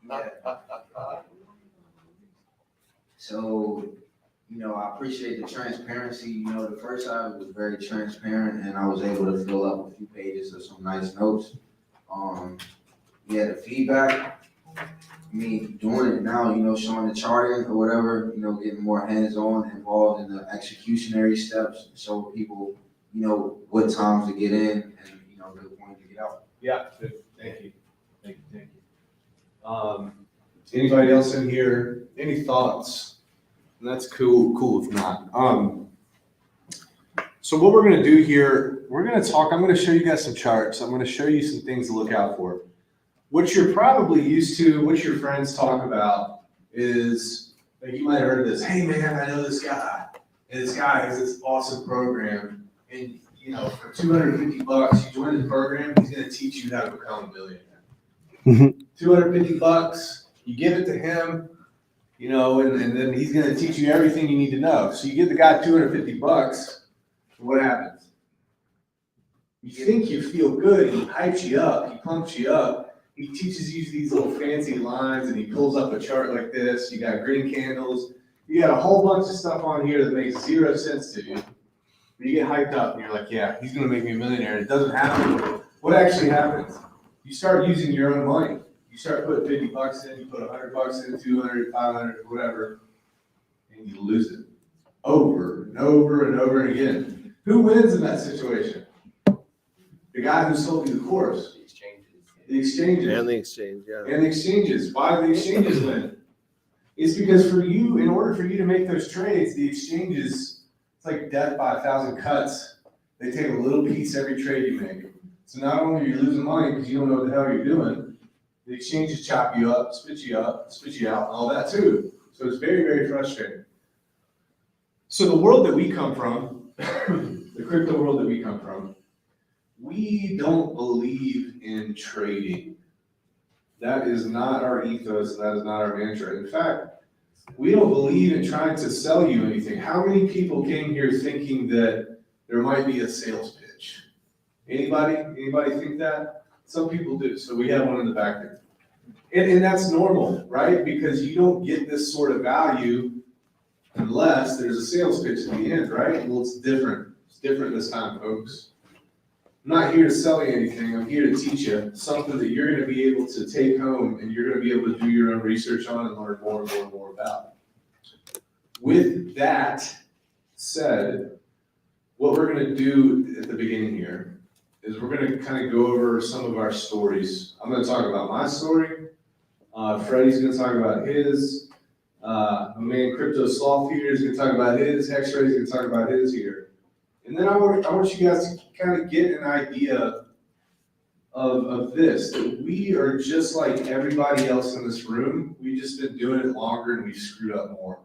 Yeah. So, I appreciate the transparency. The first time was very transparent and I was able to fill up a few pages of some nice notes. Yeah, the feedback, doing it now, showing the charting or whatever, getting more hands-on involved in the executionary steps, show people, what times to get in and, the point to get out. Yeah, good. Thank you. Anybody else in here? Any thoughts? And that's cool if not. So what we're gonna do here, I'm gonna show you guys some charts. I'm gonna show you some things to look out for. What you're probably used to, what your friends talk about is, like you might have heard this, hey man, I know this guy, and this guy has this awesome program, and for $250, you join the program, he's gonna teach you how to become a millionaire. $250, you give it to him, and then he's gonna teach you everything you need to know. So you give the guy $250, what happens? You think you feel good, he hypes you up, he pumps you up, he teaches you these little fancy lines, and he pulls up a chart like this, you got green candles, you got a whole bunch of stuff on here that makes zero sense to you. But you get hyped up and you're like, yeah, he's gonna make me a millionaire. It doesn't happen. What actually happens? You start using your own money. You start putting $50 in, you put $100 in, 200, 500, whatever, and you lose it over and over and over again. Who wins in that situation? The guy who sold you the course. The exchanges. And the exchange, yeah. And the exchanges. Why do the exchanges win? It's because in order for you to make those trades, the exchanges, it's like death by 1,000 cuts. They take a little piece every trade you make. So not only are you losing money because you don't know what the hell you're doing, the exchanges chop you up, spit you out, and all that too. So it's very, very frustrating. So the world that we come from, the crypto world that we come from, we don't believe in trading. That is not our ethos, that is not our mantra. In fact, we don't believe in trying to sell you anything. How many people came here thinking that there might be a sales pitch? Anybody think that? Some people do. So we have one in the back there. And that's normal, right? Because you don't get this sort of value unless there's a sales pitch at the end, right? Well, it's different. It's different this time, folks. I'm not here to sell you anything. I'm here to teach you something that you're going to be able to take home and you're going to be able to do your own research on and learn more and more and more about. With that said, what we're going to do at the beginning here is we're going to kind of go over some of our stories. I'm going to talk about my story. Freddie's going to talk about his. My man Crypto Sloth here is going to talk about his. X-Ray's going to talk about his here. And then I want you guys to kind of get an idea of this, that we are just like everybody else in this room. We've just been doing it longer and we've screwed up more.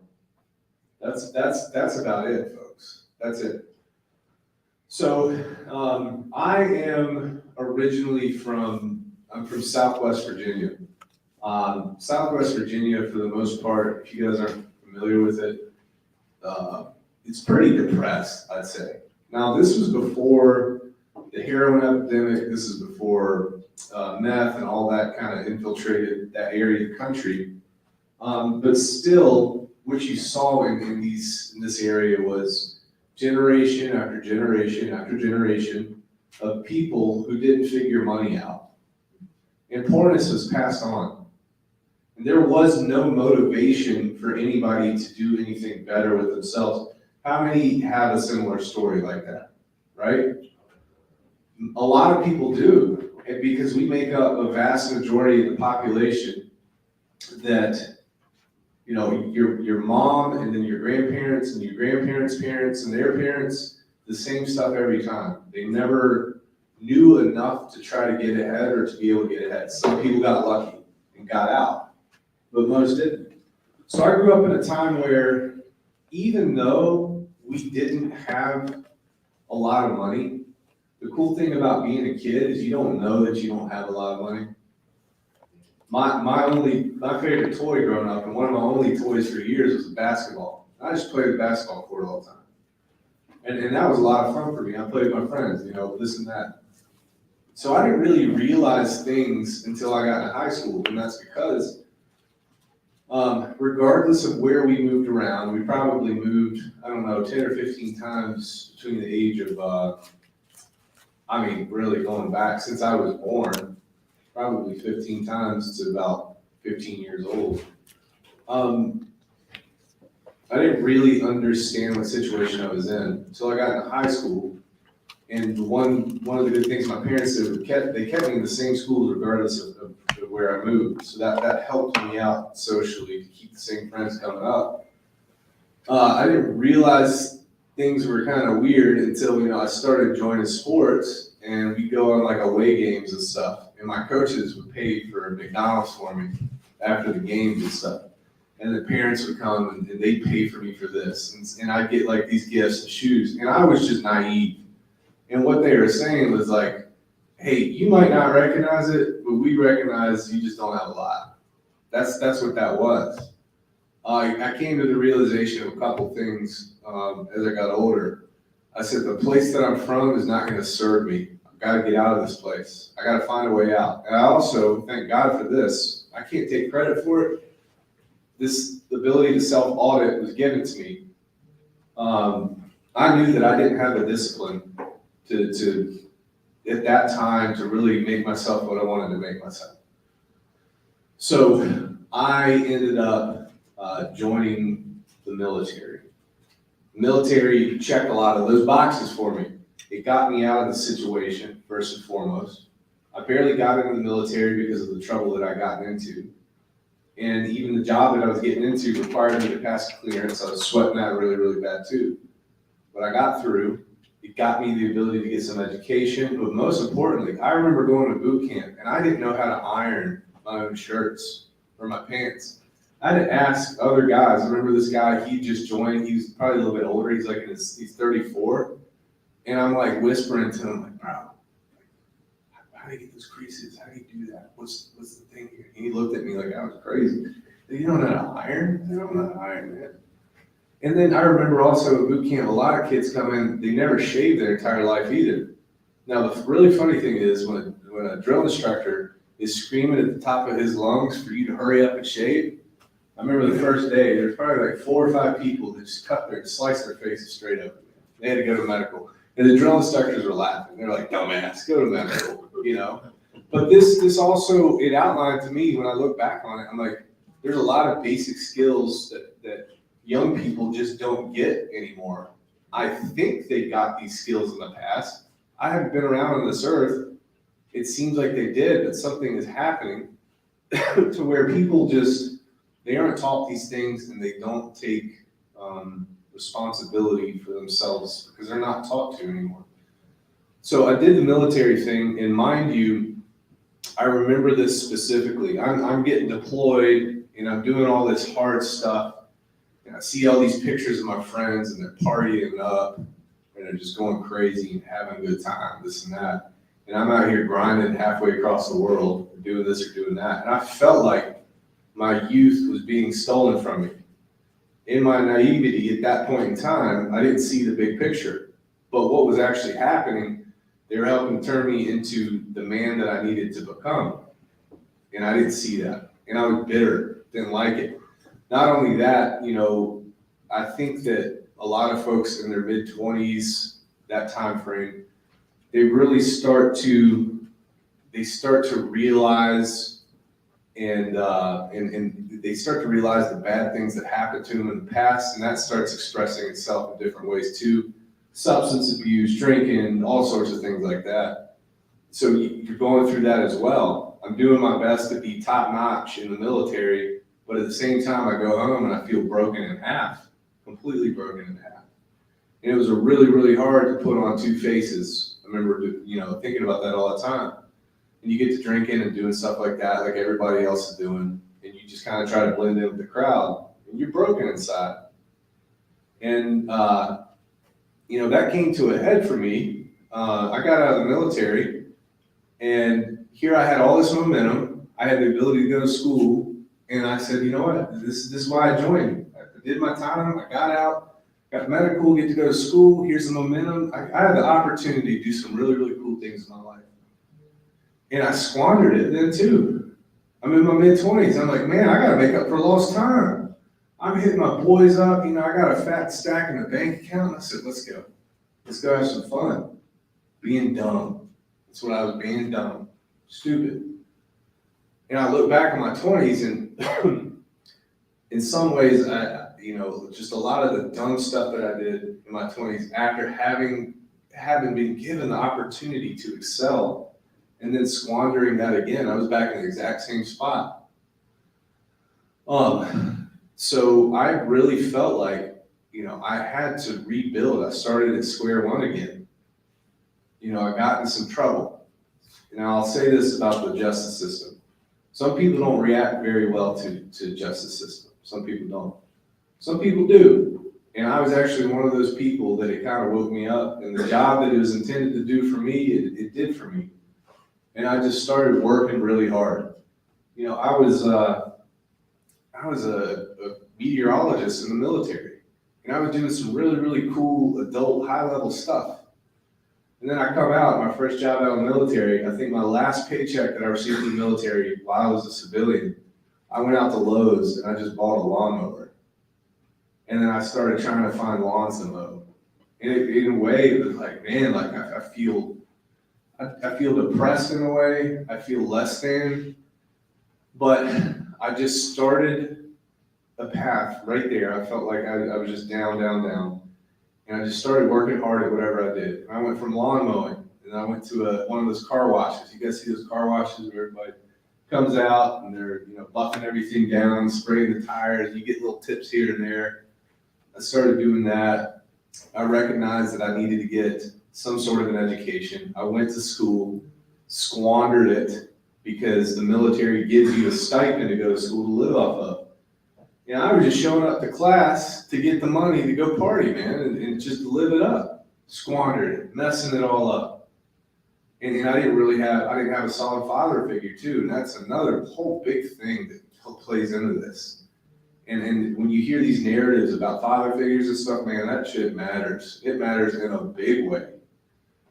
That's about it, folks. That's it. So I am originally from Southwest Virginia. Southwest Virginia, for the most part, if you guys aren't familiar with it, it's pretty depressed, I'd say. Now, this was before the heroin epidemic. This is before meth and all that kind of infiltrated that area of the country. But still, what you saw in this area was generation after generation after generation of people who didn't figure money out. And poorness was passed on. And there was no motivation for anybody to do anything better with themselves. How many have a similar story like that, right? A lot of people do, because we make up a vast majority of the population that, your mom and then your grandparents and your grandparents' parents and their parents, the same stuff every time. They never knew enough to try to get ahead or to be able to get ahead. Some people got lucky and got out, but most didn't. So I grew up in a time where even though we didn't have a lot of money, the cool thing about being a kid is you don't know that you don't have a lot of money. My favorite toy growing up, and one of my only toys for years, was a basketball. I just played the basketball court all the time. And that was a lot of fun for me. I played with my friends, this and that. So I didn't really realize things until I got into high school, and that's because Regardless of where we moved around, we probably moved, I don't know, 10 or 15 times between the age of, really going back since I was born, probably 15 times to about 15 years old. I didn't really understand what situation I was in until I got into high school. And one of the good things my parents did, they kept me in the same schools regardless of where I moved. So that helped me out socially to keep the same friends coming up. I didn't realize things were kind of weird until, I started joining sports and we'd go on like away games and stuff. And my coaches would pay for McDonald's for me after the games and stuff. And the parents would come and they'd pay for me for this. And I'd get like these gifts and shoes. And I was just naive. And what they were saying was like, hey, you might not recognize it, but we recognize you just don't have a lot. That's what that was. I came to the realization of a couple things as I got older. I said, the place that I'm from is not going to serve me. I've got to get out of this place. I got to find a way out. And I also thank God for this. I can't take credit for it. The ability to self-audit was given to me. I knew that I didn't have the discipline to at that time to really make myself what I wanted to make myself. So I ended up joining the military. The military checked a lot of those boxes for me. It got me out of the situation, first and foremost. I barely got into the military because of the trouble that I got into. And even the job that I was getting into required me to pass clearance. I was sweating that really, really bad too. But I got through. It got me the ability to get some education. But most importantly, I remember going to boot camp and I didn't know how to iron my own shirts or my pants. I had to ask other guys. I remember this guy, he just joined. He was probably a little bit older. He's like he's 34. And I'm like whispering to him, like, bro, how do you get those creases? How do you do that? What's the thing here? And he looked at me like I was crazy. You don't know how to iron? I don't know how to iron, man. And then I remember also at boot camp, a lot of kids come in, they never shave their entire life either. Now, the really funny thing is when a drill instructor is screaming at the top of his lungs for you to hurry up and shave, I remember the first day, there's probably like 4 or 5 people that just sliced their faces straight up. They had to go to medical. And the drill instructors were laughing. They're like, dumbass, go to medical, But this also, it outlined to me when I look back on it, I'm like, there's a lot of basic skills that young people just don't get anymore. I think they got these skills in the past. I haven't been around on this earth. It seems like they did, but something is happening to where people they aren't taught these things and they don't take responsibility for themselves because they're not taught to anymore. So I did the military thing, and mind you, I remember this specifically. I'm getting deployed and I'm doing all this hard stuff. And I see all these pictures of my friends and they're partying up and they're just going crazy and having a good time, this and that. And I'm out here grinding halfway across the world, doing this or doing that. And I felt like my youth was being stolen from me. In my naivety at that point in time, I didn't see the big picture. But what was actually happening, they were helping turn me into the man that I needed to become. And I didn't see that. And I was bitter, didn't like it. Not only that, I think that a lot of folks in their mid-20s, that time frame, they really start to realize and they start to realize the bad things that happened to them in the past, and that starts expressing itself in different ways too. Substance abuse, drinking, all sorts of things like that. So you're going through that as well. I'm doing my best to be top notch in the military, but at the same time I go home and I feel broken in half, completely broken in half. And it was really, really hard to put on 2 faces. I remember, thinking about that all the time. And you get to drinking and doing stuff like that, like everybody else is doing, and you just kind of try to blend in with the crowd, and you're broken inside. And, that came to a head for me. I got out of the military, and here I had all this momentum. I had the ability to go to school, and I said, you know what, this is why I joined. I did my time, I got out, got medical, get to go to school, here's the momentum. I had the opportunity to do some really, really cool things in my life. And I squandered it then too. I'm in my mid-20s. I'm like, man, I gotta make up for lost time. I'm hitting my boys up. I got a fat stack in the bank account. I said, let's go. Let's go have some fun. Being dumb. That's what I was being, dumb. Stupid. And I look back on my 20s, and in some ways, just a lot of the dumb stuff that I did in my 20s after having been given the opportunity to excel and then squandering that again, I was back in the exact same spot. So I really felt like, I had to rebuild. I started at square one again. I got in some trouble. I'll say this about the justice system. Some people don't react very well to justice system. Some people don't. Some people do. And I was actually one of those people that it kind of woke me up. And the job that it was intended to do for me, it did for me. And I just started working really hard. I was a meteorologist in the military. And I was doing some really, really cool adult high-level stuff. And then I come out, my first job out in the military, I think my last paycheck that I received in the military while I was a civilian, I went out to Lowe's and I just bought a lawnmower. And then I started trying to find lawns to mow. And in a way, it was like, man, like I feel depressed in a way. I feel less than. But I just started a path right there. I felt like I was just down, down, down. And I just started working hard at whatever I did. And I went from lawn mowing, and I went to one of those car washes. You guys see those car washes where everybody comes out and they're buffing everything down, spraying the tires. You get little tips here and there. I started doing that. I recognized that I needed to get some sort of an education. I went to school, squandered it because the military gives you a stipend to go to school to live off of. I was just showing up to class to get the money to go party, man, and just live it up. Squandered it, messing it all up. And I didn't have a solid father figure too, and that's another whole big thing that plays into this. And when you hear these narratives about father figures and stuff, man, that shit matters. It matters in a big way.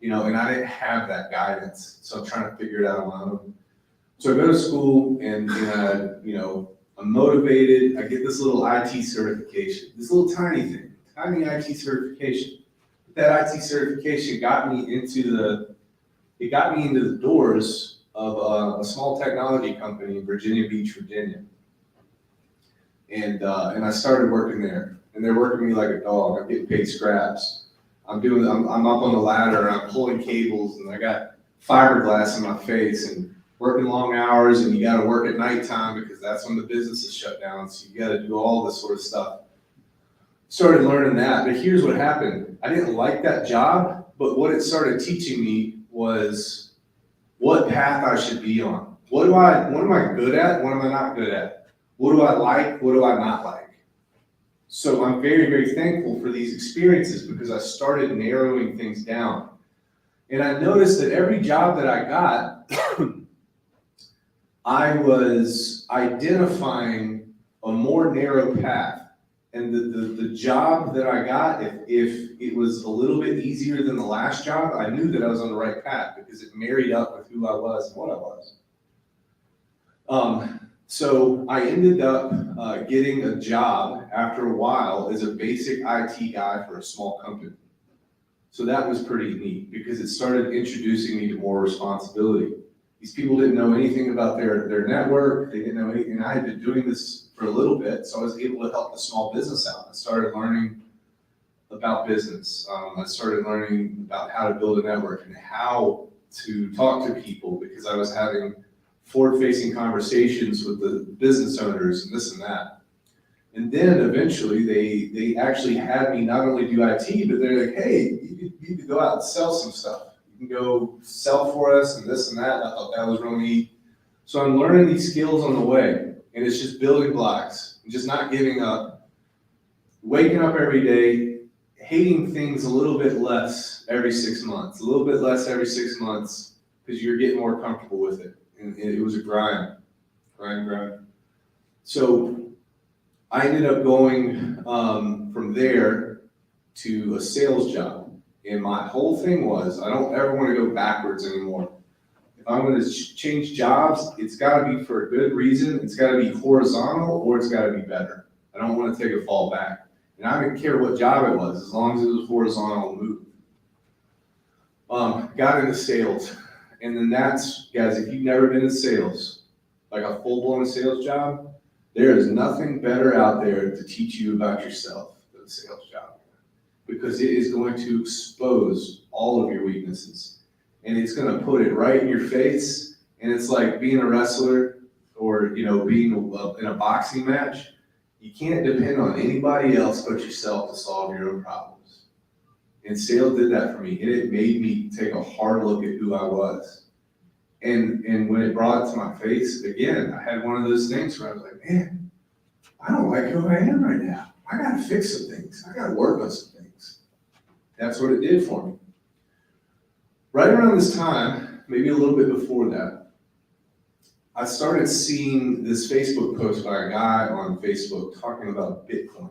And I didn't have that guidance, so I'm trying to figure it out on my own. So I go to school and I'm motivated. I get this little IT certification, this little tiny thing, tiny IT certification. That IT certification got me into the doors of a small technology company in Virginia Beach, Virginia. And I started working there, and they're working me like a dog. I'm getting paid scraps. I'm up on the ladder, and I'm pulling cables, and I got fiberglass in my face, and working long hours, and you got to work at nighttime because that's when the business is shut down. So you got to do all this sort of stuff. Started learning that, but here's what happened. I didn't like that job, but what it started teaching me was what path I should be on. What am I good at? What am I not good at? What do I like? What do I not like? So I'm very, very thankful for these experiences because I started narrowing things down. And I noticed that every job that I got, I was identifying a more narrow path. And the job that I got, if it was a little bit easier than the last job, I knew that I was on the right path because it married up with who I was and what I was. So I ended up getting a job after a while as a basic IT guy for a small company. So that was pretty neat because it started introducing me to more responsibility. These people didn't know anything about their network. They didn't know anything. And I had been doing this for a little bit, so I was able to help the small business out. I started learning about business. I started learning about how to build a network and how to talk to people because I was having forward-facing conversations with the business owners and this and that. And then eventually they actually had me not only do IT, but they're like, hey, you need to go out and sell some stuff. You can go sell for us and this and that. I thought that was really neat. So I'm learning these skills on the way, and it's just building blocks, and just not giving up, waking up every day, hating things a little bit less every 6 months, because you're getting more comfortable with it. And it was a grind. So I ended up going from there to a sales job. And my whole thing was, I don't ever want to go backwards anymore. If I'm gonna change jobs, it's gotta be for a good reason, it's gotta be horizontal, or it's gotta be better. I don't wanna take a fall back. And I didn't care what job it was, as long as it was horizontal move. Got into sales, and then that's, guys, if you've never been in sales, like a full-blown sales job, there is nothing better out there to teach you about yourself than a sales job. Because it is going to expose all of your weaknesses. And it's gonna put it right in your face, and it's like being a wrestler or, being in a boxing match. You can't depend on anybody else but yourself to solve your own problems. And sales did that for me, and it made me take a hard look at who I was. And when it brought it to my face, again, I had one of those things where I was like, man, I don't like who I am right now. I gotta fix some things. I gotta work on some things. That's what it did for me. Right around this time, maybe a little bit before that, I started seeing this Facebook post by a guy on Facebook talking about Bitcoin.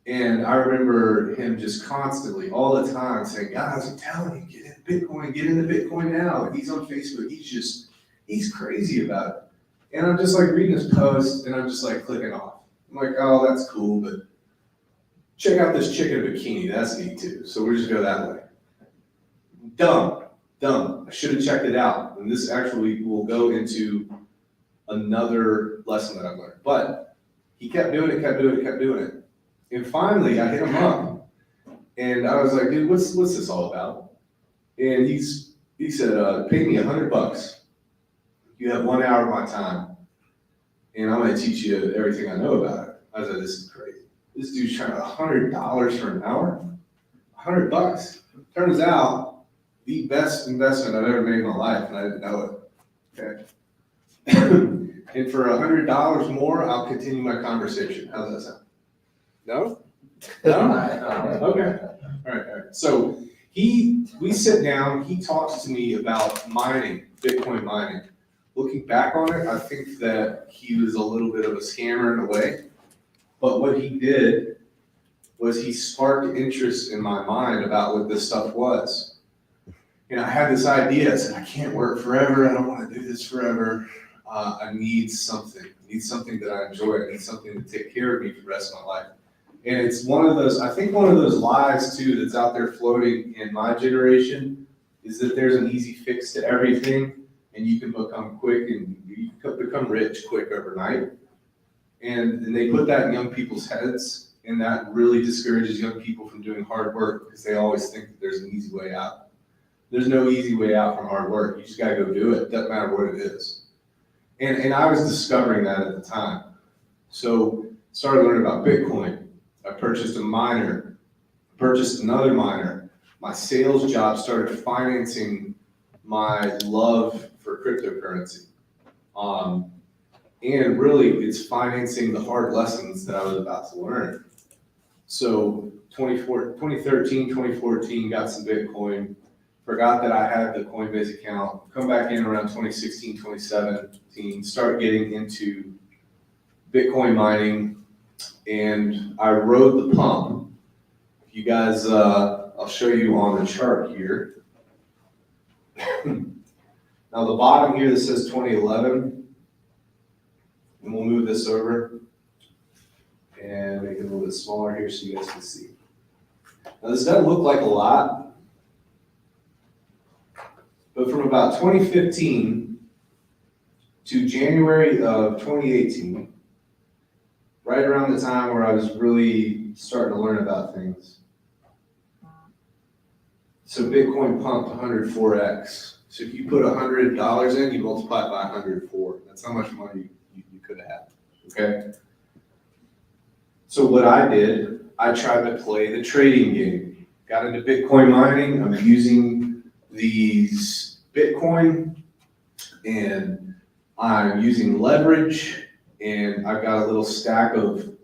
And I remember him just constantly, all the time, saying, guys, I'm telling you, get into Bitcoin now. And he's on Facebook, he's crazy about it. And I'm just like reading his post, and I'm just like clicking off. I'm like, oh, that's cool, but check out this chick in a bikini, that's neat too. So we'll just go that way. Dumb. I should have checked it out. And this actually will go into another lesson that I've learned. But he kept doing it. And finally, I hit him up. And I was like, dude, what's this all about? And he said, pay me $100. You have 1 hour of my time. And I'm gonna teach you everything I know about it. I said, this is crazy. This dude's trying $100 for an hour? $100. Turns out, the best investment I've ever made in my life, and I didn't know it. Okay. And for $100 more, I'll continue my conversation. How's that sound? No? No? Okay. All right. So we sit down, he talks to me about mining, Bitcoin mining. Looking back on it, I think that he was a little bit of a scammer in a way. But what he did was he sparked interest in my mind about what this stuff was. I had this idea. I said, I can't work forever. I don't want to do this forever. I need something. That I enjoy. I need something to take care of me for the rest of my life. And it's one of those lies too that's out there floating in my generation is that there's an easy fix to everything and you can become quick and you can become rich quick overnight. And they put that in young people's heads, and that really discourages young people from doing hard work because they always think that there's an easy way out. There's no easy way out from hard work. You just gotta go do it. Doesn't matter what it is. And I was discovering that at the time. So started learning about Bitcoin. I purchased a miner, purchased another miner. My sales job started financing my love for cryptocurrency. And really it's financing the hard lessons that I was about to learn. So 2013, 2014, got some Bitcoin. Forgot that I had the Coinbase account, come back in around 2016, 2017, start getting into Bitcoin mining, and I rode the pump. If you guys, I'll show you on the chart here. Now the bottom here that says 2011, and we'll move this over and make it a little bit smaller here so you guys can see. Now this doesn't look like a lot, but from about 2015 to January of 2018, right around the time where I was really starting to learn about things. So Bitcoin pumped 104x. So if you put $100 in, you multiply it by 104. That's how much money you could have had, okay? So what I did, I tried to play the trading game. Got into Bitcoin mining. I'm using these Bitcoin and I'm using leverage, and I've got a little stack of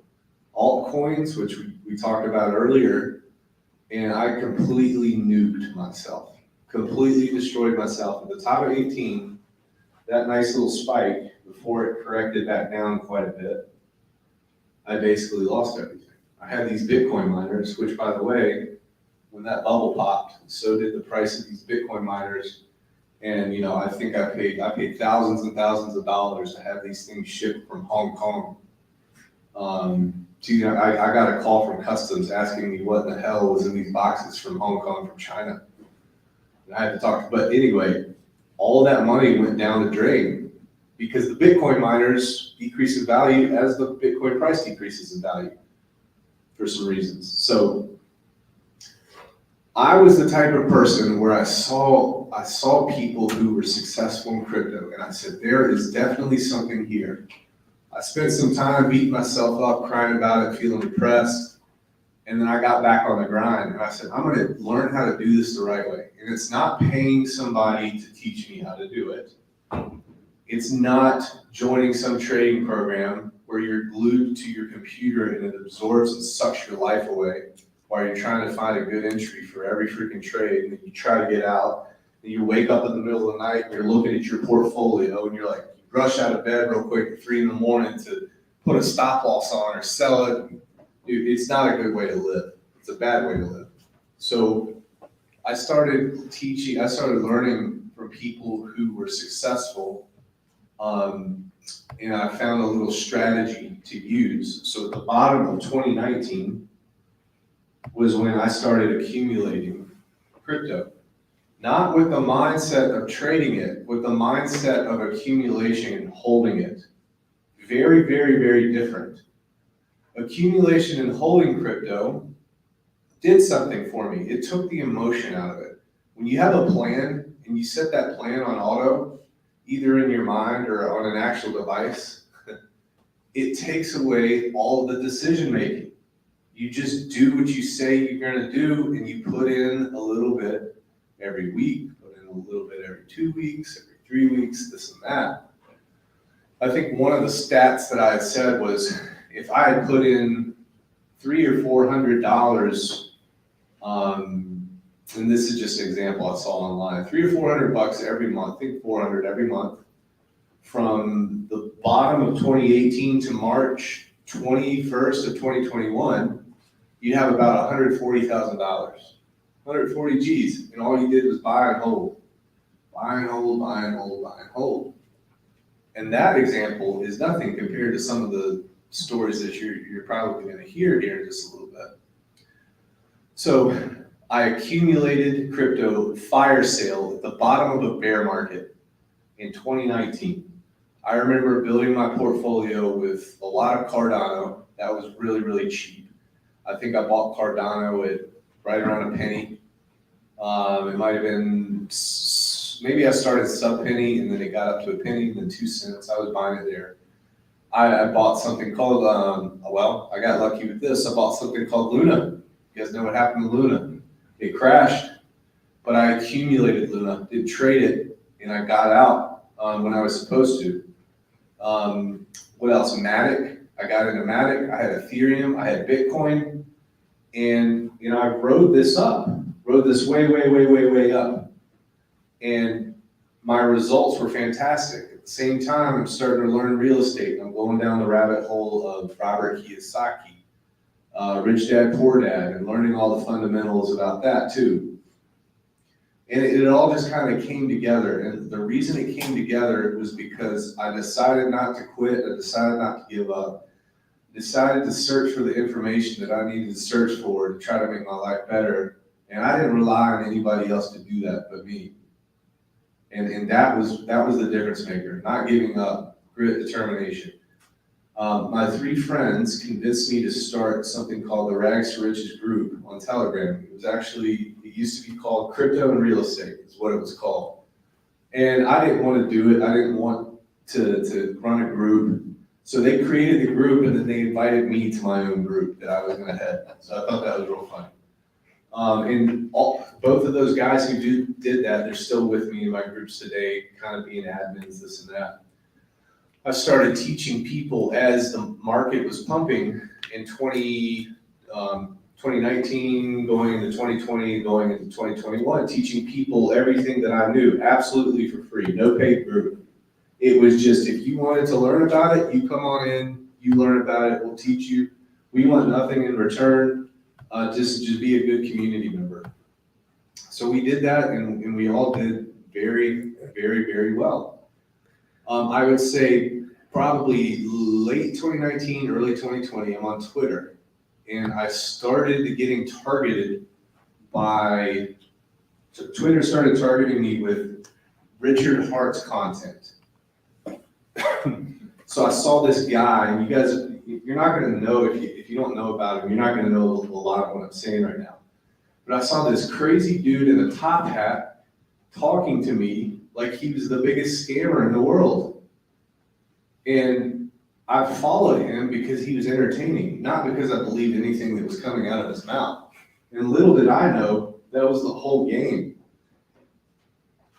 altcoins, which we talked about earlier, and I completely nuked myself, completely destroyed myself. At the top of 18, that nice little spike, before it corrected back down quite a bit, I basically lost everything. I had these Bitcoin miners, which, by the way, when that bubble popped, so did the price of these Bitcoin miners, And, I think I paid thousands and thousands of dollars to have these things shipped from Hong Kong. I got a call from customs asking me what in the hell was in these boxes from Hong Kong, from China. And I had to talk, but anyway, all that money went down the drain because the Bitcoin miners decrease in value as the Bitcoin price decreases in value for some reasons. So I was the type of person where I saw people who were successful in crypto, and I said, there is definitely something here. I spent some time beating myself up, crying about it, feeling depressed, and then I got back on the grind, and I said, I'm gonna learn how to do this the right way. And it's not paying somebody to teach me how to do it. It's not joining some trading program where you're glued to your computer and it absorbs and sucks your life away while you're trying to find a good entry for every freaking trade, and then you try to get out, and you wake up in the middle of the night and you're looking at your portfolio and you're like, you rush out of bed real quick at 3 a.m. to put a stop loss on or sell it. Dude, it's not a good way to live. It's a bad way to live. So I started learning from people who were successful, and I found a little strategy to use. So at the bottom of 2019 was when I started accumulating crypto. Not with the mindset of trading it, with the mindset of accumulation and holding it. Very, very, very different. Accumulation and holding crypto did something for me. It took the emotion out of it. When you have a plan and you set that plan on auto, either in your mind or on an actual device, it takes away all the decision making. You just do what you say you're gonna do, and you put in a little bit every week, put in a little bit every 2 weeks, every 3 weeks, this and that. I think one of the stats that I had said was, if I had put in $300 or $400, and this is just an example I saw online, $300 or $400 every month, I think 400 every month, from the bottom of 2018 to March 21st of 2021, you'd have about $140,000, 140 G's, and all you did was buy and hold, buy and hold, buy and hold, buy and hold. And that example is nothing compared to some of the stories that you're probably going to hear here in just a little bit. So I accumulated crypto fire sale at the bottom of a bear market in 2019. I remember building my portfolio with a lot of Cardano. That was really, really cheap. I think I bought Cardano at right around a penny. It might have been, maybe I started sub-penny and then it got up to a penny and then 2 cents. I was buying it there. I bought something called, I got lucky with this. I bought something called Luna. You guys know what happened to Luna? It crashed, but I accumulated Luna, did trade it, and I got out when I was supposed to. What else? Matic. I got into Matic. I had Ethereum. I had Bitcoin. And, I rode this way, way, way, way, way up. And my results were fantastic. At the same time, I'm starting to learn real estate. I'm going down the rabbit hole of Robert Kiyosaki, Rich Dad, Poor Dad, and learning all the fundamentals about that too. And it all just kind of came together. And the reason it came together was because I decided not to quit. I decided not to give up. Decided to search for the information that I needed to search for to try to make my life better. And I didn't rely on anybody else to do that but me. And that was the difference maker. Not giving up, grit, determination. My 3 friends convinced me to start something called the Rags to Riches group on Telegram. It used to be called Crypto and Real Estate, is what it was called. And I didn't want to do it. I didn't want to run a group. So they created the group, and then they invited me to my own group that I was going to head. So I thought that was real fun. Both of those guys who did that, they're still with me in my groups today, kind of being admins, this and that. I started teaching people as the market was pumping in 2019, going into 2020, going into 2021, teaching people everything that I knew, absolutely for free, no paid group. It was just, if you wanted to learn about it, you come on in, you learn about it, we'll teach you. We want nothing in return, just be a good community member. So we did that, and we all did very, very, very well. I would say probably late 2019, early 2020, I'm on Twitter, and I started getting targeted by, Twitter started targeting me with Richard Hart's content. So I saw this guy, and you guys, you're not gonna know if you don't know about him, you're not gonna know a lot of what I'm saying right now. But I saw this crazy dude in a top hat talking to me like he was the biggest scammer in the world. And I followed him because he was entertaining, not because I believed anything that was coming out of his mouth. And little did I know, that was the whole game.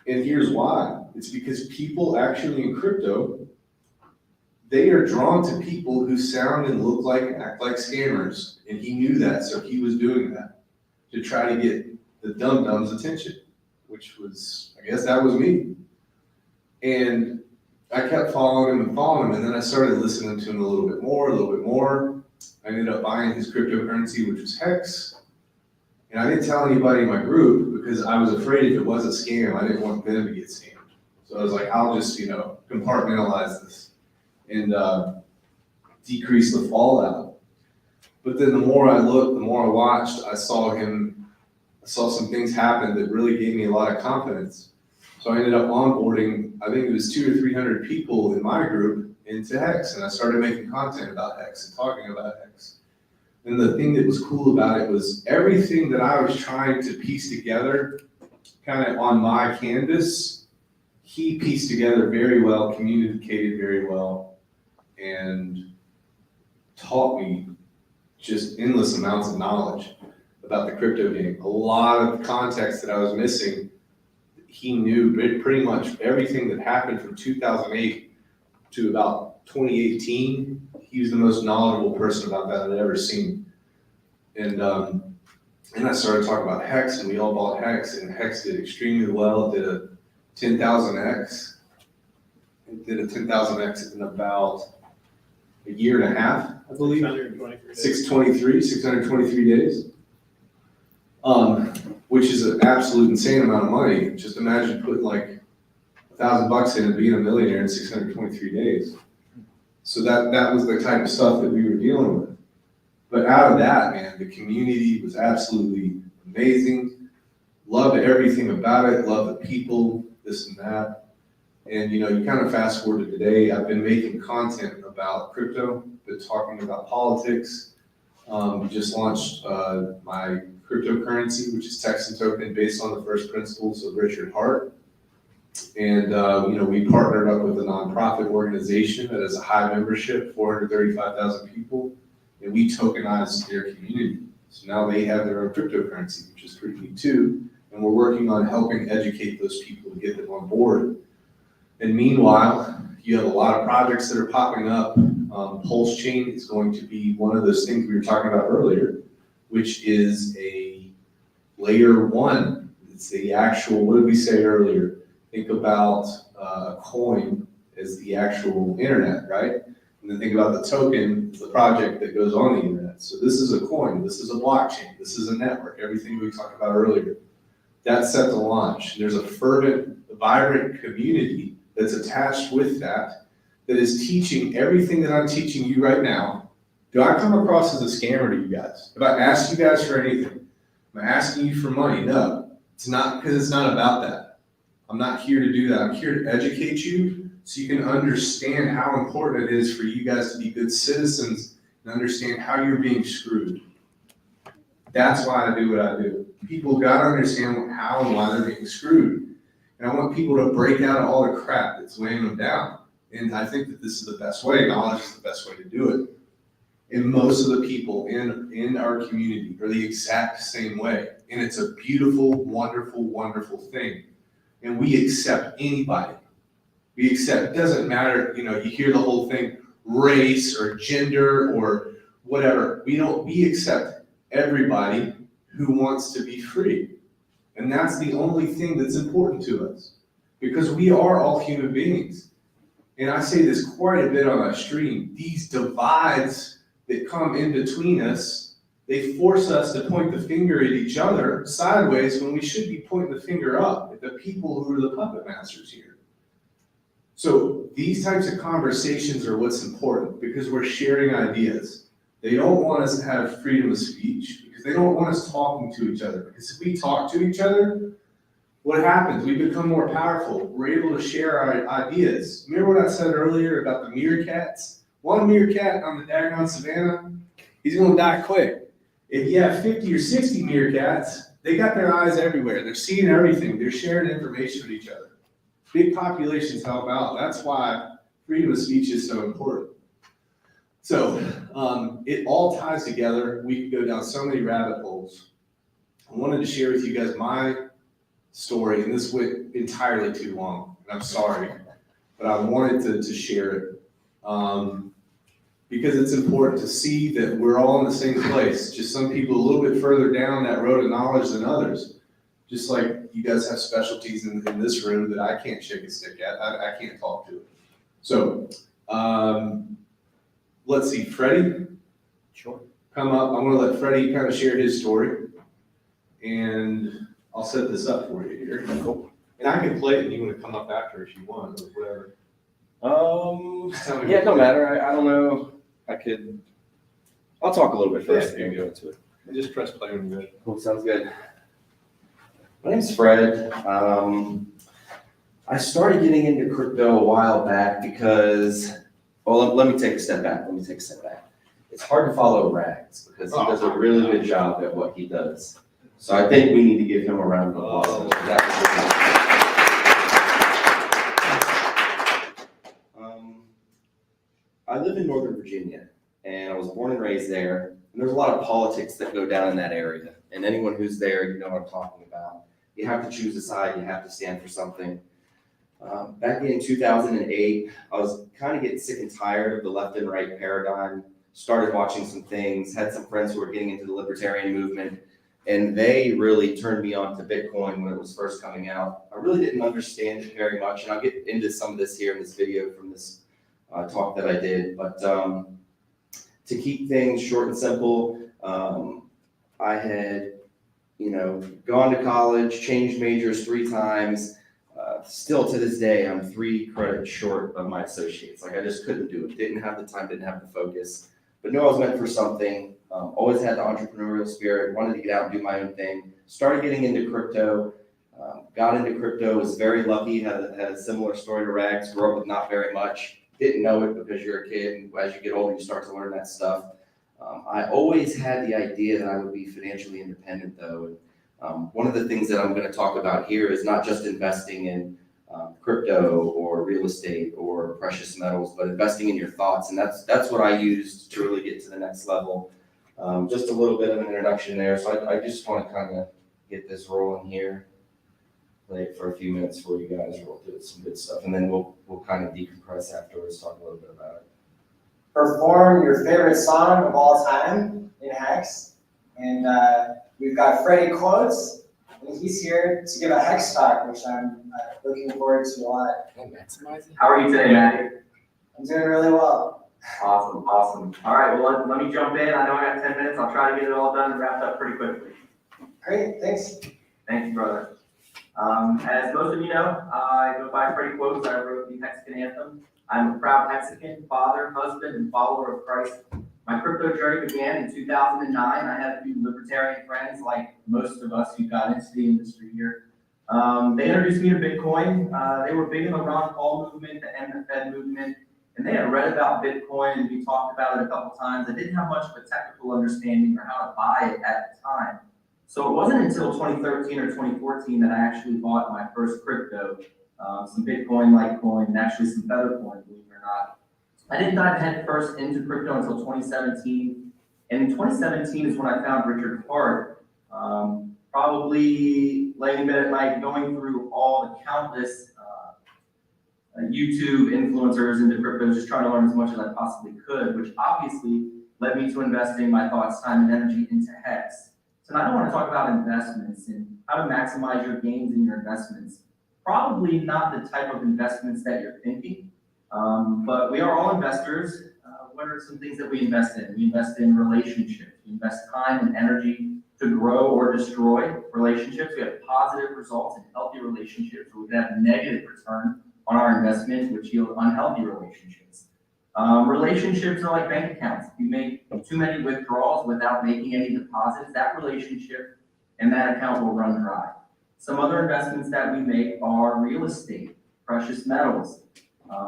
And here's why. It's because people actually in crypto, they are drawn to people who sound and look like and act like scammers. And he knew that, so he was doing that to try to get the dum-dums' attention, which was, I guess that was me. And I kept following him, and then I started listening to him a little bit more. I ended up buying his cryptocurrency, which was Hex. And I didn't tell anybody in my group because I was afraid if it was a scam, I didn't want them to get scammed. So I was like, I'll just, compartmentalize this and decrease the fallout. But then the more I looked, the more I watched, I saw some things happen that really gave me a lot of confidence. So I ended up onboarding, I think it was 200 or 300 people in my group into Hex, and I started making content about Hex and talking about Hex. And the thing that was cool about it was everything that I was trying to piece together kind of on my canvas, he pieced together very well, communicated very well, and taught me just endless amounts of knowledge about the crypto game. A lot of context that I was missing, he knew pretty much everything that happened from 2008 to about 2018. He was the most knowledgeable person about that I'd ever seen. And I started talking about Hex, and we all bought Hex, and Hex did extremely well. It did a 10,000x. It did a 10,000x in about a year and a half, I believe. 623 days. Which is an absolute insane amount of money. Just imagine putting like $1,000 in and being a millionaire in 623 days. So that was the type of stuff that we were dealing with. But out of that, man, the community was absolutely amazing. Loved everything about it, loved the people, this and that. And you kind of fast forward to today, I've been making content about crypto, been talking about politics. Just launched my cryptocurrency, which is text and token based on the first principles of Richard Hart. And, we partnered up with a nonprofit organization that has a high membership, 435,000 people, and we tokenized their community. So now they have their own cryptocurrency, which is pretty neat too. And we're working on helping educate those people to get them on board. And meanwhile, you have a lot of projects that are popping up. Pulse Chain is going to be one of those things we were talking about earlier, which is a layer one. It's the actual, what did we say earlier? Think about a coin as the actual internet, right? And then think about the token as the project that goes on the internet. So this is a coin, this is a blockchain, this is a network, everything we talked about earlier. That's set to launch. There's a fervent, vibrant community that's attached with that is teaching everything that I'm teaching you right now. Do I come across as a scammer to you guys? If I ask you guys for anything, am I asking you for money? No, it's not, because it's not about that. I'm not here to do that. I'm here to educate you so you can understand how important it is for you guys to be good citizens and understand how you're being screwed. That's why I do what I do. People gotta understand how and why they're being screwed. And I want people to break out of all the crap that's weighing them down. And I think that this is the best way. Knowledge is the best way to do it. And most of the people in our community are the exact same way. And it's a beautiful, wonderful, wonderful thing. And we accept anybody. We accept, it doesn't matter, you hear the whole thing, race or gender or whatever. We accept everybody who wants to be free. And that's the only thing that's important to us, because we are all human beings. And I say this quite a bit on my stream, these divides that come in between us, they force us to point the finger at each other sideways when we should be pointing the finger up. the people who are the puppet masters here. So these types of conversations are what's important because we're sharing ideas. They don't want us to have freedom of speech because they don't want us talking to each other. Because if we talk to each other, what happens? We become more powerful. We're able to share our ideas. Remember what I said earlier about the meerkats? One meerkat on the daggone savannah, he's gonna die quick. If you have 50 or 60 meerkats, they got their eyes everywhere. They're seeing everything. They're sharing information with each other. Big populations help out. That's why freedom of speech is so important. So it all ties together. We could go down so many rabbit holes. I wanted to share with you guys my story, and this went entirely too long, and I'm sorry, but I wanted to share it because it's important to see that we're all in the same place, just some people a little bit further down that road of knowledge than others. Just like you guys have specialties in this room that I can't shake a stick at, I can't talk to it. So let's see, Freddie? Sure. Come up, I'm gonna let Freddie kind of share his story, and I'll set this up for you here. Cool. And I can play it, and you want to come up after if you want, or whatever. Tell me Yeah, what no you- matter. I don't know. I'll talk a little bit first. Yeah, and go into it. Just press play when you're good. Cool, sounds good. My name's Fred. I started getting into crypto a while back because, well, let me take a step back. It's hard to follow Rags because he does a really good job at what he does. So I think we need to give him a round of applause. I live in Northern Virginia, and I was born and raised there. And there's a lot of politics that go down in that area. And anyone who's there, you know what I'm talking about. You have to choose a side. You have to stand for something. Back in 2008, I was kind of getting sick and tired of the left and right paradigm. Started watching some things, had some friends who were getting into the libertarian movement, and they really turned me on to Bitcoin when it was first coming out. I really didn't understand it very much, and I'll get into some of this here in this video from this talk that I did. But to keep things short and simple, I had, gone to college, changed majors 3 times. Still to this day, I'm 3 credits short of my associates. Like I just couldn't do it. Didn't have the time, didn't have the focus, but knew I was meant for something. Always had the entrepreneurial spirit, wanted to get out and do my own thing. Started getting into crypto, got into crypto, was very lucky, had a similar story to Rags, grew up with not very much. Didn't know it because you're a kid, and as you get older, you start to learn that stuff. I always had the idea that I would be financially independent though. One of the things that I'm going to talk about here is not just investing in crypto or real estate or precious metals, but investing in your thoughts. And that's what I used to really get to the next level. Just a little bit of an introduction there. So I just want to kind of get this rolling here, play it for a few minutes for you guys, roll through some good stuff, and then we'll kind of decompress afterwards, talk a little bit about it. Perform your favorite song of all time in Hex. And we've got Freddie Quotes, and he's here to give a Hex talk, which I'm looking forward to a lot. How are you today, Matty? I'm doing really well. Awesome. All right, well, let me jump in. I know I got 10 minutes. I'll try to get it all done and wrapped up pretty quickly. Great, thanks. Thank you, brother. As most of you know, I go by Freddie Quotes. I wrote the Mexican anthem. I'm a proud Mexican, father, husband, and follower of Christ. My crypto journey began in 2009. I had a few libertarian friends, like most of us who got into the industry here. They introduced me to Bitcoin. They were big in the Ron Paul movement, the End the Fed movement, and they had read about Bitcoin, and we talked about it a couple times. I didn't have much of a technical understanding or how to buy it at the time. So it wasn't until 2013 or 2014 that I actually bought my first crypto, some Bitcoin, Litecoin, and actually some Feathercoin, believe it or not. I didn't dive head first into crypto until 2017. And in 2017 is when I found Richard Hart, probably laying in bed at night, going through all the countless YouTube influencers into crypto, just trying to learn as much as I possibly could, which obviously led me to investing my thoughts, time, and energy into Hex. So now I want to talk about investments and how to maximize your gains in your investments. Probably not the type of investments that you're thinking, but we are all investors. What are some things that we invest in? We invest in relationships. We invest time and energy to grow or destroy relationships. We have positive results in healthy relationships, or we can have negative return on our investment, which yield unhealthy relationships. Relationships are like bank accounts. If you make too many withdrawals without making any deposits, that relationship and that account will run dry. Some other investments that we make are real estate, precious metals.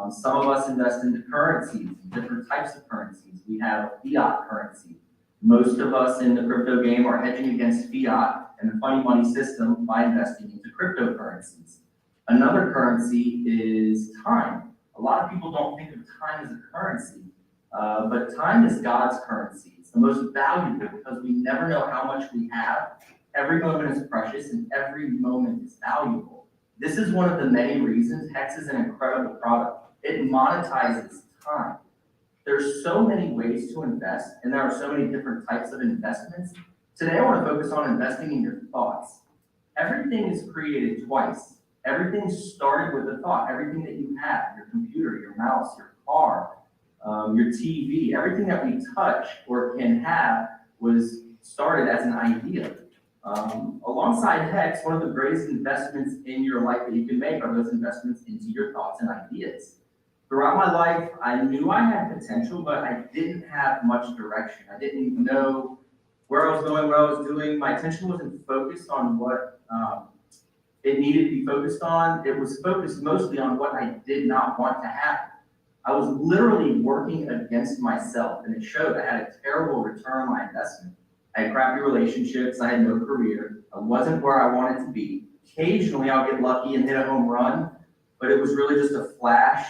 Some of us invest into currencies, different types of currencies. We have a fiat currency. Most of us in the crypto game are hedging against fiat and the funny money system by investing into cryptocurrencies. Another currency is time. A lot of people don't think of time as a currency, but time is God's currency. It's the most valuable because we never know how much we have. Every moment is precious and every moment is valuable. This is one of the many reasons Hex is an incredible product. It monetizes time. There's so many ways to invest, and there are so many different types of investments. Today, I want to focus on investing in your thoughts. Everything is created twice. Everything started with a thought. Everything that you have, your computer, your mouse, your car, your TV, everything that we touch or can have was started as an idea. Alongside Hex, one of the greatest investments in your life that you can make are those investments into your thoughts and ideas. Throughout my life, I knew I had potential, but I didn't have much direction. I didn't know where I was going, what I was doing. My attention wasn't focused on what it needed to be focused on. It was focused mostly on what I did not want to happen. I was literally working against myself, and it showed. I had a terrible return on my investment. I had crappy relationships. I had no career. I wasn't where I wanted to be. Occasionally, I'll get lucky and hit a home run, but it was really just a flash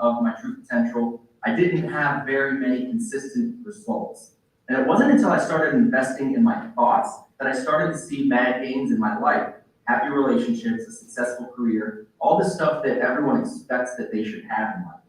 of my true potential. I didn't have very many consistent results. And it wasn't until I started investing in my thoughts that I started to see mad gains in my life. Happy relationships, a successful career, all the stuff that everyone expects that they should have in life.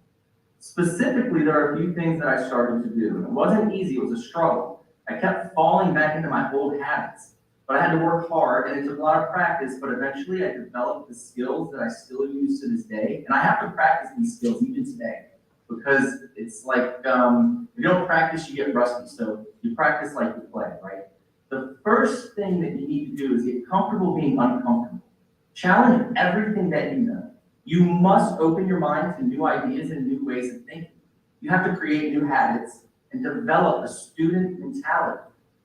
Specifically, there are a few things that I started to do. And it wasn't easy, it was a struggle. I kept falling back into my old habits, but I had to work hard and it took a lot of practice, but eventually I developed the skills that I still use to this day. And I have to practice these skills even today because it's like, if you don't practice, you get rusty. So you practice like you play, right? The first thing that you need to do is get comfortable being uncomfortable. Challenge everything that you know. You must open your mind to new ideas and new ways of thinking. You have to create new habits and develop a student mentality.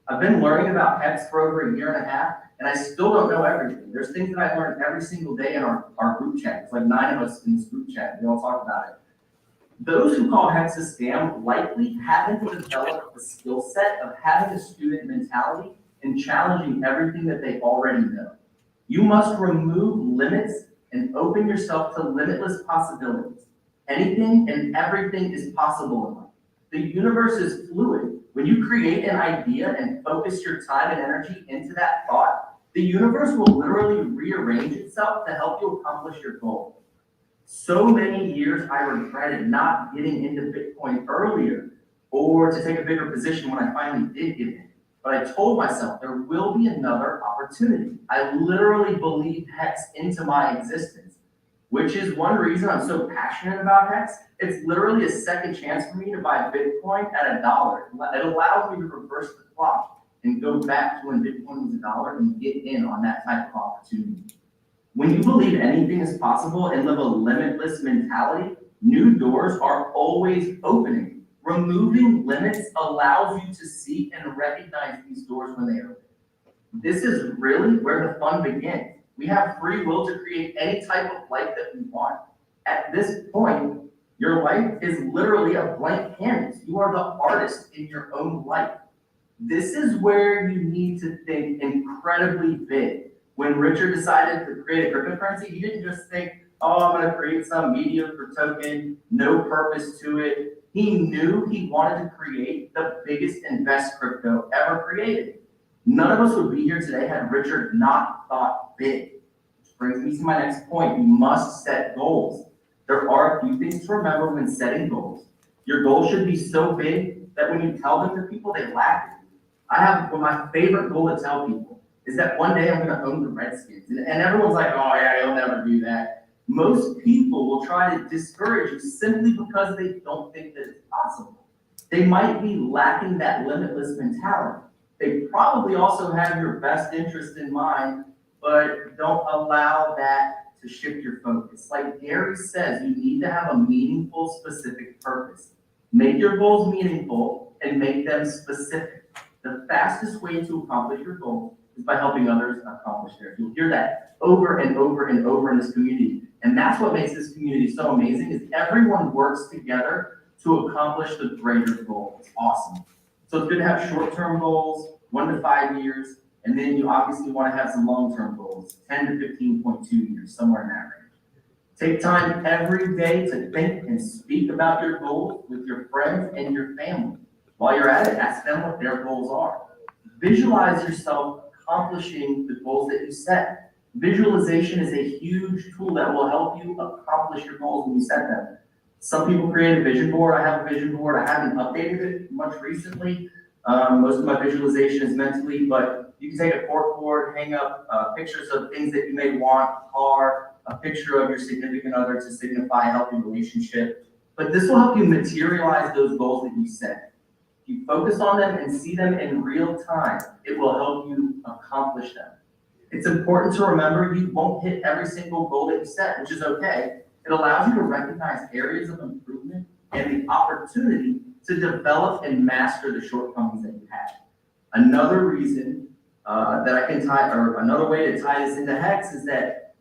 I've been learning about Hex for over 1.5 years, and I still don't know everything. There's things that I learn every single day in our group chat. It's like 9 of us in this group chat. We all talk about it. Those who call Hex a scam likely haven't developed the skill set of having a student mentality and challenging everything that they already know. You must remove limits and open yourself to limitless possibilities. Anything and everything is possible in life. The universe is fluid. When you create an idea and focus your time and energy into that thought, the universe will literally rearrange itself to help you accomplish your goal. So many years I regretted not getting into Bitcoin earlier or to take a bigger position when I finally did get in. But I told myself there will be another opportunity. I literally believed Hex into my existence, which is one reason I'm so passionate about Hex. It's literally a second chance for me to buy Bitcoin at $1. It allows me to reverse the clock and go back to when Bitcoin was $1 and get in on that type of opportunity. When you believe anything is possible and live a limitless mentality, new doors are always opening. Removing limits allows you to see and recognize these doors when they open. This is really where the fun begins. We have free will to create any type of life that we want. At this point, your life is literally a blank canvas. You are the artist in your own life. This is where you need to think incredibly big. When Richard decided to create a cryptocurrency, he didn't just think, oh, I'm going to create some mediocre token, no purpose to it. He knew he wanted to create the biggest and best crypto ever created. None of us would be here today had Richard not thought big. Which brings me to my next point. You must set goals. There are a few things to remember when setting goals. Your goal should be so big that when you tell them to people, they laugh at you. I have my favorite goal to tell people is that one day I'm going to own the Redskins. And everyone's like, oh yeah, you'll never do that. Most people will try to discourage you simply because they don't think that it's possible. They might be lacking that limitless mentality. They probably also have your best interest in mind, but don't allow that to shift your focus. Like Gary says, you need to have a meaningful, specific purpose. Make your goals meaningful and make them specific. The fastest way to accomplish your goals is by helping others accomplish theirs. You'll hear that over and over and over in this community. And that's what makes this community so amazing, is everyone works together to accomplish the greater goal. It's awesome. So it's good to have short-term goals, 1 to 5 years, and then you obviously want to have some long-term goals, 10 to 15.2 years, somewhere in that range. Take time every day to think and speak about your goals with your friends and your family. While you're at it, ask them what their goals are. Visualize yourself accomplishing the goals that you set. Visualization is a huge tool that will help you accomplish your goals when you set them. Some people create a vision board. I have a vision board. I haven't updated it much recently. Most of my visualization is mentally, but you can take a corkboard, hang up pictures of things that you may want, a car, a picture of your significant other to signify a healthy relationship. But this will help you materialize those goals that you set. If you focus on them and see them in real time, it will help you accomplish them. It's important to remember you won't hit every single goal that you set, which is okay. It allows you to recognize areas of improvement and the opportunity to develop and master the shortcomings that you have. Another reason that I can tie, or another way to tie this into Hex, is that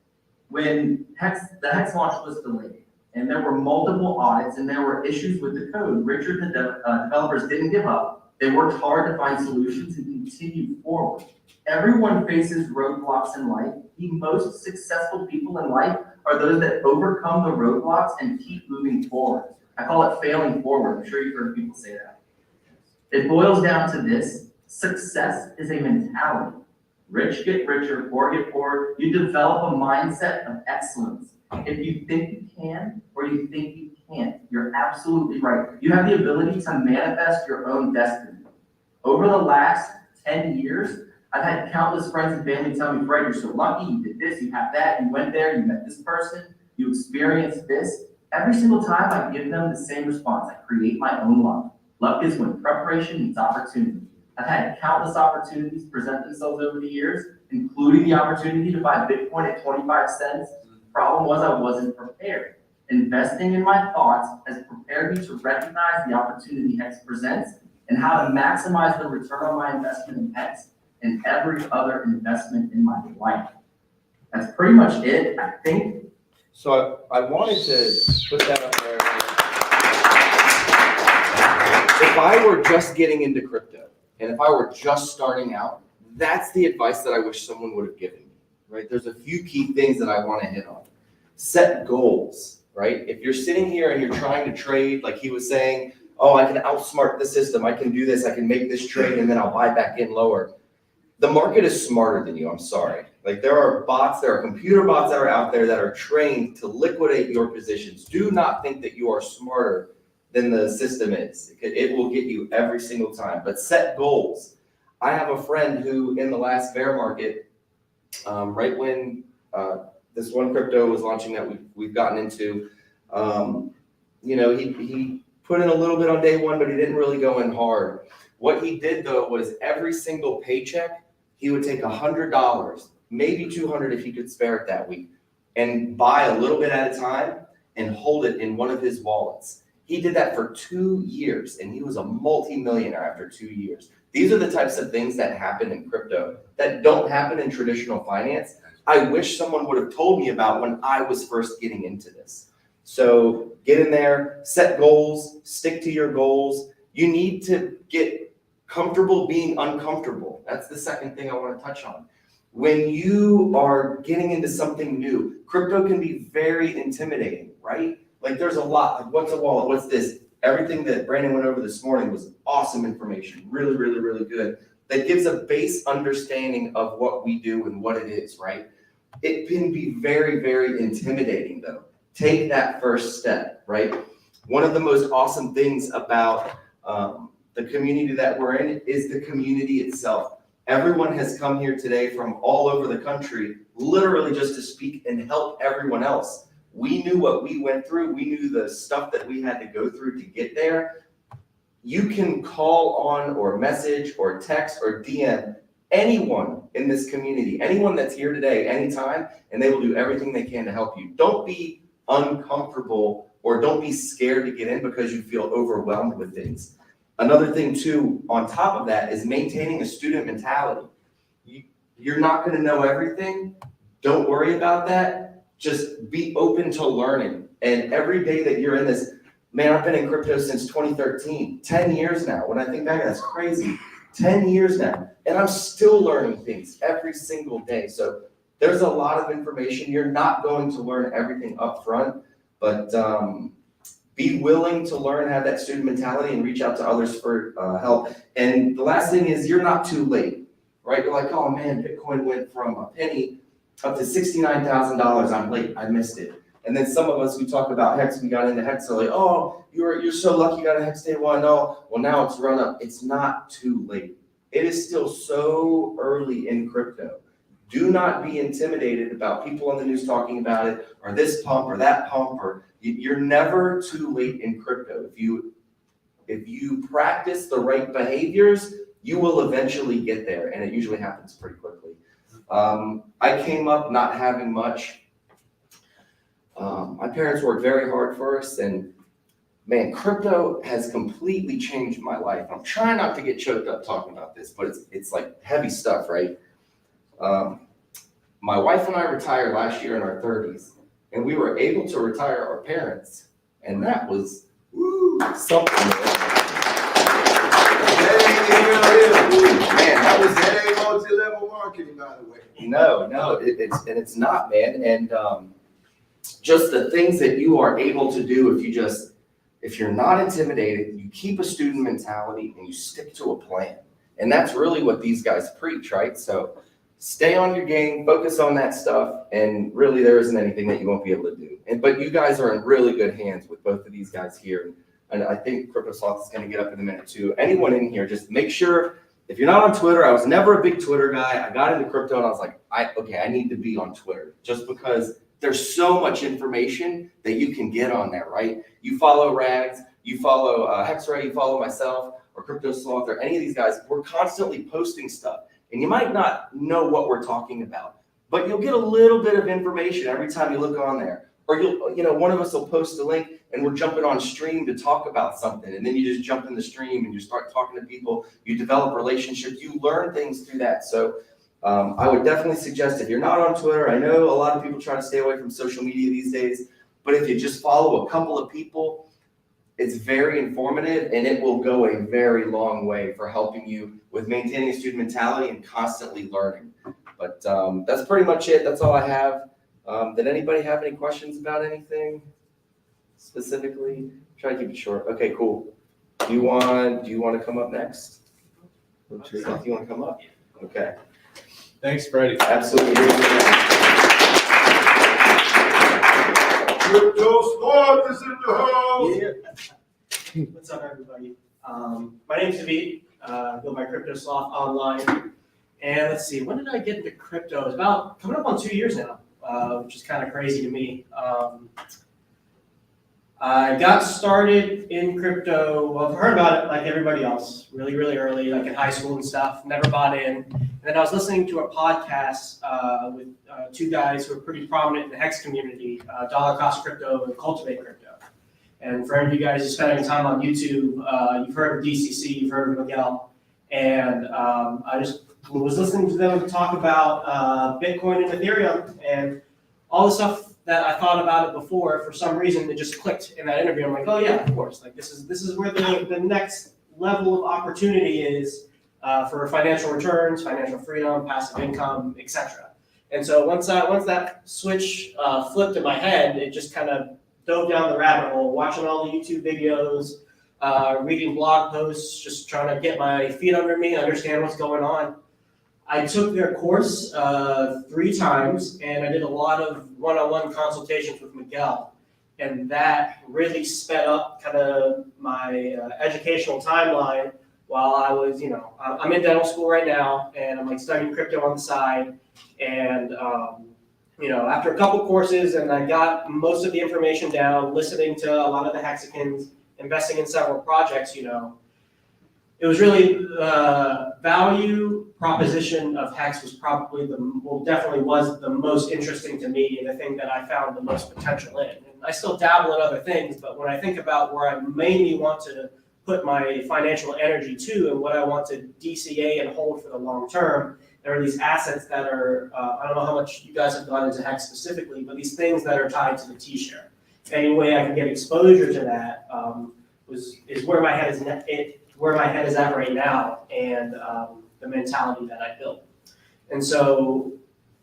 when the Hex launch was delayed, and there were multiple audits and there were issues with the code, Richard and the developers didn't give up. They worked hard to find solutions and continue forward. Everyone faces roadblocks in life. The most successful people in life are those that overcome the roadblocks and keep moving forward. I call it failing forward. I'm sure you've heard people say that. It boils down to this: success is a mentality. Rich get richer, poor get poorer. You develop a mindset of excellence. If you think you can, or you think you can't, you're absolutely right. You have the ability to manifest your own destiny. Over the last 10 years, I've had countless friends and family tell me, Fred, you're so lucky, you did this, you have that, you went there, you met this person, you experienced this. Every single time I give them the same response. I create my own luck. Luck is when preparation meets opportunity. I've had countless opportunities present themselves over the years, including the opportunity to buy Bitcoin at 25 cents. The problem was I wasn't prepared. Investing in my thoughts has prepared me to recognize the opportunity Hex presents and how to maximize the return on my investment in Hex and every other investment in my life. That's pretty much it, I think. So I wanted to put that up there. If I were just getting into crypto, and if I were just starting out, that's the advice that I wish someone would have given me, right? There's a few key things that I want to hit on. Set goals, right? If you're sitting here and you're trying to trade, like he was saying, oh, I can outsmart the system, I can do this, I can make this trade, and then I'll buy back in lower. The market is smarter than you, I'm sorry. Like there are bots, there are computer bots that are out there that are trained to liquidate your positions. Do not think that you are smarter than the system is. It will get you every single time, but set goals. I have a friend who in the last bear market, right when this one crypto was launching that we've gotten into, he put in a little bit on day one, but he didn't really go in hard. What he did though was every single paycheck, he would take $100, maybe $200 if he could spare it that week, and buy a little bit at a time and hold it in one of his wallets. He did that for 2 years, and he was a multi-millionaire after 2 years. These are the types of things that happen in crypto that don't happen in traditional finance. I wish someone would have told me about when I was first getting into this. So get in there, set goals, stick to your goals. You need to get comfortable being uncomfortable. That's the second thing I want to touch on. When you are getting into something new, crypto can be very intimidating, right? Like there's a lot, like what's a wallet, what's this? Everything that Brandon went over this morning was awesome information, really, really, really good. That gives a base understanding of what we do and what it is, right? It can be very, very intimidating though. Take that first step, right? One of the most awesome things about the community that we're in is the community itself. Everyone has come here today from all over the country, literally just to speak and help everyone else. We knew what we went through. We knew the stuff that we had to go through to get there. you can call on or message or text or DM anyone in this community, anyone that's here today, anytime, and they will do everything they can to help you. Don't be uncomfortable or don't be scared to get in because you feel overwhelmed with things. Another thing too, on top of that, is maintaining a student mentality. You're not gonna know everything. Don't worry about that. Just be open to learning. And every day that you're in this, man, I've been in crypto since 2013, 10 years now. When I think back, that's crazy. 10 years now. And I'm still learning things every single day. So there's a lot of information. You're not going to learn everything up front, but be willing to learn, have that student mentality, and reach out to others for help. And the last thing is you're not too late, right? You're like, oh man, Bitcoin went from a penny up to $69,000. I'm late, I missed it. And then some of us who talk about Hex, we got into Hex, are like, oh, you're so lucky you got a Hex day one. Oh, well now it's run up. It's not too late. It is still so early in crypto. Do not be intimidated about people on the news talking about it, or this pump or that pump, or you're never too late in crypto. If you practice the right behaviors, you will eventually get there, and it usually happens pretty quickly. I came up not having much. My parents worked very hard for us, and man, crypto has completely changed my life. I'm trying not to get choked up talking about this, but it's like heavy stuff, right? My wife and I retired last year in our 30s, and we were able to retire our parents, and that was something. Man, that was That ain't multi-level marketing, by the way. no, it's not, man. And just the things that you are able to do if you're not intimidated, you keep a student mentality and you stick to a plan. And that's really what these guys preach, right? So stay on your game, focus on that stuff, and really there isn't anything that you won't be able to do. But you guys are in really good hands with both of these guys here. And I think CryptoSloth is going to get up in a minute too. Anyone in here, just make sure, if you're not on Twitter, I was never a big Twitter guy. I got into crypto and I was like, I need to be on Twitter just because there's so much information that you can get on there, right? You follow Rags, you follow Hexray, you follow myself or CryptoSloth or any of these guys. We're constantly posting stuff. And you might not know what we're talking about, but you'll get a little bit of information every time you look on there. Or one of us will post a link and we're jumping on stream to talk about something. And then you just jump in the stream and you start talking to people, you develop relationships, you learn things through that. So I would definitely suggest, if you're not on Twitter, I know a lot of people try to stay away from social media these days, but if you just follow a couple of people, it's very informative and it will go a very long way for helping you with maintaining a student mentality and constantly learning. But that's pretty much it. That's all I have. Did anybody have any questions about anything specifically? Try to keep it short. Okay, cool. Do you want to come up next? Do you want to come up? Okay. Thanks, Freddie. Absolutely. CryptoSloth is in the house. Yeah. What's up, everybody? My name's David. Go by CryptoSloth online. And let's see, when did I get into crypto? It's about coming up on 2 years now, which is kind of crazy to me. I got started in crypto, well, I've heard about it like everybody else, really, really early, like in high school and stuff, never bought in. And then I was listening to a podcast with two guys who are pretty prominent in the Hex community, Dollar Cost Crypto and Cultivate Crypto. And for any of you guys who spend any time on YouTube, you've heard of DCC, you've heard of Miguel. And I just was listening to them talk about Bitcoin and Ethereum and all the stuff that I thought about it before. For some reason, it just clicked in that interview. I'm like, oh yeah, of course. Like this is where the next level of opportunity is for financial returns, financial freedom, passive income, etc. And so once that switch flipped in my head, it just kind of dove down the rabbit hole, watching all the YouTube videos, reading blog posts, just trying to get my feet under me, understand what's going on. I took their course 3 times, and I did a lot of one-on-one consultations with Miguel, and that really sped up kind of my educational timeline while I was, I'm in dental school right now, and I'm like studying crypto on the side, and after a couple courses, and I got most of the information down, listening to a lot of the Hexicans, investing in several projects, it was really the value proposition of Hex was probably definitely was the most interesting to me and the thing that I found the most potential in. And I still dabble in other things, but when I think about where I mainly want to put my financial energy to and what I want to DCA and hold for the long term, there are these assets that are, I don't know how much you guys have gone into Hex specifically, but these things that are tied to the T-share. Any way I can get exposure to that is where my head is where my head is at right now, and the mentality that I built. And so,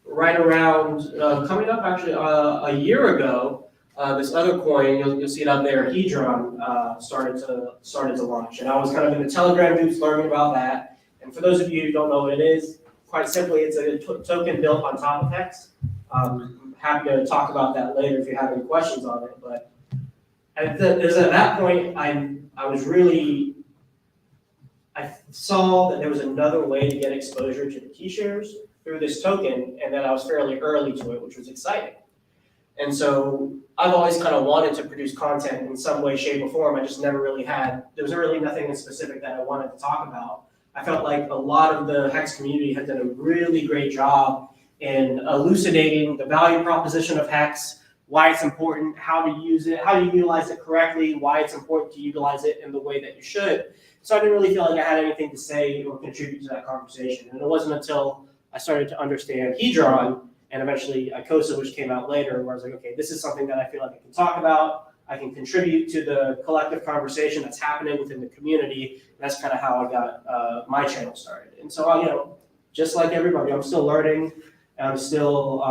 right around coming up actually a year ago, this other coin you'll see it up there, Hedron, started to launch, and I was kind of in the Telegram groups learning about that. And for those of you who don't know what it is, quite simply, it's a token built on top of Hex. I'm happy to talk about that later if you have any questions on it. But at that point, I saw that there was another way to get exposure to the T-shares through this token, and that I was fairly early to it, which was exciting. And so I've always kind of wanted to produce content in some way, shape, or form. I just never really there was really nothing in specific that I wanted to talk about. I felt like a lot of the Hex community had done a really great job in elucidating the value proposition of Hex, why it's important, how to use it, how to utilize it correctly, why it's important to utilize it in the way that you should. So I didn't really feel like I had anything to say or contribute to that conversation. And it wasn't until I started to understand Hedron and eventually ICOSA, which came out later, where I was like, okay, this is something that I feel like I can talk about. I can contribute to the collective conversation that's happening within the community. And that's kind of how I got my channel started. And so, just like everybody, I'm still learning. I'm still,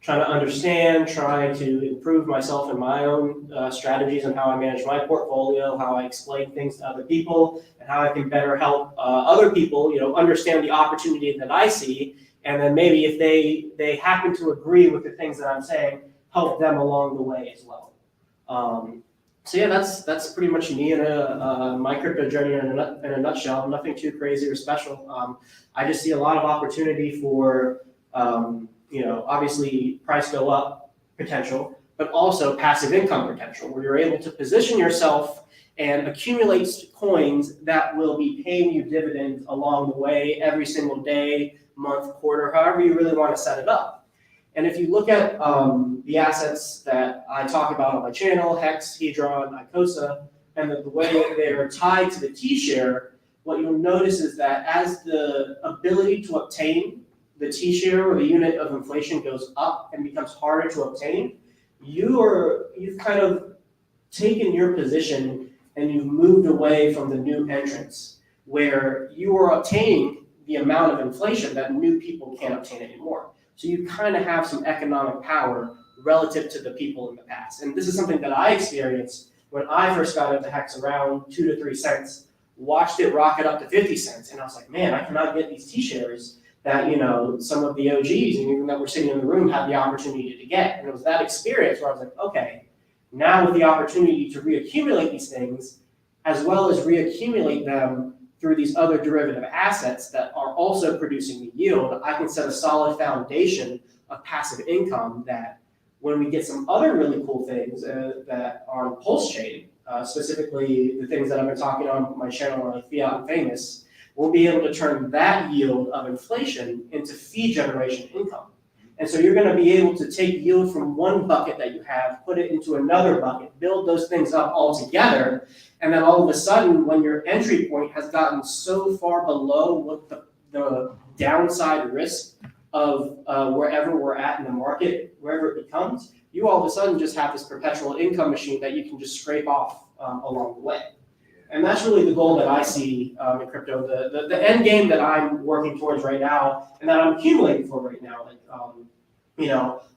trying to understand, trying to improve myself and my own strategies and how I manage my portfolio, how I explain things to other people, and how I can better help other people, understand the opportunity that I see. And then maybe if they happen to agree with the things that I'm saying, help them along the way as well. So yeah, that's pretty much me in my crypto journey in a nutshell. Nothing too crazy or special. I just see a lot of opportunity for obviously price go up potential, but also passive income potential, where you're able to position yourself and accumulate coins that will be paying you dividends along the way every single day, month, quarter, however you really want to set it up. And if you look at the assets that I talk about on my channel, Hex, Hedron, ICOSA, and the way they're tied to the T-share, what you'll notice is that as the ability to obtain the T-share or the unit of inflation goes up and becomes harder to obtain, you've kind of taken your position and you've moved away from the new entrants, where you are obtaining the amount of inflation that new people can't obtain anymore. So you kind of have some economic power relative to the people in the past. And this is something that I experienced when I first got into Hex around 2 to 3 cents, watched it rocket up to 50 cents. And I was like, man, I cannot get these T-shares that, some of the OGs and even that were sitting in the room had the opportunity to get. And it was that experience where I was like, okay, now with the opportunity to reaccumulate these things, as well as reaccumulate them through these other derivative assets that are also producing the yield, I can set a solid foundation of passive income that when we get some other really cool things that are on Pulse Chain, specifically the things that I've been talking on my channel on Fiat and Famous, we'll be able to turn that yield of inflation into fee generation income. And so you're going to be able to take yield from one bucket that you have, put it into another bucket, build those things up all together, and then all of a sudden, when your entry point has gotten so far below what the downside risk of wherever we're at in the market, wherever it becomes, you all of a sudden just have this perpetual income machine that you can just scrape off along the way. And that's really the goal that I see in crypto, the end game that I'm working towards right now and that I'm accumulating for right now. Like,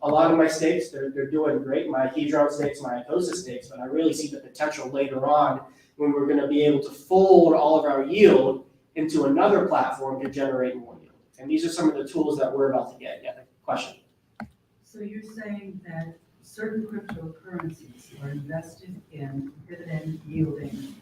a lot of my stakes, they're doing great, my Hedron stakes, my ICOSA stakes, but I really see the potential later on when we're going to be able to fold all of our yield into another platform to generate more yield. And these are some of the tools that we're about to get. Yeah, question. So you're saying that certain cryptocurrencies are invested in dividend yielding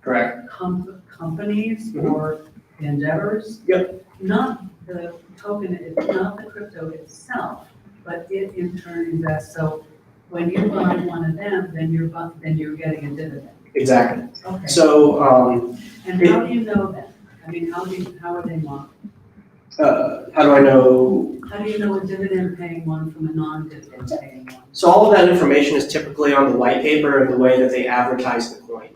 Correct. companies or endeavors? Yep. Not the token, not the crypto itself, but it in turn invests. So when you buy one of them, then you're getting a dividend. Exactly. Okay. So, And how do you know that? I mean, how are they marked? how do I know? How do you know a dividend paying one from a non-dividend paying one? So all of that information is typically on the white paper and the way that they advertise the coin.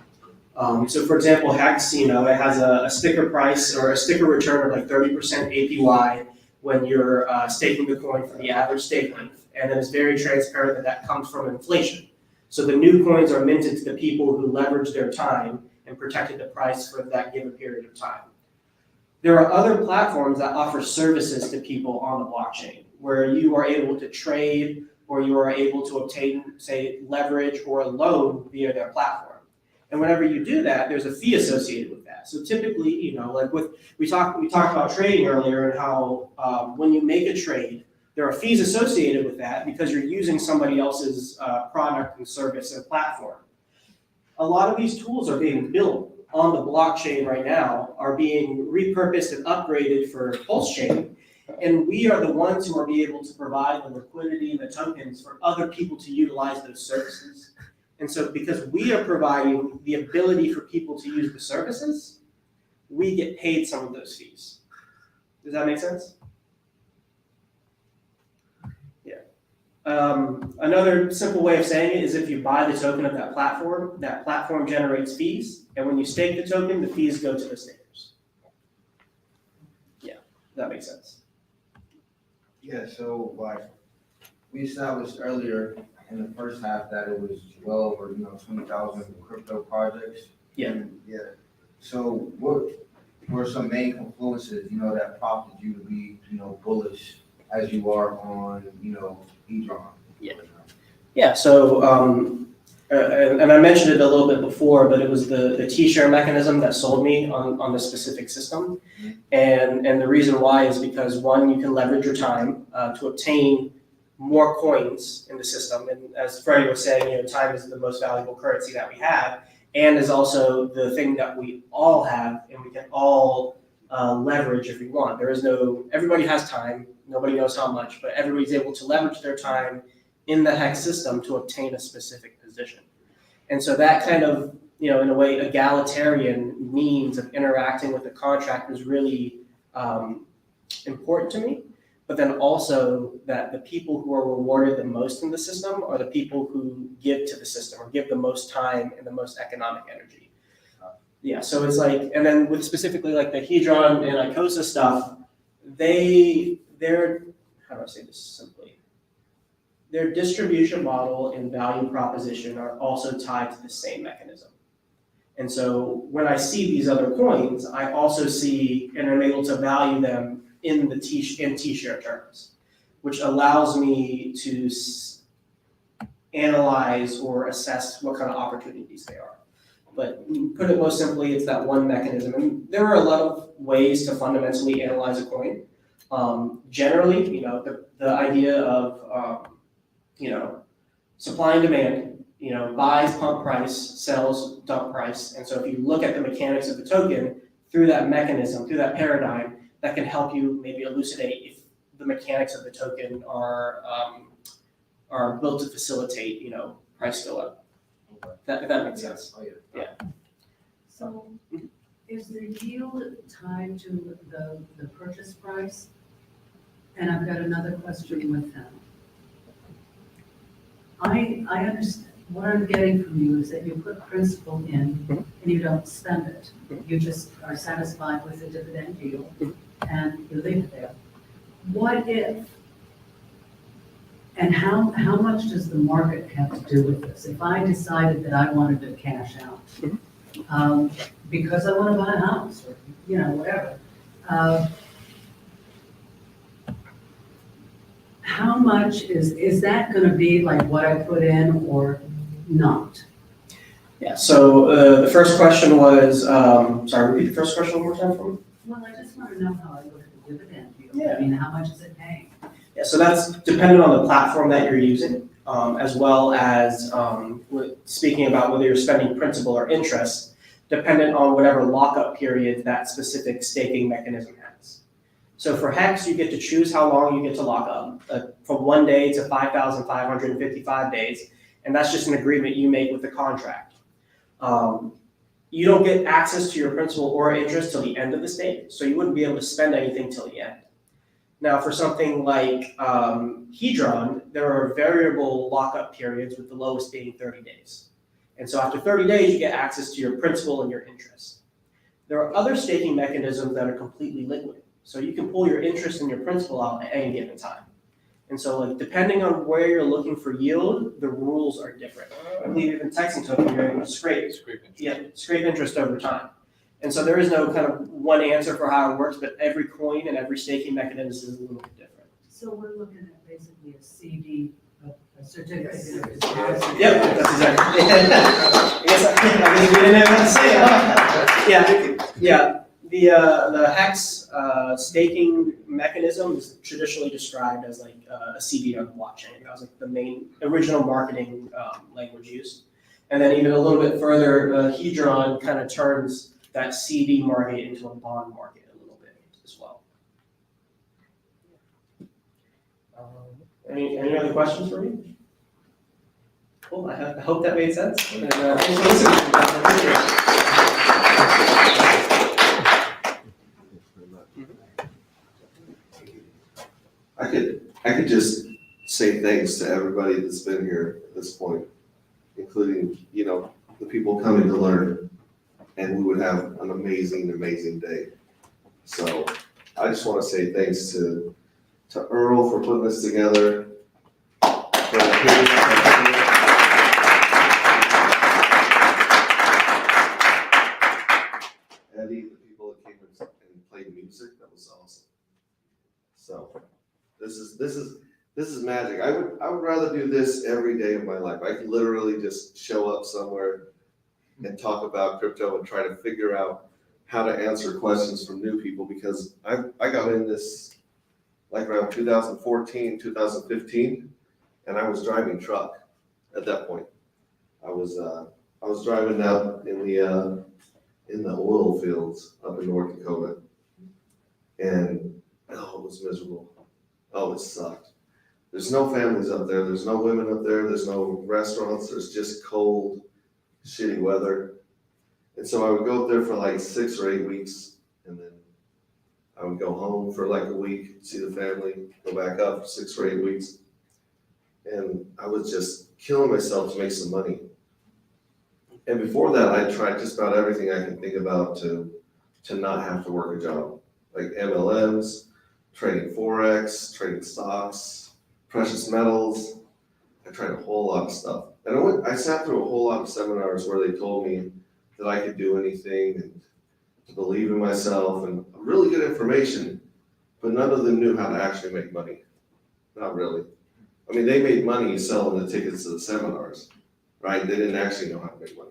So for example, Hex, it has a sticker price or a sticker return of like 30% APY when you're staking the coin for the average stake length. And then it's very transparent that comes from inflation. So the new coins are minted to the people who leveraged their time and protected the price for that given period of time. There are other platforms that offer services to people on the blockchain where you are able to trade or you are able to obtain, say, leverage or a loan via their platform. And whenever you do that, there's a fee associated with that. So typically, like we talked about trading earlier and how when you make a trade, there are fees associated with that because you're using somebody else's product and service and platform. A lot of these tools are being built on the blockchain right now, are being repurposed and upgraded for Pulse Chain. And we are the ones who are be able to provide the liquidity and the tokens for other people to utilize those services. And so because we are providing the ability for people to use the services, we get paid some of those fees. Does that make sense? Yeah. Another simple way of saying it is if you buy the token of that platform generates fees. And when you stake the token, the fees go to the stakers. Yeah, that makes sense. Yeah, so like we established earlier in the first half that it was well over, 20,000 crypto projects. Yeah. And, yeah. So what were some main influences, that prompted you to be, bullish as you are on, Hedron? Yeah, so, and I mentioned it a little bit before, but it was the T-share mechanism that sold me on the specific system. And the reason why is because one, you can leverage your time to obtain more coins in the system. And as Freddie was saying, time is the most valuable currency that we have and is also the thing that we all have and we can all leverage if we want. Everybody has time, nobody knows how much, but everybody's able to leverage their time in the Hex system to obtain a specific position. And so that kind of, in a way, egalitarian means of interacting with the contract was really important to me. But then also that the people who are rewarded the most in the system are the people who give to the system or give the most time and the most economic energy. Yeah, so it's like, and then with specifically like the Hedron and Icosa stuff, they're, how do I say this simply? Their distribution model and value proposition are also tied to the same mechanism. And so when I see these other coins, I also see and I'm able to value them in T-share terms, which allows me to analyze or assess what kind of opportunities they are. But put it most simply, it's that one mechanism. And there are a lot of ways to fundamentally analyze a coin. Generally, the idea of, supply and demand, buys pump price, sells dump price. And so if you look at the mechanics of the token through that mechanism, through that paradigm, that can help you maybe elucidate if the mechanics of the token are built to facilitate, price go up. If that makes sense. Oh, yeah. So is the yield tied to the purchase price? And I've got another question with that. I understand, what I'm getting from you is that you put principal in and you don't spend it. You just are satisfied with the dividend yield and you leave it there. What if, and how much does the market have to do with this? If I decided that I wanted to cash out, because I want to buy a house or, whatever, how much is that going to be like what I put in or not? Yeah, so the first question was, sorry, repeat the first question one more time for me. Well, I just want to know how I look at the dividend yield. Yeah. I mean, how much is it paying? Yeah, so that's dependent on the platform that you're using, as well as speaking about whether you're spending principal or interest, dependent on whatever lockup period that specific staking mechanism has. So for Hex, you get to choose how long you get to lock up, from 1 day to 5,555 days, and that's just an agreement you make with the contract. You don't get access to your principal or interest till the end of the stake, so you wouldn't be able to spend anything till the end. Now, for something like Hedron, there are variable lockup periods with the lowest being 30 days. And so after 30 days, you get access to your principal and your interest. There are other staking mechanisms that are completely liquid. So you can pull your interest and your principal out at any given time. And so like depending on where you're looking for yield, the rules are different. I believe even Texan token, you're able to scrape interest over time. And so there is no kind of one answer for how it works, but every coin and every staking mechanism is a little bit different. So we're looking at basically a CD, a certificate of deposit. Yep, that's exactly. I guess we didn't have to say it, huh? Yeah. The hex staking mechanism is traditionally described as like a CD on the blockchain. That was like the main original marketing language used. And then even a little bit further, Hedron kind of turns that CD market into a bond market a little bit as well. Any other questions for me? Cool, I hope that made sense. And, thanks for listening. I appreciate it. I could just say thanks to everybody that's been here at this point, including, the people coming to learn, and we would have an amazing, amazing day. So I just want to say thanks to Earl for putting this together. Eddie, the people that came and played music, that was awesome. So this is magic. I would rather do this every day of my life. I could literally just show up somewhere and talk about crypto and try to figure out how to answer questions from new people, because I got in this like around 2014, 2015, and I was driving truck at that point. I was driving out in the oil fields up in North Dakota, and it was miserable. Oh, it sucked. There's no families up there. There's no women up there. There's no restaurants. There's just cold, shitty weather. And so I would go up there for like 6 or 8 weeks, and then I would go home for like a week, see the family, go back up for 6 or 8 weeks. And I was just killing myself to make some money. And before that, I tried just about everything I can think about to not have to work a job, like MLMs, trading Forex, trading stocks, precious metals. I tried a whole lot of stuff. And I sat through a whole lot of seminars where they told me that I could do anything and to believe in myself, and really good information, but none of them knew how to actually make money. Not really. I mean, they made money selling the tickets to the seminars, right? They didn't actually know how to make money.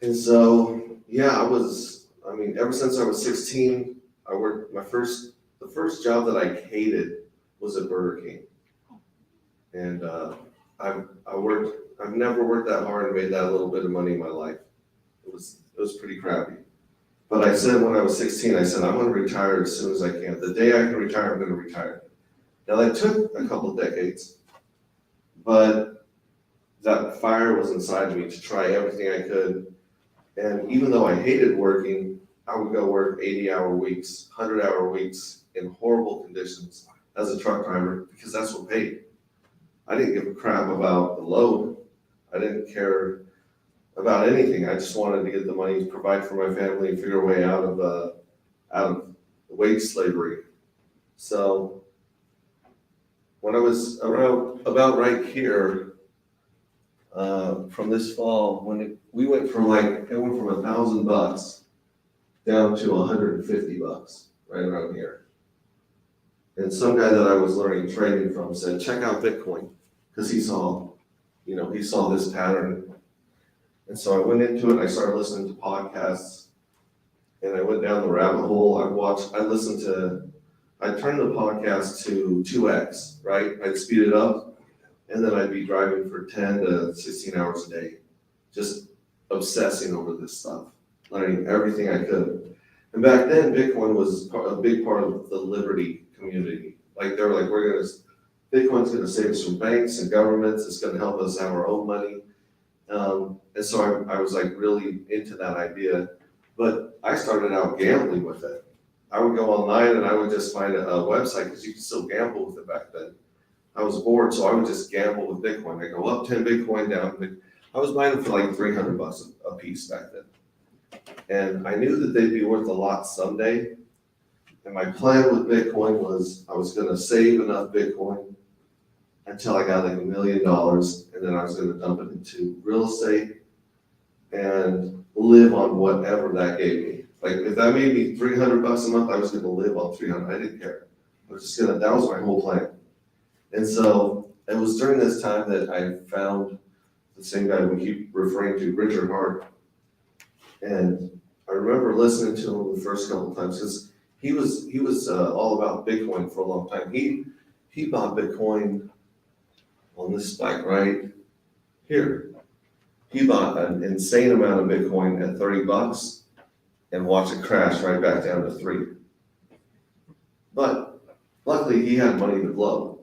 And so, yeah, ever since I was 16, I worked, the first job that I hated was at Burger King. And I've never worked that hard and made that little bit of money in my life. It was pretty crappy. But I said when I was 16, I said, I'm gonna retire as soon as I can. The day I can retire, I'm gonna retire. Now that took a couple of decades, but that fire was inside me to try everything I could. And even though I hated working, I would go work 80-hour weeks, 100-hour weeks in horrible conditions as a truck driver, because that's what paid. I didn't give a crap about the load. I didn't care about anything. I just wanted to get the money to provide for my family and figure a way out of wage slavery. So when I was about right here, from this fall, we went from $1,000 down to $150 right around here. And some guy that I was learning trading from said, check out Bitcoin, because he saw this pattern. And so I went into it, I started listening to podcasts, and I went down the rabbit hole. I turned the podcast to 2x, right? I'd speed it up, and then I'd be driving for 10 to 16 hours a day, just obsessing over this stuff, learning everything I could. And back then, Bitcoin was a big part of the Liberty community. Like they were like, Bitcoin's gonna save us from banks and governments. It's gonna help us have our own money. And so I was like really into that idea, but I started out gambling with it. I would go online and I would just find a website, because you could still gamble with it back then. I was bored, so I would just gamble with Bitcoin. I go up 10 Bitcoin, down. I was buying them for like $300 a piece back then. And I knew that they'd be worth a lot someday. And my plan with Bitcoin was I was gonna save enough Bitcoin until I got like $1 million, and then I was gonna dump it into real estate and live on whatever that gave me. Like if that made me $300 a month, I was gonna live on 300. I didn't care. I was just gonna, that was my whole plan. And so it was during this time that I found the same guy we keep referring to, Richard Hart. And I remember listening to him the first couple of times, because he was all about Bitcoin for a long time. He bought Bitcoin on this spike right here. He bought an insane amount of Bitcoin at $30 and watched it crash right back down to 3. But luckily he had money to blow.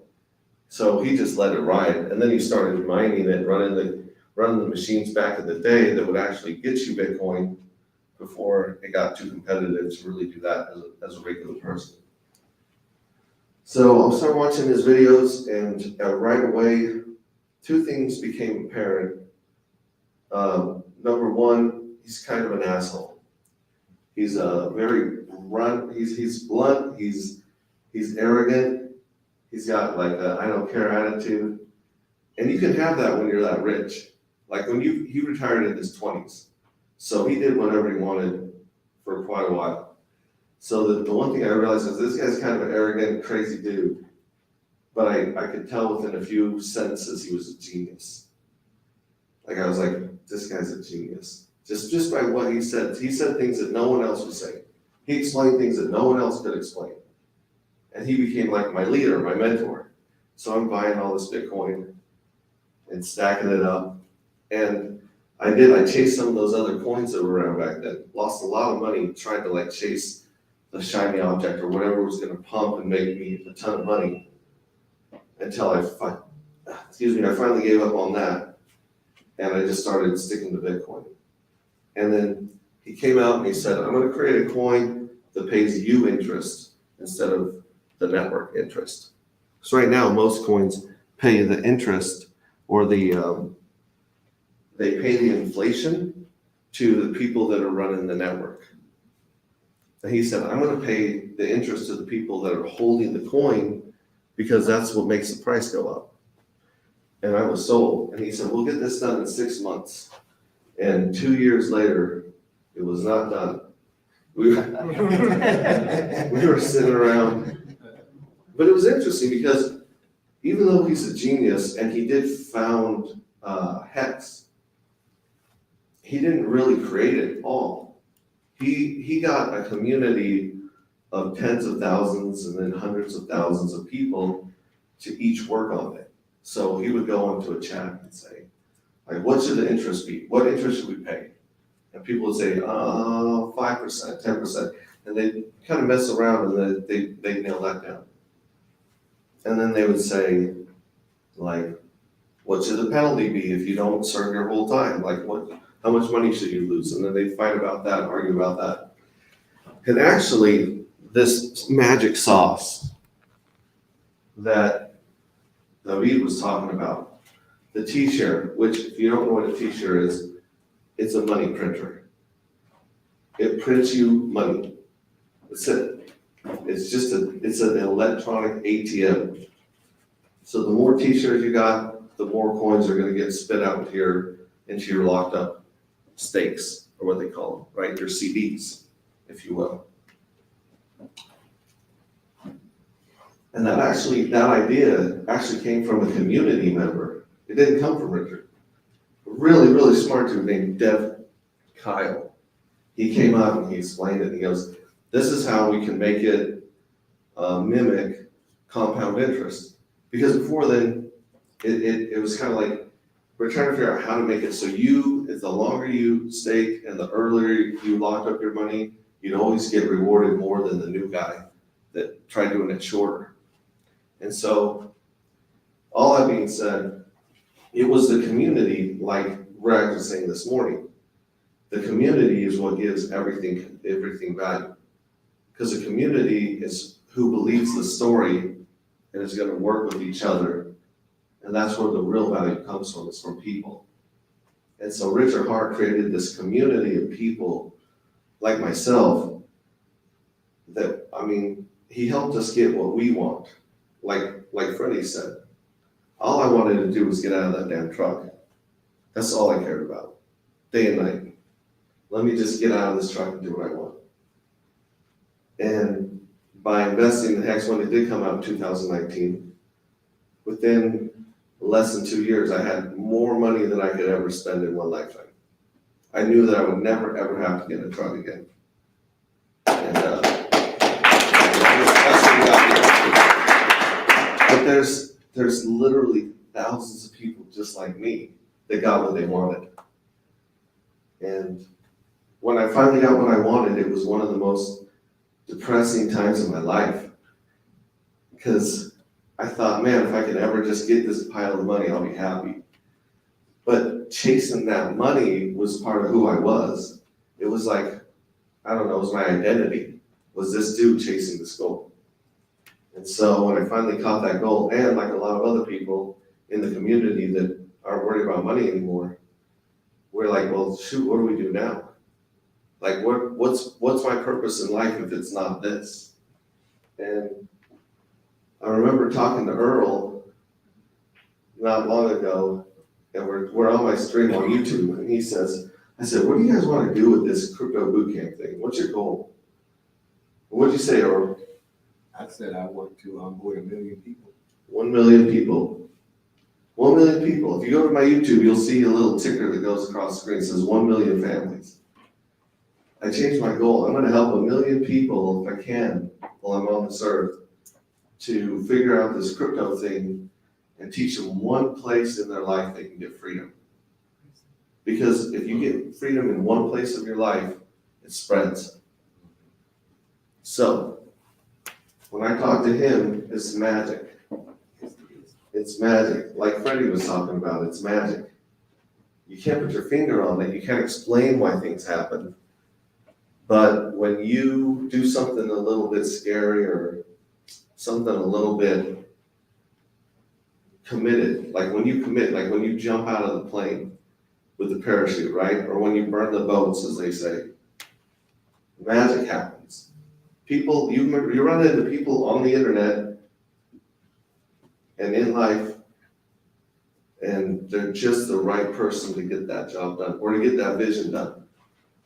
So he just let it ride, and then he started mining it, running the machines back in the day that would actually get you Bitcoin before it got too competitive to really do that as a regular person. So I started watching his videos, and right away, 2 things became apparent. Number one, he's kind of an asshole. He's very blunt. He's blunt. He's arrogant. He's got like a I don't care attitude, and you can have that when you're that rich. Like when he retired in his 20s, so he did whatever he wanted for quite a while. So the one thing I realized is this guy's kind of an arrogant, crazy dude, but I could tell within a few sentences he was a genius. Like I was like, this guy's a genius. Just by what he said. He said things that no one else would say. He explained things that no one else could explain. And he became like my leader, my mentor. So I'm buying all this Bitcoin and stacking it up. And I chased some of those other coins that were around back then. Lost a lot of money trying to like chase the shiny object or whatever was gonna pump and make me a ton of money. Until I finally gave up on that. And I just started sticking to Bitcoin. And then he came out and he said, I'm gonna create a coin that pays you interest instead of the network interest. So right now, most coins pay the interest or they pay the inflation to the people that are running the network. And he said, I'm gonna pay the interest to the people that are holding the coin because that's what makes the price go up. And I was sold. And he said, we'll get this done in 6 months. And 2 years later, it was not done. We were sitting around. But it was interesting because even though he's a genius and he did found Hex, he didn't really create it all. He got a community of tens of thousands and then hundreds of thousands of people to each work on it. So he would go into a chat and say, like, what should the interest be? What interest should we pay? And people would say, 5%, 10%. And they kind of mess around and they nail that down. And then they would say, like, what should the penalty be if you don't serve your whole time? Like, how much money should you lose? And then they fight about that, argue about that. And actually, this magic sauce that David was talking about, the T-share, which if you don't know what a T-share is, it's a money printer. It prints you money. That's it. It's an electronic ATM. So the more T-shirts you got, the more coins are gonna get spit out into your locked up stakes, or what they call them, right? Your CDs, if you will. And that idea actually came from a community member. It didn't come from Richard. A really, really smart dude named Dev Kyle. He came out and he explained it. He goes, this is how we can make it mimic compound interest. Because before then, it was kind of like, we're trying to figure out how to make it so the longer you stake and the earlier you lock up your money, you'd always get rewarded more than the new guy that tried doing it shorter. And so, all that being said, it was the community, like Rag was saying this morning, the community is what gives everything value. Because the community is who believes the story and is gonna work with each other. And that's where the real value comes from, is from people. And so Richard Hart created this community of people like myself that, I mean, he helped us get what we want. Like Freddie said, all I wanted to do was get out of that damn truck. That's all I cared about, day and night. Let me just get out of this truck and do what I want. And by investing in Hex, when it did come out in 2019, within less than 2 years, I had more money than I could ever spend in one lifetime. I knew that I would never, ever have to get in a truck again. And that's what we got here. But there's literally thousands of people just like me that got what they wanted. And when I finally got what I wanted, it was one of the most depressing times of my life. Because I thought, man, if I could ever just get this pile of money, I'll be happy. But chasing that money was part of who I was. It was like, I don't know, it was my identity, was this dude chasing this goal. And so when I finally caught that goal, and like a lot of other people in the community that aren't worried about money anymore, we're like, well, shoot, what do we do now? Like, what's my purpose in life if it's not this? And I remember talking to Earl not long ago, and we're on my stream on YouTube, and I said, what do you guys want to do with this crypto bootcamp thing? What's your goal? What'd you say, Earl? I said I want to onboard 1 million people. 1 million people. 1 million people. If you go to my YouTube, you'll see a little ticker that goes across the screen that says 1 million families. I changed my goal. I'm gonna help 1 million people, if I can, while I'm on this earth, to figure out this crypto thing and teach them one place in their life they can get freedom. Because if you get freedom in one place of your life, it spreads. So, when I talk to him, it's magic. It's magic. Like Freddie was talking about, it's magic. You can't put your finger on it. You can't explain why things happen. But when you do something a little bit scary or something a little bit committed, like when you commit, like when you jump out of the plane with the parachute, right? Or when you burn the boats, as they say, magic happens. People, you run into people on the internet and in life, and they're just the right person to get that job done or to get that vision done.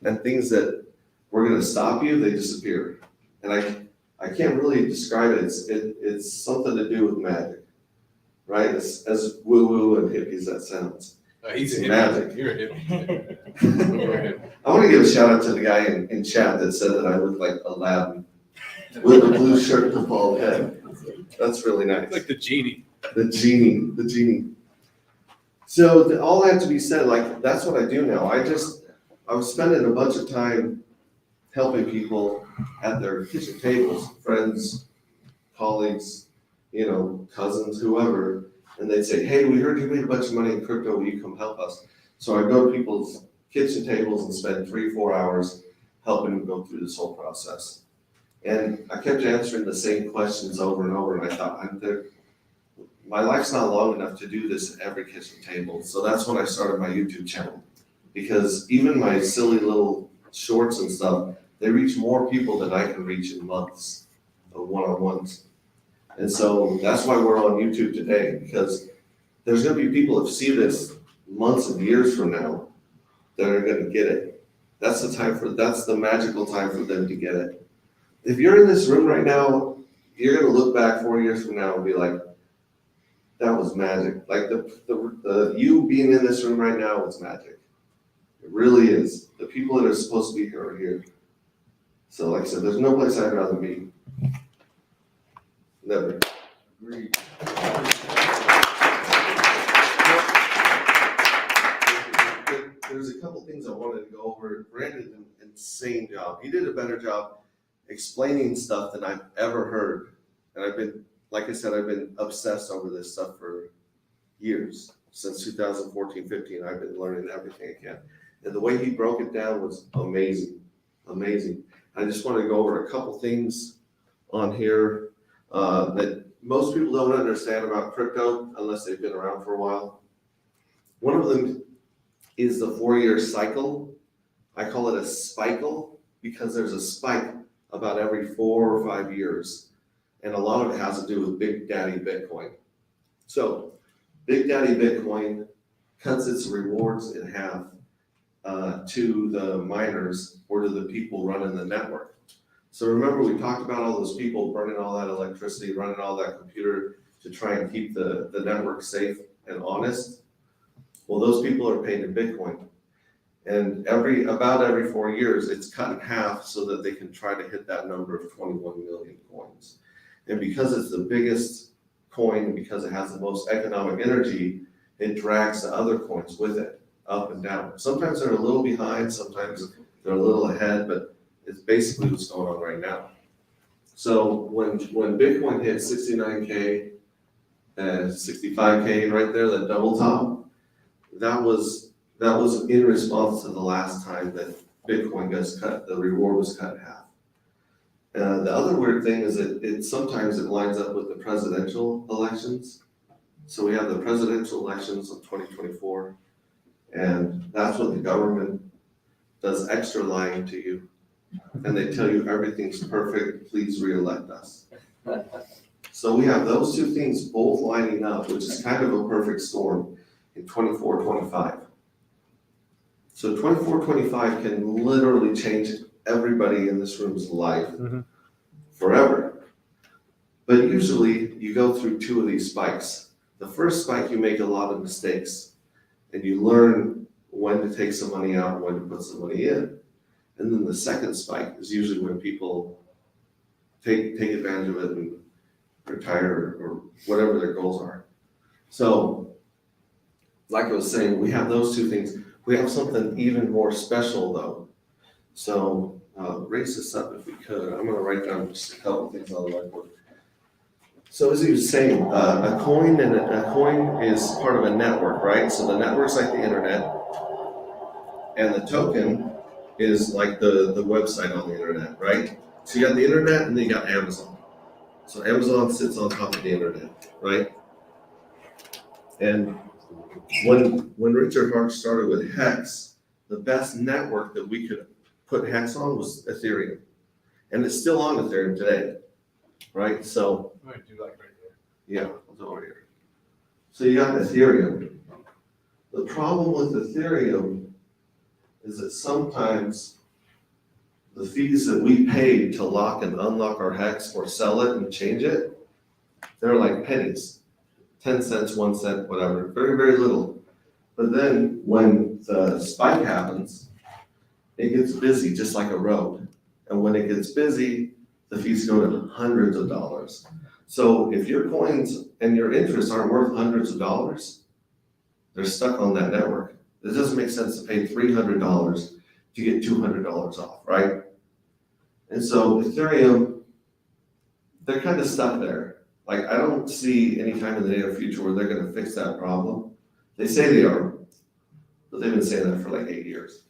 And things that were gonna stop you, they disappear. And I can't really describe it. It's something to do with magic, right? As woo-woo and hippie as that sounds. He's It's a magic. hippie. You're a hippie. I want to give a shout out to the guy in chat that said that I look like Aladdin with a blue shirt and a bald head. That's really nice. Like the genie. The genie. So all that to be said, like, that's what I do now. I was spending a bunch of time helping people at their kitchen tables, friends, colleagues, cousins, whoever. And they'd say, hey, we heard you made a bunch of money in crypto, will you come help us? So I'd go to people's kitchen tables and spend 3-4 hours helping them go through this whole process. And I kept answering the same questions over and over, and I thought, my life's not long enough to do this at every kitchen table. So that's when I started my YouTube channel. Because even my silly little shorts and stuff, they reach more people than I can reach in months of one-on-ones. And so that's why we're on YouTube today, because there's gonna be people that see this months and years from now that are gonna get it. That's the magical time for them to get it. If you're in this room right now, you're gonna look back 4 years from now and be like, that was magic. Like the you being in this room right now is magic. It really is. The people that are supposed to be here are here. So like I said, there's no place I'd rather be. Never. Agreed. There's a couple things I wanted to go over. Brandon did an insane job. He did a better job explaining stuff than I've ever heard. And like I said, I've been obsessed over this stuff for years. since 2014, 15, I've been learning everything I can. And the way he broke it down was amazing, amazing. I just want to go over a couple things on here that most people don't understand about crypto unless they've been around for a while. One of them is the 4-year cycle. I call it a spikle because there's a spike about every 4 or 5 years. And a lot of it has to do with Big Daddy Bitcoin. So Big Daddy Bitcoin cuts its rewards in half to the miners or to the people running the network. So remember, we talked about all those people burning all that electricity, running all that computer to try and keep the network safe and honest. Well, those people are paid in Bitcoin. And about every 4 years, it's cut in half so that they can try to hit that number of 21 million coins. And because it's the biggest coin, and because it has the most economic energy, it drags the other coins with it, up and down. Sometimes they're a little behind, sometimes they're a little ahead, but it's basically what's going on right now. So when Bitcoin hit 69K and 65K right there, that double top, that was in response to the last time that Bitcoin gets cut, the reward was cut in half. The other weird thing is that sometimes it lines up with the presidential elections. So we have the presidential elections of 2024, and that's when the government does extra lying to you. And they tell you everything's perfect, please re-elect us. So we have those two things both lining up, which is kind of a perfect storm in 24-25. So 24-25 can literally change everybody in this room's life forever. But usually you go through 2 of these spikes. The first spike, you make a lot of mistakes and you learn when to take some money out and when to put some money in. And then the second spike is usually when people take advantage of it and retire or whatever their goals are. So, like I was saying, we have those 2 things. We have something even more special though. So raise this up if we could. I'm gonna write down just a couple things on the whiteboard. So as he was saying, a coin is part of a network, right? So the network's like the internet, and the token is like the website on the internet, right? So you got the internet and then you got Amazon. So Amazon sits on top of the internet, right? And when Richard Hart started with Hex, the best network that we could put Hex on was Ethereum. And it's still on Ethereum today, right? So, I'm gonna do like right there. yeah, I'll do it over here. So you got Ethereum. The problem with Ethereum is that sometimes the fees that we pay to lock and unlock our Hex or sell it and change it, they're like pennies. 10 cents, 1 cent, whatever, very, very little. But then when the spike happens, it gets busy just like a road. And when it gets busy, the fees go to hundreds of dollars. So if your coins and your interests aren't worth hundreds of dollars, they're stuck on that network. It doesn't make sense to pay $300 to get $200 off, right? And so Ethereum, they're kind of stuck there. Like, I don't see any time in the near future where they're going to fix that problem. They say they are, but they've been saying that for like 8 years.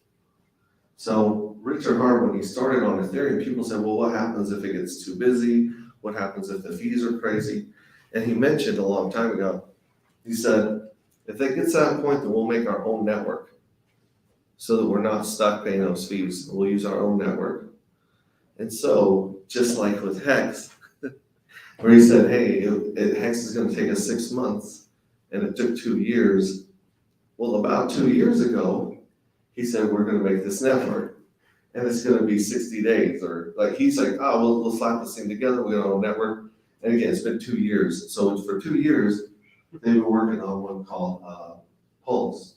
So Richard Hart, when he started on Ethereum, people said, well, what happens if it gets too busy? What happens if the fees are crazy? And he mentioned a long time ago, he said, if it gets to that point, then we'll make our own network so that we're not stuck paying those fees. We'll use our own network. And so, just like with Hex, where he said, hey, Hex is going to take us 6 months, and it took 2 years. Well, about 2 years ago, he said, we're going to make this network, and it's going to be 60 days. Or like, he's like, oh, we'll slap this thing together, we'll get our own network. And again, it's been 2 years. So for 2 years, they've been working on one called Pulse.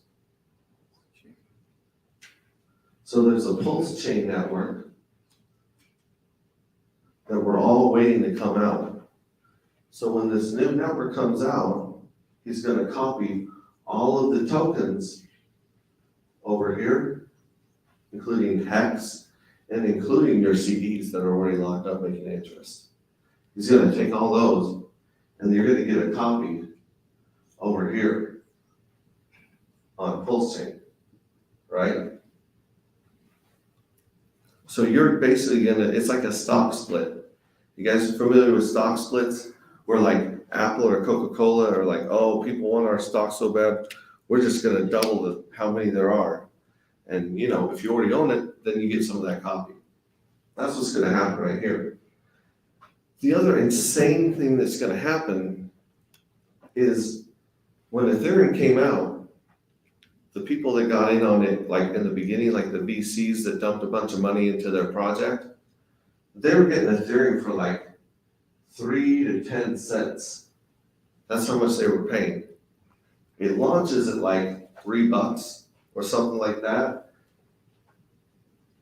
So there's a Pulse chain network that we're all waiting to come out. So when this new network comes out, he's going to copy all of the tokens over here, including Hex and including your CDs that are already locked up making interest. He's going to take all those and you're going to get a copy over here. on Pulse Chain, right? So you're basically it's like a stock split. You guys familiar with stock splits? Where like Apple or Coca-Cola are like, oh, people want our stock so bad, we're just gonna double how many there are. And you know, if you already own it, then you get some of that copy. That's what's gonna happen right here. The other insane thing that's gonna happen is when Ethereum came out, the people that got in on it, like in the beginning, like the VCs that dumped a bunch of money into their project, they were getting Ethereum for like 3 to 10 cents. That's how much they were paying. It launches at like $3 or something like that.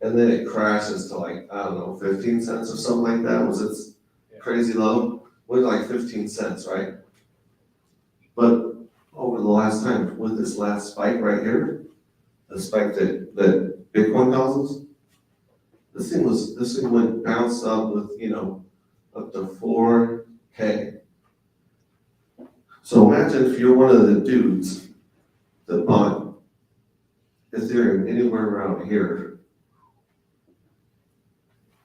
And then it crashes to like, I don't know, 15 cents or something like that. Was its crazy low? Went like 15 cents, right? But over the last time, with this last spike right here, the spike that Bitcoin causes, this thing went bounced up with, you know, up to 4K. So imagine if you're one of the dudes that bought Ethereum anywhere around here.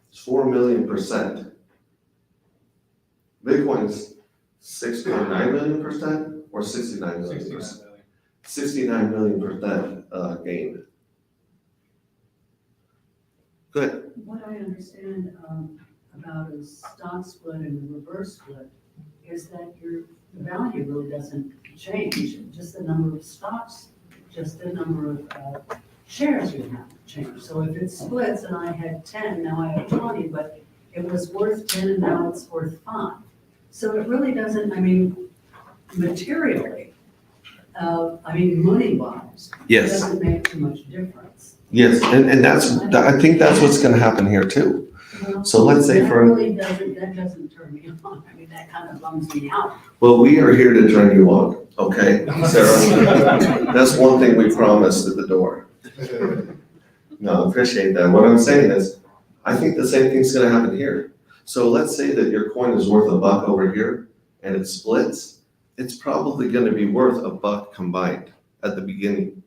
It's 4 million%. Bitcoin's 6.9 million% or 69 million%? 69 million% gain. Good. What I understand about a stock split and a reverse split is that the value really doesn't change, just the number of stocks, just the number of shares you have change. So if it splits and I had 10, now I have 20, but it was worth 10 and now it's worth 5. So it really doesn't, I mean, materially, money-wise, it Yes. doesn't make too much difference. Yes, and I think that's what's gonna happen here too. Well, So let's say that for, really doesn't turn me on. I mean, that kind of bums me out. well, we are here to turn you on, okay, Sarah? That's one thing we promised at the door. No, I appreciate that. What I'm saying is, I think the same thing's gonna happen here. So let's say that your coin is worth $1 over here and it splits, it's probably gonna be worth $1 combined at the beginning.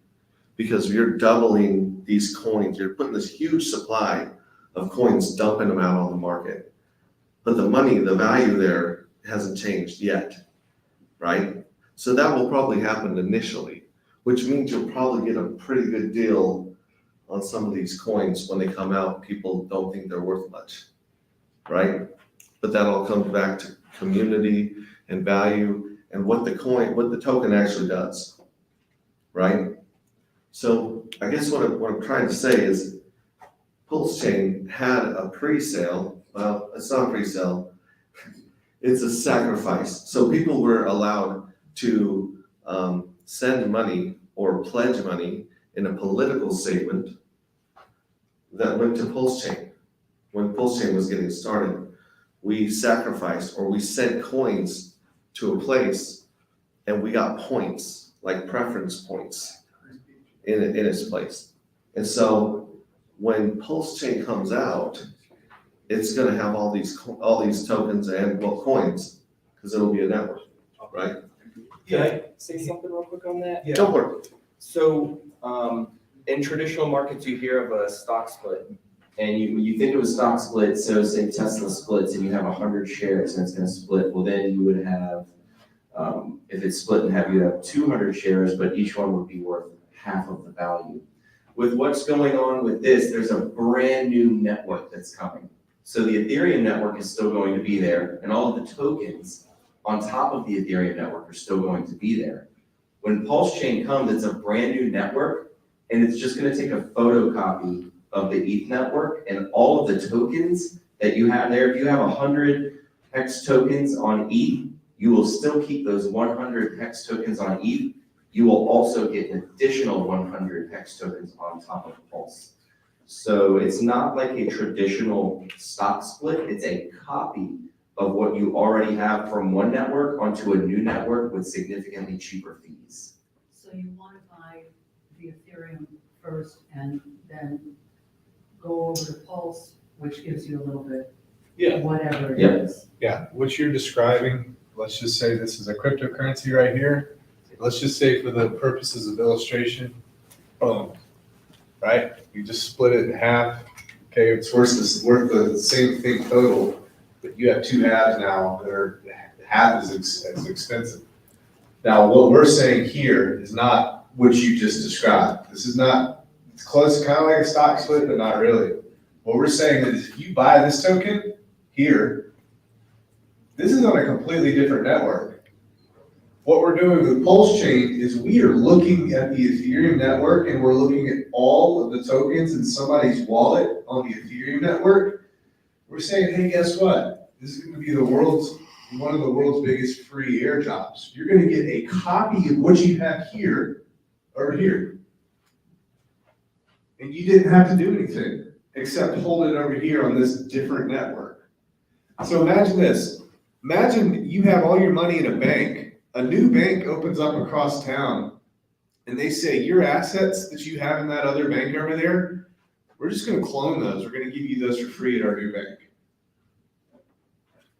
Because you're doubling these coins, you're putting this huge supply of coins, dumping them out on the market. But the money, the value there hasn't changed yet, right? So that will probably happen initially, which means you'll probably get a pretty good deal on some of these coins when they come out. People don't think they're worth much, right? But that all comes back to community and value and what the token actually does, right? So I guess what I'm trying to say is Pulse Chain had a pre-sale. Well, it's not a pre-sale. It's a sacrifice. So people were allowed to send money or pledge money in a political statement that went to Pulse Chain. When Pulse Chain was getting started, we sacrificed or we sent coins to a place and we got points, like preference points in its place. And so when Pulse Chain comes out, it's gonna have all these tokens and coins, because it'll be a network, right? Can I say something real quick on that? Yeah. Don't worry. So, in traditional markets, you hear of a stock split. And you think of a stock split, so say Tesla splits and you have 100 shares and it's gonna split, well then you would have, if it's split and you have 200 shares, but each one would be worth half of the value. With what's going on with this, there's a brand new network that's coming. So the Ethereum network is still going to be there, and all of the tokens on top of the Ethereum network are still going to be there. When Pulse Chain comes, it's a brand new network, and it's just gonna take a photocopy of the ETH network, and all of the tokens that you have there, if you have 100 hex tokens on ETH, you will still keep those 100 hex tokens on ETH. You will also get an additional 100 hex tokens on top of Pulse. So it's not like a traditional stock split, it's a copy of what you already have from one network onto a new network with significantly cheaper fees. So you want to buy the Ethereum first and then go over to Pulse, which gives you a little bit, Yeah. whatever it Yeah. is. Yeah, what you're describing, let's just say this is a cryptocurrency right here. let's just say for the purposes of illustration, boom, right? You just split it in half. Okay, it's worth the same thing total, but you have two halves now that are half as expensive. Now, what we're saying here is not what you just described. This is not, it's close, kind of like a stock split, but not really. What we're saying is if you buy this token here, this is on a completely different network. What we're doing with Pulse Chain is we are looking at the Ethereum network and we're looking at all of the tokens in somebody's wallet on the Ethereum network. We're saying, hey, guess what? This is going to be one of the world's biggest free airdrops. You're going to get a copy of what you have here over here. And you didn't have to do anything except hold it over here on this different network. So imagine this. Imagine you have all your money in a bank. A new bank opens up across town and they say, your assets that you have in that other bank over there, we're just going to clone those. We're going to give you those for free at our new bank.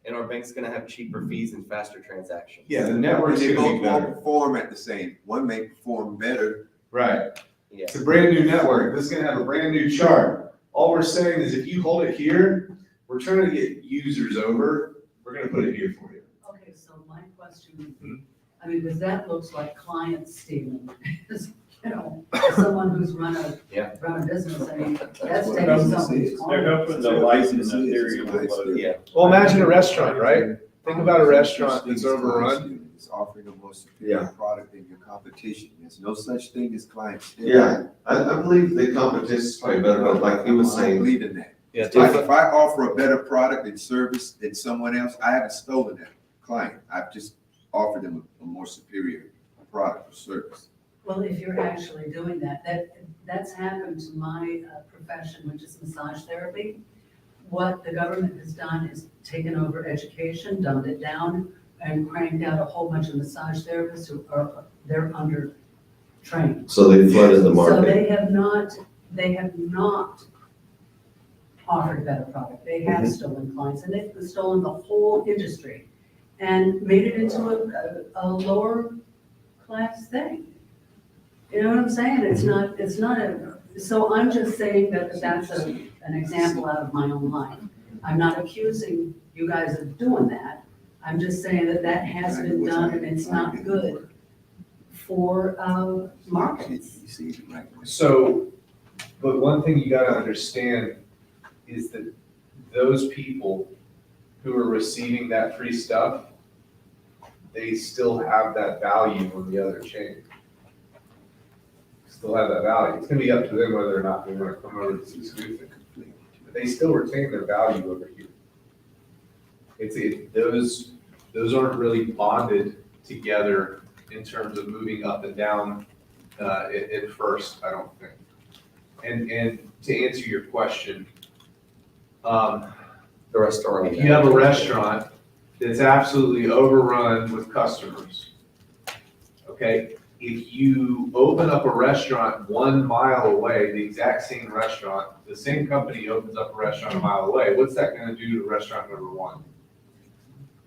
And our bank's gonna have cheaper fees and faster transactions. Yeah, the network's They going to both be won't better. perform at the same. One may perform better. Right. Yeah. It's a brand new network. This is going to have a brand new chart. All we're saying is if you hold it here, we're trying to get users over. We're going to put it here for you. Okay, so my question would be, I mean, because that looks like client stealing. You know, someone who's run a business, I mean, that's what taking business somebody's is. client. They're hoping the license in theory will load. Yeah. Well, imagine a restaurant, right? Think about a restaurant that's overrun. It's offering a more superior product than your competition. There's no such thing as client stealing. Yeah, I believe the competition is probably better, but like he was I saying, believe in that. Yeah, If I offer a better product and service than someone else, I haven't stolen that client. I've just offered them a more superior product or service. Well, if you're actually doing that, that's happened to my profession, which is massage therapy. What the government has done is taken over education, dumbed it down, and cranked out a whole bunch of massage therapists who they're under trained. so they flooded the So market. they have not offered a better product. They have stolen clients, and they've stolen the whole industry and made it into a lower class thing. You know what I'm saying? It's not so I'm just saying that that's an example out of my own life. I'm not accusing you guys of doing that. I'm just saying that has been done and it's not good for markets. You see it right away. So, but one thing you gotta understand is that those people who are receiving that free stuff, they still have that value on the other chain. Still have that value. It's gonna be up to them whether or not they wanna come over to this booth and complete. But they still retain their value over here. Those aren't really bonded together in terms of moving up and down at first, I don't think. And to answer your question, The restaurant. if you have a restaurant that's absolutely overrun with customers, okay? If you open up a restaurant 1 mile away, the exact same restaurant, the same company opens up a restaurant 1 mile away, what's that gonna do to restaurant number one?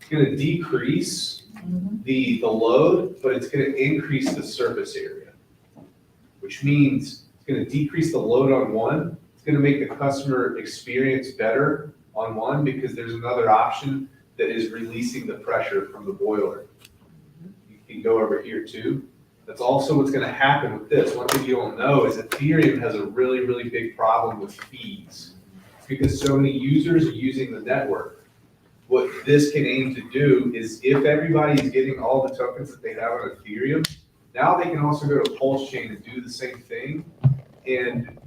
It's gonna decrease the load, but it's gonna increase the surface area. Which means it's gonna decrease the load on one, it's gonna make the customer experience better on one because there's another option that is releasing the pressure from the boiler. You can go over here too. That's also what's gonna happen with this. One thing you don't know is Ethereum has a really, really big problem with fees. It's because so many users are using the network. What this can aim to do is if everybody's getting all the tokens that they have on Ethereum, now they can also go to Pulse Chain and do the same thing. And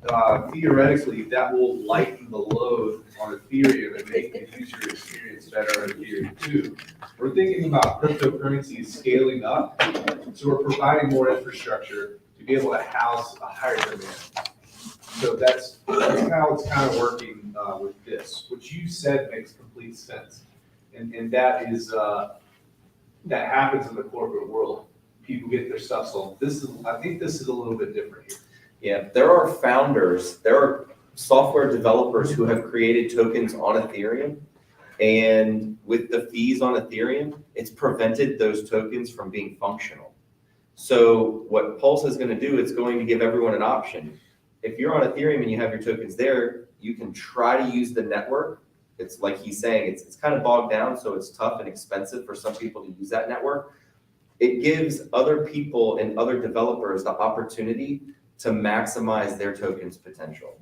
theoretically, that will lighten the load on Ethereum and make the user experience better on Ethereum too. We're thinking about cryptocurrencies scaling up, so we're providing more infrastructure to be able to house a higher demand. So that's how it's kind of working with this. What you said makes complete sense. And that is, that happens in the corporate world. People get their stuff sold. I think this is a little bit different here. Yeah, there are founders, there are software developers who have created tokens on Ethereum. And with the fees on Ethereum, it's prevented those tokens from being functional. So what Pulse is going to do, it's going to give everyone an option. If you're on Ethereum and you have your tokens there, you can try to use the network. It's like he's saying, it's kind of bogged down, so it's tough and expensive for some people to use that network. It gives other people and other developers the opportunity to maximize their tokens potential.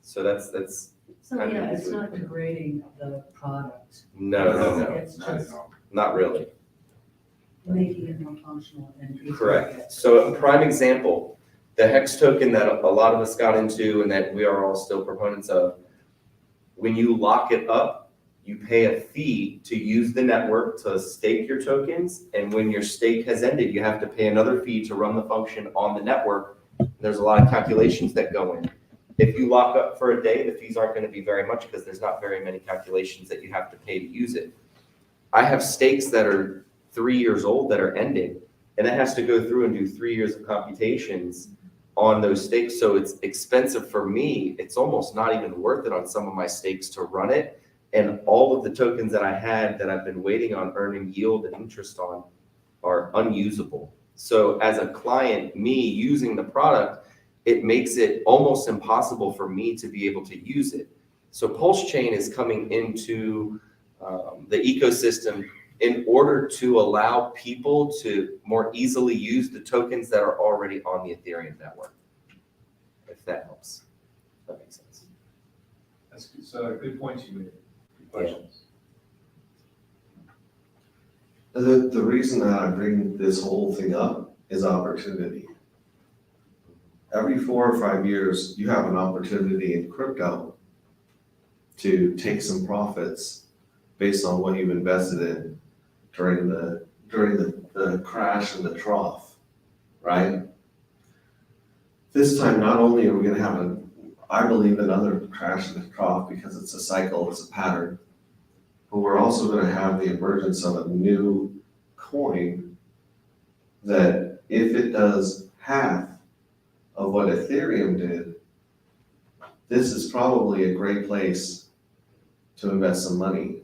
So that's So yeah, it's not degrading the product. no, It's just not really. making it more functional and easier to Correct. get. So a prime example, the Hex token that a lot of us got into and that we are all still proponents of, when you lock it up, you pay a fee to use the network to stake your tokens. And when your stake has ended, you have to pay another fee to run the function on the network. There's a lot of calculations that go in. If you lock up for a day, the fees aren't going to be very much because there's not very many calculations that you have to pay to use it. I have stakes that are 3 years old that are ending, and it has to go through and do 3 years of computations on those stakes. So it's expensive for me. It's almost not even worth it on some of my stakes to run it. And all of the tokens that I had that I've been waiting on earning yield and interest on are unusable. So as a client, me using the product, it makes it almost impossible for me to be able to use it. So Pulse Chain is coming into the ecosystem in order to allow people to more easily use the tokens that are already on the Ethereum network, if that helps. If that makes sense. That's good. So good points you made. Good questions. The reason that I bring this whole thing up is opportunity. Every 4 or 5 years, you have an opportunity in crypto to take some profits based on what you've invested in during the crash and the trough, right? This time, not only are we gonna have I believe another crash and a trough because it's a cycle, it's a pattern, but we're also gonna have the emergence of a new coin that if it does half of what Ethereum did, this is probably a great place to invest some money.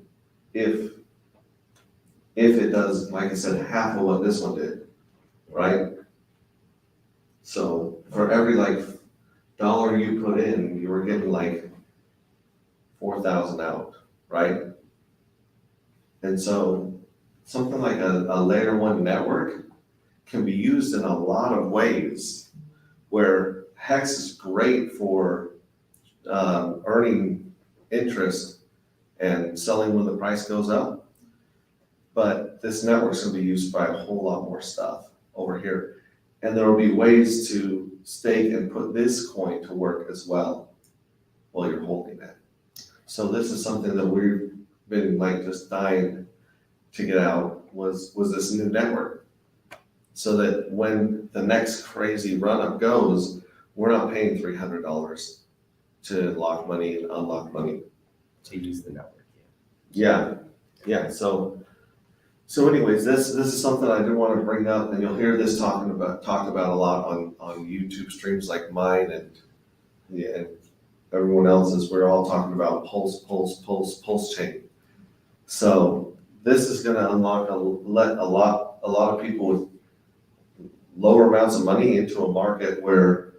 If it does, like I said, half of what this one did, right? So for every dollar you put in, you were getting 4,000 out, right? And so something like a layer one network can be used in a lot of ways where Hex is great for earning interest and selling when the price goes up. But this network's gonna be used by a whole lot more stuff over here. And there will be ways to stake and put this coin to work as well while you're holding it. So this is something that we've been just dying to get out was this new network. So that when the next crazy run up goes, we're not paying $300 to lock money and unlock money. To use the network. Yeah. So anyways, this is something I do want to bring up, and you'll hear this talked about a lot on YouTube streams like mine and everyone else's. We're all talking about Pulse Chain. So this is going to unlock let a lot of people with lower amounts of money into a market where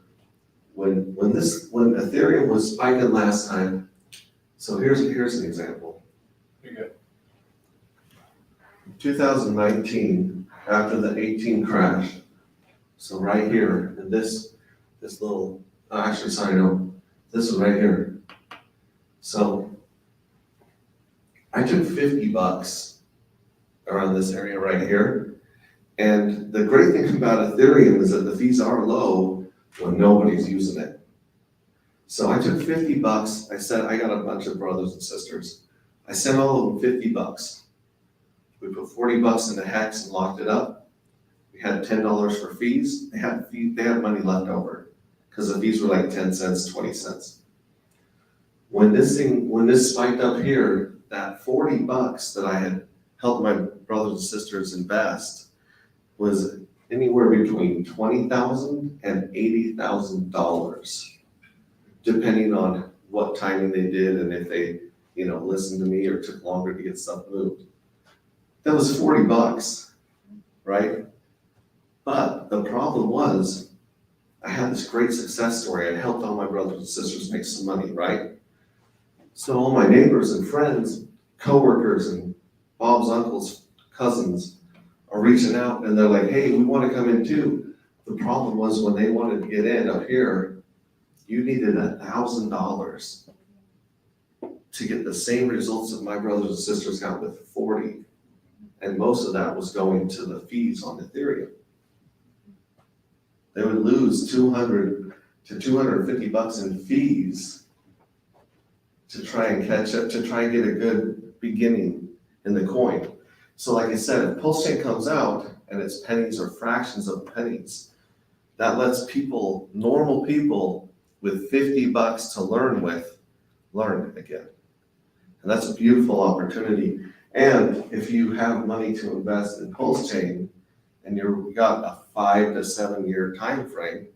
when Ethereum was spiking last time. So here's an example. You're good. 2019, after the 18 crash, so right here, and this little, actually, sorry, no, this is right here. So I took $50 around this area right here. And the great thing about Ethereum is that the fees are low when nobody's using it. So I took $50. I said, I got a bunch of brothers and sisters. I sent all of them $50. We put $40 into Hex and locked it up. We had $10 for fees. They had money left over because the fees were 10 cents, 20 cents. When this spiked up here, that $40 that I had helped my brothers and sisters invest was anywhere between $20,000 and $80,000, depending on what timing they did and if they, listened to me or took longer to get stuff moved. That was $40, right? But the problem was, I had this great success story. I helped all my brothers and sisters make some money, right? So all my neighbors and friends, coworkers and Bob's uncles, cousins are reaching out and they're like, hey, we want to come in too. The problem was when they wanted to get in up here, you needed $1,000 to get the same results that my brothers and sisters got with 40. And most of that was going to the fees on Ethereum. They would lose $200 to $250 in fees to try and catch up, to try and get a good beginning in the coin. So like I said, if Pulse Chain comes out and it's pennies or fractions of pennies, that lets people, normal people with $50 to learn with, learn again. And that's a beautiful opportunity. And if you have money to invest in Pulse Chain and you've got a 5 to 7 year time frame,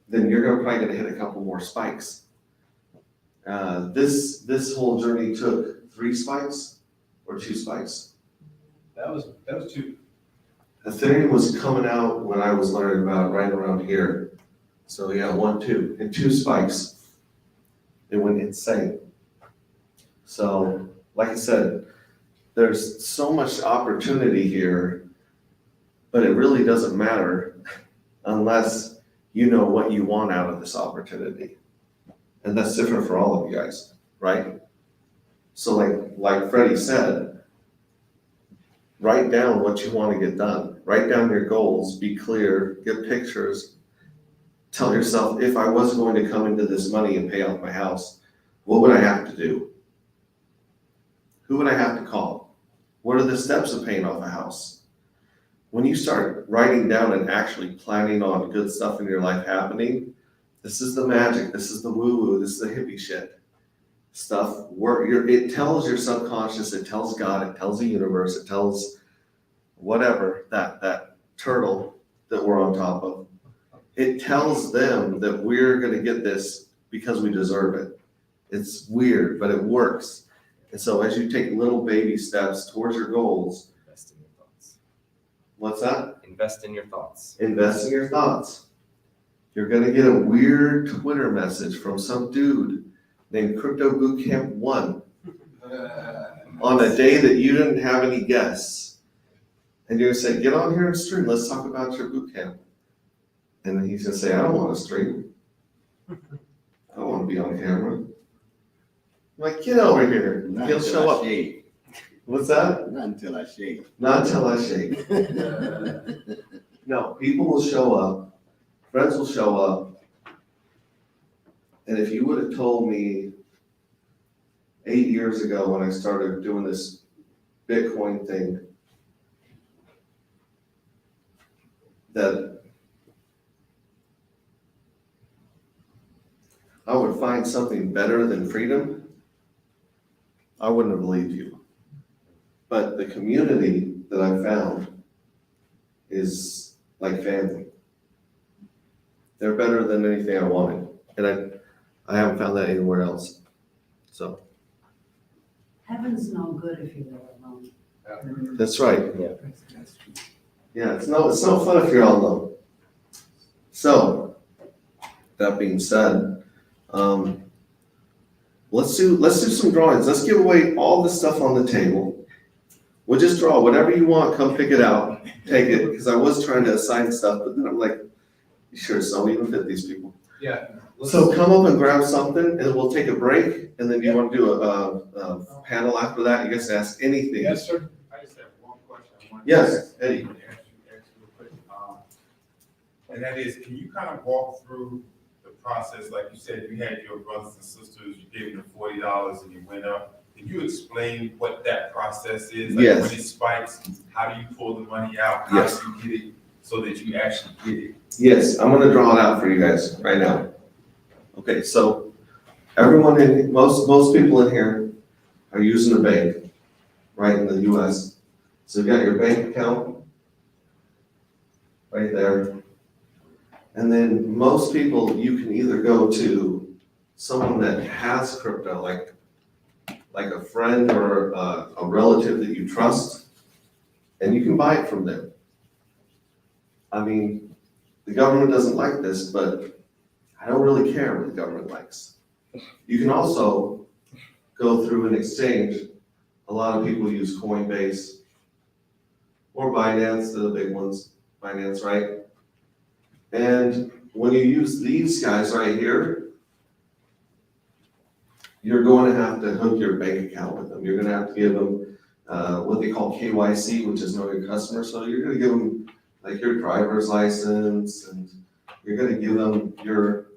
then you're probably gonna hit a couple more spikes. This whole journey took 3 spikes or 2 spikes. That was 2. Ethereum was coming out when I was learning about it right around here. So yeah, 1, 2, and 2 spikes. It went insane. So, like I said, there's so much opportunity here, but it really doesn't matter unless you know what you want out of this opportunity. And that's different for all of you guys, right? So like Freddie said, write down what you want to get done. Write down your goals, be clear, get pictures. Tell yourself, if I was going to come into this money and pay off my house, what would I have to do? Who would I have to call? What are the steps of paying off a house? When you start writing down and actually planning on good stuff in your life happening, this is the magic, this is the woo-woo, this is the hippie shit. Stuff where it tells your subconscious, it tells God, it tells the universe, it tells whatever, that turtle that we're on top of. It tells them that we're gonna get this because we deserve it. It's weird, but it works. And so as you take little baby steps towards your goals. Invest in your thoughts. What's that? Invest in your thoughts. Invest in your thoughts. You're gonna get a weird Twitter message from some dude named Crypto Bootcamp 1 on a day that you didn't have any guests. And you're gonna say, get on here and stream, let's talk about your bootcamp. And then he's gonna say, I don't wanna stream. I don't wanna be on camera. I'm like, get over here. Not He'll until show I up. shave. What's that? Not until I shave. Not until I shake. No, people will show up, friends will show up. And if you would have told me 8 years ago when I started doing this Bitcoin thing, that I would find something better than freedom, I wouldn't have believed you. But the community that I found is like family. They're better than anything I wanted. And I haven't found that anywhere else. So, Heaven's no good if you're there alone. that's right. That's true. Yeah, it's no fun if you're all alone. So, that being said, let's do some drawings. Let's give away all the stuff on the table. We'll just draw whatever you want. Come pick it out, take it. Because I was trying to assign stuff, but then I'm like, you sure it's don't even fit these people. Yeah. So come up and grab something, and we'll take a break. And then you want to do a panel after that? You guys ask anything. Yes, sir. I just have one question. I wanted to Yes, Eddie. ask you real quick. And that is, can you kind of walk through the process? Like you said, you had your brothers and sisters, you gave them $40 and you went up. Can you explain what that process is? Like Yes. when it spikes, how do you pull the money out? Yes. How do you get it so that you actually get it? Yes, I'm gonna draw it out for you guys right now. Okay, so everyone most people in here are using a bank, right, in the US. So you got your bank account right there. And then most people, you can either go to someone that has crypto, like a friend or a relative that you trust, and you can buy it from them. I mean, the government doesn't like this, but I don't really care what the government likes. You can also go through an exchange. A lot of people use Coinbase or Binance, they're the big ones, Binance, right? And when you use these guys right here, you're going to have to hook your bank account with them. You're gonna have to give them what they call KYC, which is know your customer. So you're gonna give them like your driver's license, and you're gonna give them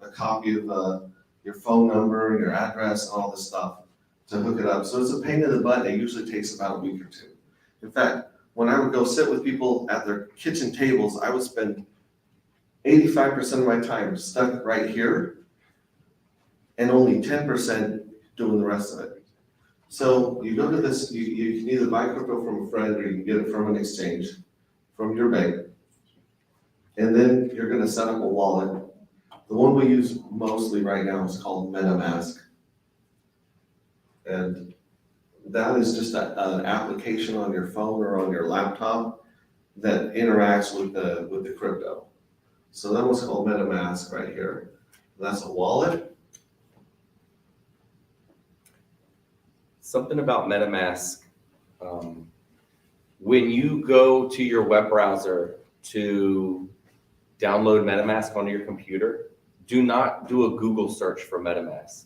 a copy of your phone number and your address and all this stuff to hook it up. So it's a pain in the butt. It usually takes about a week or two. In fact, when I would go sit with people at their kitchen tables, I would spend 85% of my time stuck right here and only 10% doing the rest of it. So you go to this, you can either buy crypto from a friend or you can get it from an exchange, from your bank. And then you're gonna set up a wallet. The one we use mostly right now is called Metamask. And that is just an application on your phone or on your laptop that interacts with the crypto. So that one's called Metamask right here. That's a wallet. Something about MetaMask, when you go to your web browser to download MetaMask onto your computer, do not do a Google search for MetaMask.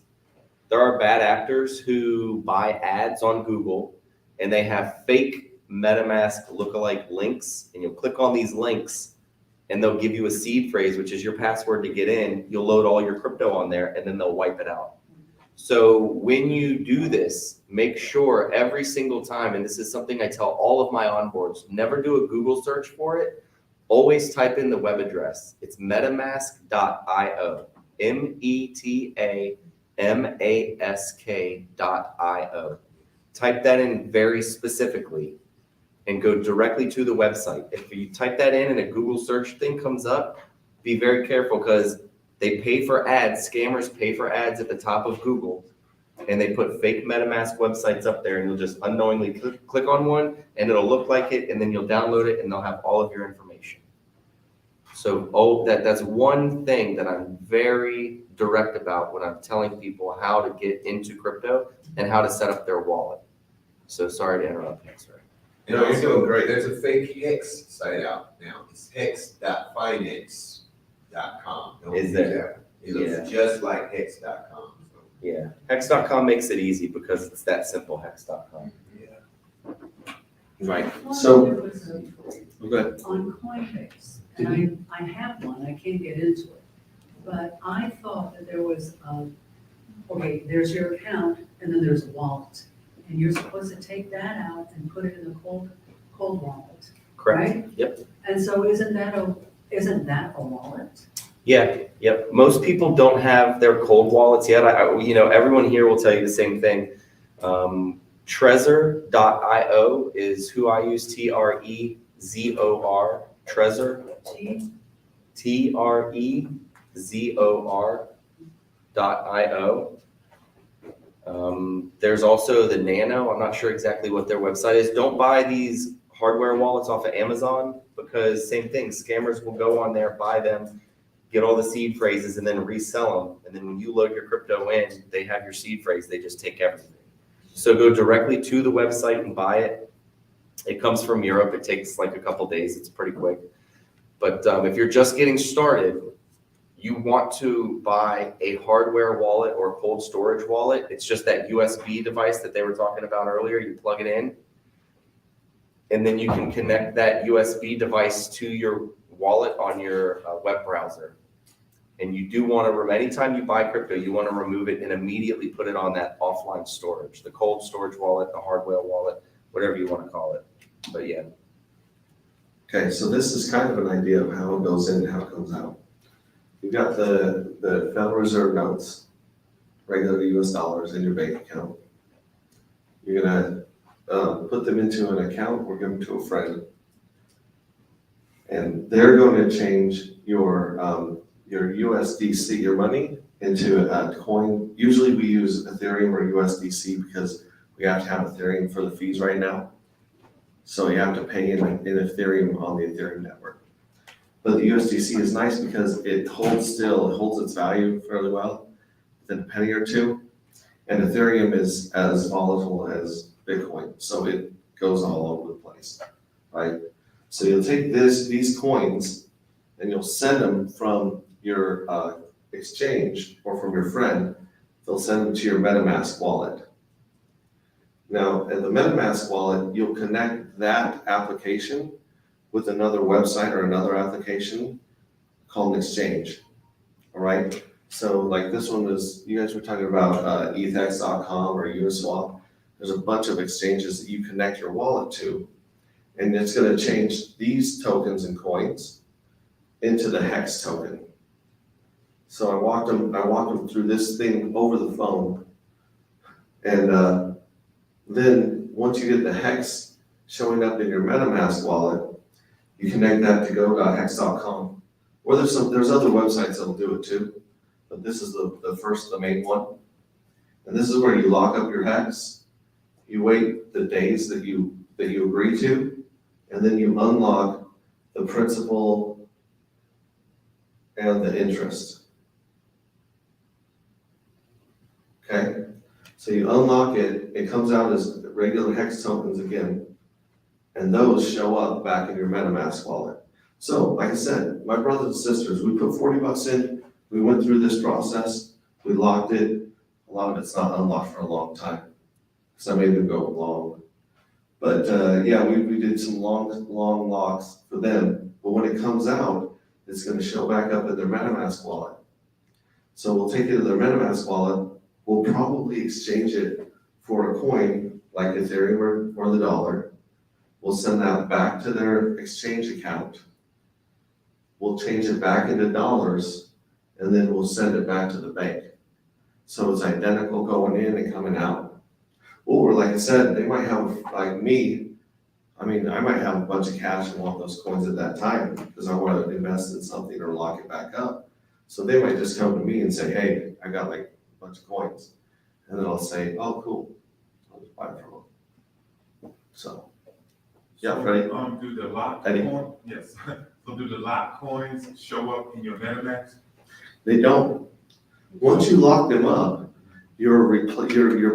There are bad actors who buy ads on Google and they have fake MetaMask lookalike links, and you'll click on these links and they'll give you a seed phrase, which is your password to get in. You'll load all your crypto on there and then they'll wipe it out. So when you do this, make sure every single time, and this is something I tell all of my onboards, never do a Google search for it. Always type in the web address. It's metamask.io, metamask.io. Type that in very specifically and go directly to the website. If you type that in and a Google search thing comes up, be very careful because they pay for ads. Scammers pay for ads at the top of Google, and they put fake MetaMask websites up there, and you'll just unknowingly click on one and it'll look like it, and then you'll download it and they'll have all of your information. So that's one thing that I'm very direct about when I'm telling people how to get into crypto and how to set up their wallet. So sorry to interrupt, sir. And No, you're also, doing great. there's a fake Hex site out now. It's hex.finance.com. Don't Is use there? that. It looks just like hex.com. So, Yeah, hex.com makes it easy because it's that simple, hex.com. yeah. Right. So- There was a- Go ahead. on Coinbase, and I have one, I can't get into it. But I thought that there was okay, there's your account, and then there's a wallet. And you're supposed to take that out and put it in the cold wallet, Correct. right? Yep. And so isn't that a wallet? Yeah, yep. Most people don't have their cold wallets yet. Everyone here will tell you the same thing. Trezor.io is who I use, Trezor, Trezor, Trezor.io. There's also the Nano. I'm not sure exactly what their website is. Don't buy these hardware wallets off of Amazon because same thing, scammers will go on there, buy them, get all the seed phrases, and then resell them. And then when you load your crypto in, they have your seed phrase. They just take everything. So go directly to the website and buy it. It comes from Europe. It takes like a couple days. It's pretty quick. But if you're just getting started, you want to buy a hardware wallet or cold storage wallet. It's just that USB device that they were talking about earlier. You plug it in, and then you can connect that USB device to your wallet on your web browser. And you do want to, anytime you buy crypto, you want to remove it and immediately put it on that offline storage, the cold storage wallet, the hardware wallet, whatever you want to call it. But yeah. Okay, so this is kind of an idea of how it goes in and how it comes out. You've got the Federal Reserve notes, regular US dollars in your bank account. You're gonna put them into an account or give them to a friend. And they're going to change your USDC, your money, into a coin. Usually we use Ethereum or USDC because we have to have Ethereum for the fees right now. So you have to pay in Ethereum on the Ethereum network. But the USDC is nice because it holds its value fairly well, within a penny or two. And Ethereum is as volatile as Bitcoin, so it goes all over the place, right? So you'll take these coins and you'll send them from your exchange or from your friend. They'll send them to your Metamask wallet. Now, at the Metamask wallet, you'll connect that application with another website or another application called an exchange, all right? So like this one was, you guys were talking about ETHX.com or Uniswap. There's a bunch of exchanges that you connect your wallet to, and it's gonna change these tokens and coins into the hex token. So I walked them through this thing over the phone. And then once you get the hex showing up in your MetaMask wallet, you connect that to go.hex.com. Or there's other websites that'll do it too, but this is the main one. And this is where you lock up your hex. You wait the days that you agree to, and then you unlock the principal and the interest. Okay, so you unlock it, it comes out as regular hex tokens again, and those show up back in your MetaMask wallet. So, like I said, my brothers and sisters, we put 40 bucks in, we went through this process, we locked it. A lot of it's not unlocked for a long time, because I made them go long. But yeah, we did some long locks for them, but when it comes out, it's gonna show back up in their MetaMask wallet. So we'll take it to their MetaMask wallet, we'll probably exchange it for a coin like Ethereum or the dollar. We'll send that back to their exchange account. We'll change it back into dollars, and then we'll send it back to the bank. So it's identical going in and coming out. Or like I said, they might have, like me, I mean, I might have a bunch of cash and want those coins at that time because I want to invest in something or lock it back up. So they might just come to me and say, hey, I got like a bunch of coins. And then I'll say, oh, cool, I'll just buy it from them. So, yeah, Freddie? Do the lock Eddie? coin, yes, so do the lock coins show up in your MetaMask? They don't. Once you lock them up, you're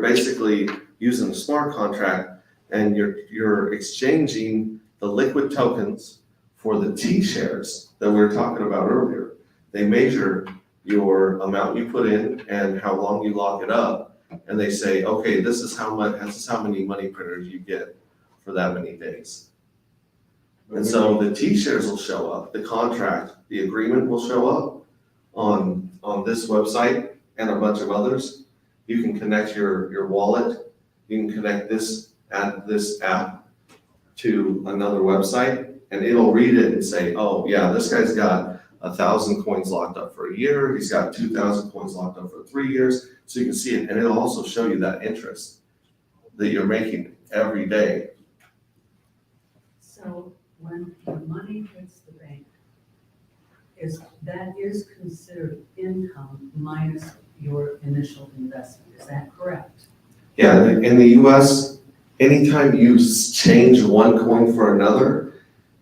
basically using a smart contract and you're exchanging the liquid tokens for the T shares that we were talking about earlier. They measure your amount you put in and how long you lock it up, and they say, okay, this is how many money printers you get for that many days. And so the T shares will show up, the contract, the agreement will show up on this website and a bunch of others. You can connect your wallet, you can connect this app to another website, and it'll read it and say, oh yeah, this guy's got 1,000 coins locked up for a year, he's got 2,000 coins locked up for 3 years, so you can see it, and it'll also show you that interest that you're making every day. So when the money hits the bank, that is considered income minus your initial investment, is that correct? Yeah, in the US, anytime you change one coin for another,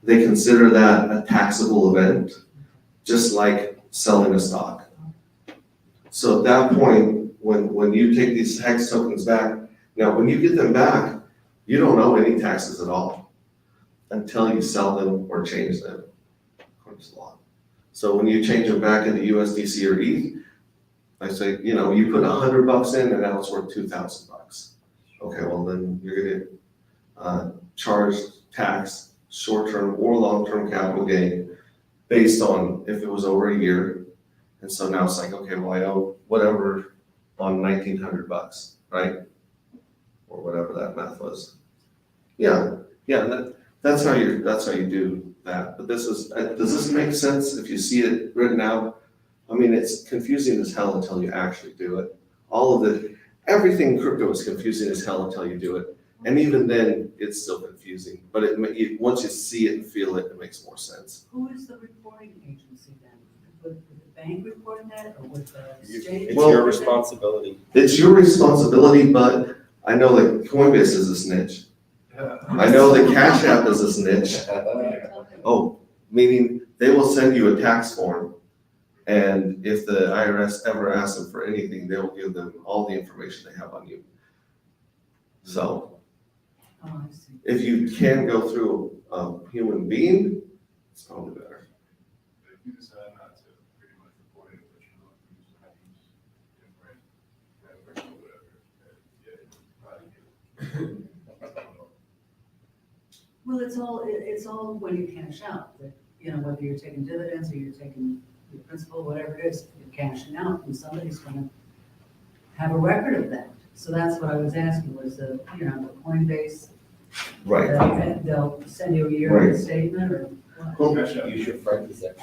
they consider that a taxable event, just like selling a stock. So at that point, when you take these hex tokens back, now when you get them back, you don't owe any taxes at all until you sell them or change them, according to law. So when you change them back into USDC or ETH, I say, you put 100 bucks in and now it's worth 2,000 bucks. Okay, well then you're gonna charge tax, short-term or long-term capital gain based on if it was over a year. And so now it's like, okay, well I owe whatever on 1,900 bucks, right? Or whatever that math was. Yeah, that's how you do that. But does this make sense if you see it written out? I mean, it's confusing as hell until you actually do it. Everything in crypto is confusing as hell until you do it. And even then, it's still confusing. But once you see it and feel it, it makes more sense. Who is the reporting agency then? Would the bank report that, or would the exchange? It's Well- your responsibility. It's your responsibility, but I know that Coinbase is a snitch. I know that Cash App is a snitch. Oh, meaning they will send you a tax form. And if the IRS ever asks them for anything, they will give them all the information they have on you. So Oh, I see. if you can go through a human being, it's probably better. If you decide not to pretty much report it, but you know, you just have to use different, or whatever, yeah, you probably get. Well, it's all when you cash out, that, you know, whether you're taking dividends or you're taking your principal, whatever it is, you're cashing out, and somebody's gonna have a record of that. So that's what I was asking, was the, you know, the Coinbase, Right. they'll send you a yearly Right. statement or what? You should practice that.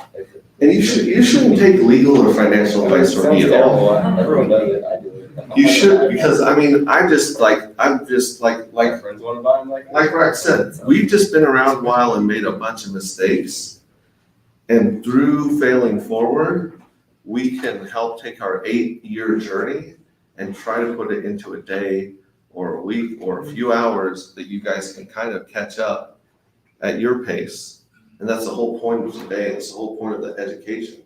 And you shouldn't take legal or financial advice from me at all. Everyone does it, I do it. You should, because I mean, I'm just like My friends wanna buy them like Rex said, we've just been around a while and made a bunch of mistakes. And through failing forward, we can help take our 8-year journey and try to put it into a day or a week or a few hours that you guys can kind of catch up at your pace. And that's the whole point of today. It's the whole point of the education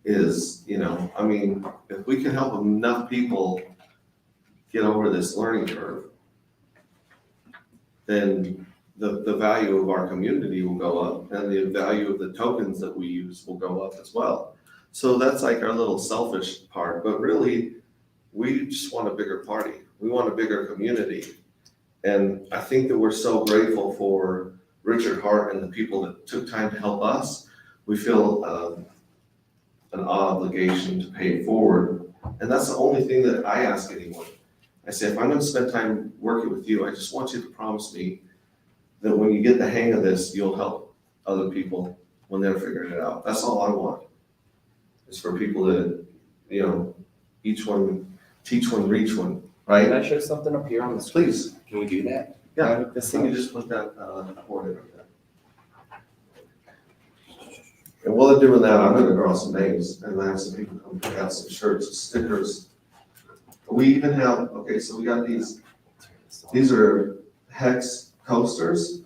is, you know, I mean, if we can help enough people get over this learning curve, then the value of our community will go up and the value of the tokens that we use will go up as well. So that's like our little selfish part, but really, we just want a bigger party. We want a bigger community. And I think that we're so grateful for Richard Hart and the people that took time to help us. We feel an obligation to pay it forward. And that's the only thing that I ask anyone. I say, if I'm gonna spend time working with you, I just want you to promise me that when you get the hang of this, you'll help other people when they're figuring it out. That's all I want. Is for people to, you know, each one, teach one, reach one, right? Can I show something up here on the screen? Please. Can we do that? Yeah, This you can just put that, board in there. And while they're doing that, I'm gonna draw some names and have some people come pick out some shirts, stickers. We even have, okay, so we got these are hex coasters,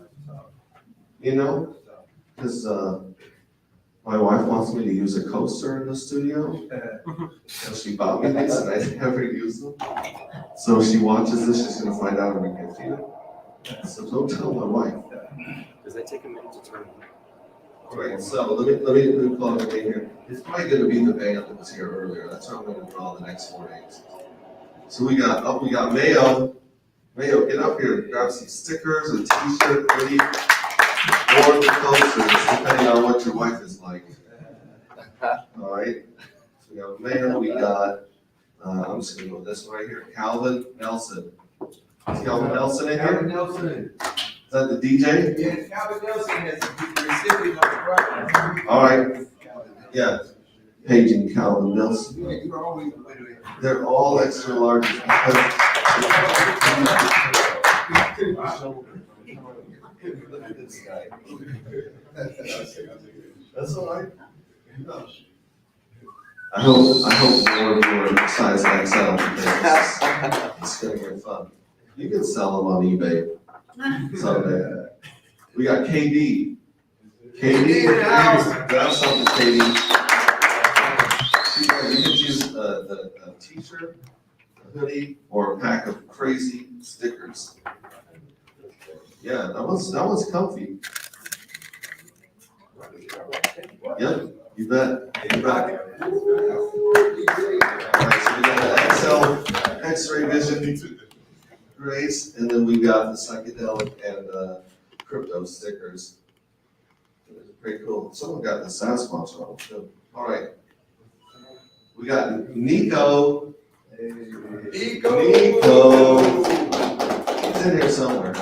you know? Cause, my wife wants me to use a coaster in the studio. So she bought me these and I never use them. So she watches this, she's gonna find out I'm gonna get it. So don't tell my wife. Does that take a minute to turn? Alright, so let me plug it in here. It's probably gonna be the band that was here earlier. That's how I'm gonna draw the next 4 names. So we got Mayo. Mayo, get up here, grab some stickers, a t-shirt, hoodie, or the coasters, depending on what your wife is like. Alright, so we got Mayo, we got, I'm just gonna go this one right here, Calvin Nelson. Is Calvin Nelson in here? Calvin Nelson. Is that the DJ? Yeah, Calvin Nelson has the recipient of the prize. Alright, yeah, paging Calvin Nelson. You were always the winner. They're all extra large. That's all right. I hope more and more size XL because it's gonna get fun. You can sell them on eBay someday. We got KD. KD in the house. Grab something, KD. You can choose a t-shirt, a hoodie, or a pack of crazy stickers. Yeah, that one's comfy. Yep, you bet. You bet. Alright, so we got the X-ray vision grace, and then we got the psychedelic and crypto stickers. Pretty cool. Someone got the Sasquatch one too. Alright. We got Nico. Nico. He's in here somewhere.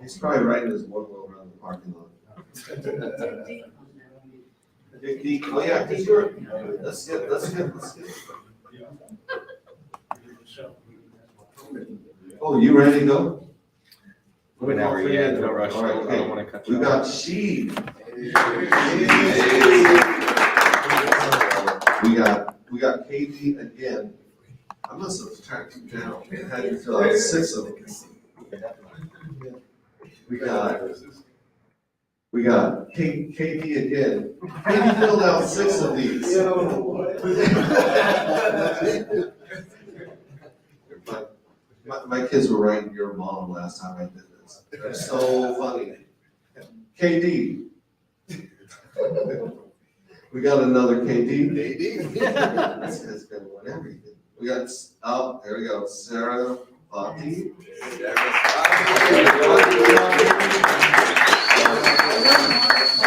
He's probably riding his one wheel around the parking lot. Oh yeah, that's good. That's good. Oh, you ready to go? Whenever, yeah, no rush. All right, I don't wanna cut you We off. got She. We got Katie again. I must have tracked you down. I had to fill out 6 of them. We got We got KD again. KD filled out 6 of these. My kids were writing your mom last time I did this. They're so funny. KD. We got another KD. This guy's gonna win everything. We got, oh, there we go, Sarah Bhatti.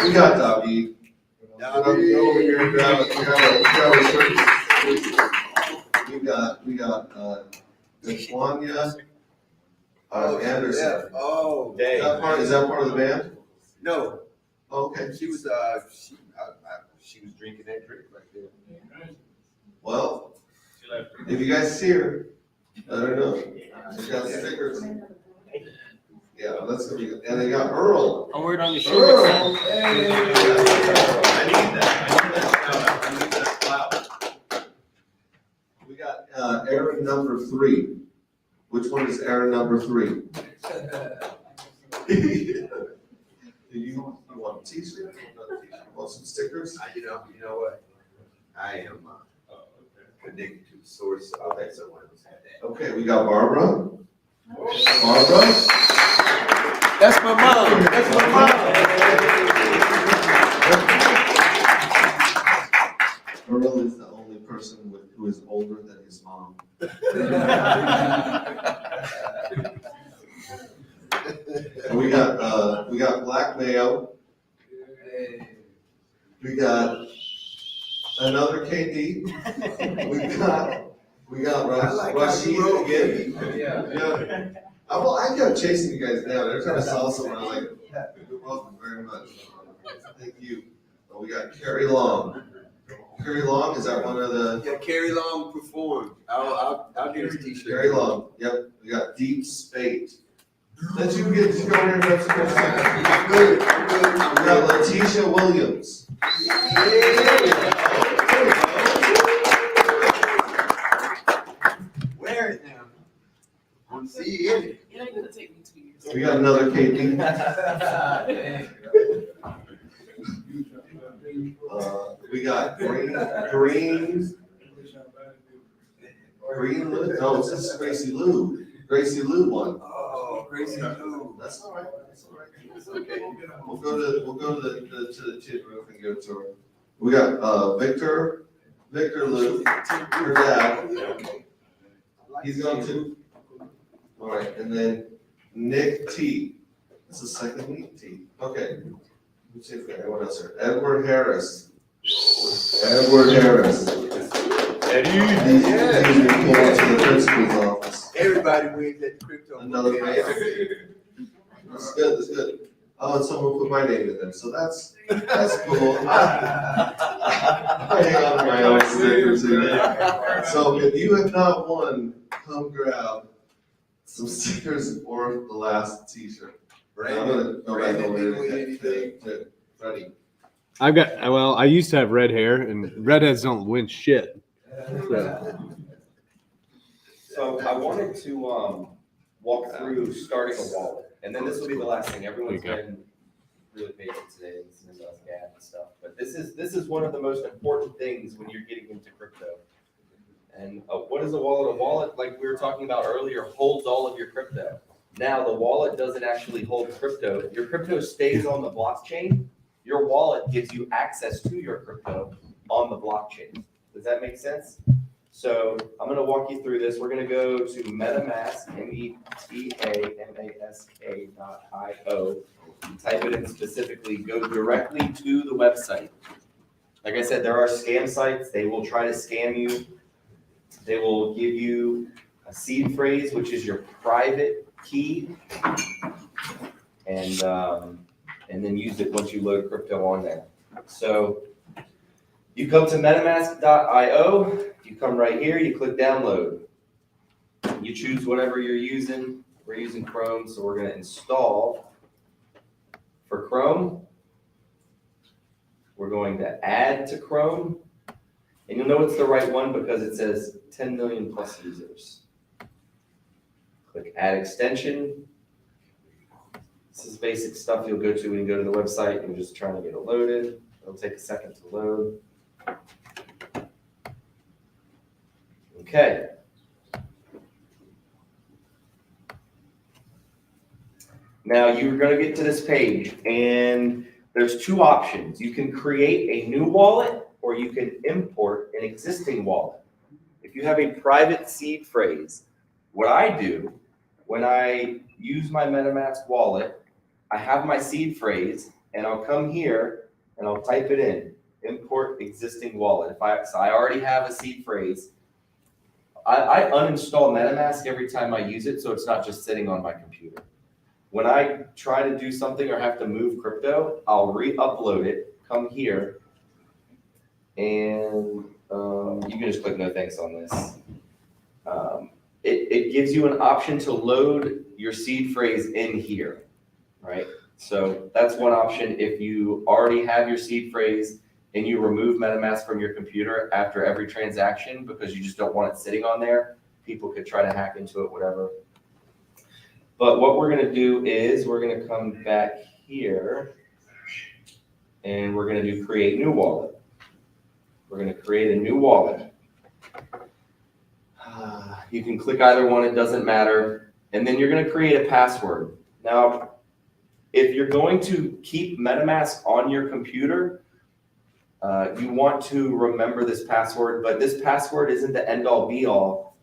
We got David. Over here, grab a We got, Tanya, Anderson. Oh, Is that part of the band? no, Okay. she was drinking that drink right there. Well, if you guys see her, let her know. She got stickers. Yeah, that's gonna be good. And they got Earl. A word on your shoe. Earl. I need that clout. We got, Aaron number 3. Which one is Aaron number 3? Do you want a t-shirt? Want some stickers? You know what? I am connected to the source, so I'll let someone else have that. Okay, we got Barbara. Barbara? That's my mom. That's my mom. Earl is the only person who is older than his mom. And we got Black Mayo. We got another KD. We got Rashid again. Yeah. I kept chasing you guys down. Every time I saw someone, I was like, you're welcome very much. Thank you. Oh, we got Carrie Long. Carrie Long, is that one of the? Yeah, Carrie Long performed. I'll get his t-shirt. Carrie Long, yep. We got Deep Spate. Did you get to go in there and have some more stuff? I'm good. We got Letitia Williams. Wear it now. I want to see you in it. It ain't gonna take me 2 years. We got another KD. We got Green, no, this is Gracie Lou. Gracie Lou won. Oh, crazy dude. That's all right, that's all right. It's okay. We'll go to the kid roof and give it to her. We got, Victor Lou, her dad. He's going to. All right, and then Nick T. That's the second Nick T. Okay. Let's see if we got anyone else here. Edward Harris. He's reporting to the principal's office. Everybody wins at crypto. Another man. That's good. Oh, and someone put my name in there, so that's cool. I hang on to my own stickers here. So if you have not won, come grab some stickers or the last t-shirt. I'm gonna go back over to Freddie. I used to have red hair, and redheads don't win shit. So I wanted to walk through starting a wallet, and then this will be the last thing. Everyone's There you been really patient today, listening to us gab and stuff. But this is one of the most important things when you're getting into crypto. And what is a wallet? A wallet, like we were talking about earlier, holds all of your crypto. Now the wallet doesn't actually hold crypto. Your crypto stays on the blockchain. Your wallet gives you access to your crypto on the blockchain. Does that make sense? So I'm going to walk you through this. We're going to go to Metamask, metamask.io. Type it in specifically. Go directly to the website. Like I said, there are scam sites. They will try to scam you. They will give you a seed phrase, which is your private key, and then use it once you load crypto on there. So you come to metamask.io, you come right here, you click download. You choose whatever you're using. We're using Chrome, so we're going to install. For Chrome, we're going to add to Chrome. And you'll know it's the right one because it says 10 million plus users. Click add extension. This is basic stuff you'll go to when you go to the website and just trying to get it loaded. It'll take a second to load. Okay. Now you're going to get to this page and there's two options. You can create a new wallet or you can import an existing wallet. If you have a private seed phrase, what I do when I use my Metamask wallet, I have my seed phrase and I'll come here and I'll type it in, import existing wallet. So I already have a seed phrase. I uninstall Metamask every time I use it, so it's not just sitting on my computer. When I try to do something or have to move crypto, I'll re-upload it, come here, and you can just click no thanks on this. It gives you an option to load your seed phrase in here, right? So that's one option. If you already have your seed phrase and you remove MetaMask from your computer after every transaction because you just don't want it sitting on there, people could try to hack into it, whatever. But what we're gonna do is we're gonna come back here and we're gonna do create new wallet. We're gonna create a new wallet. You can click either one, it doesn't matter. And then you're gonna create a password. Now, if you're going to keep MetaMask on your computer, you want to remember this password, but this password isn't the end all be all.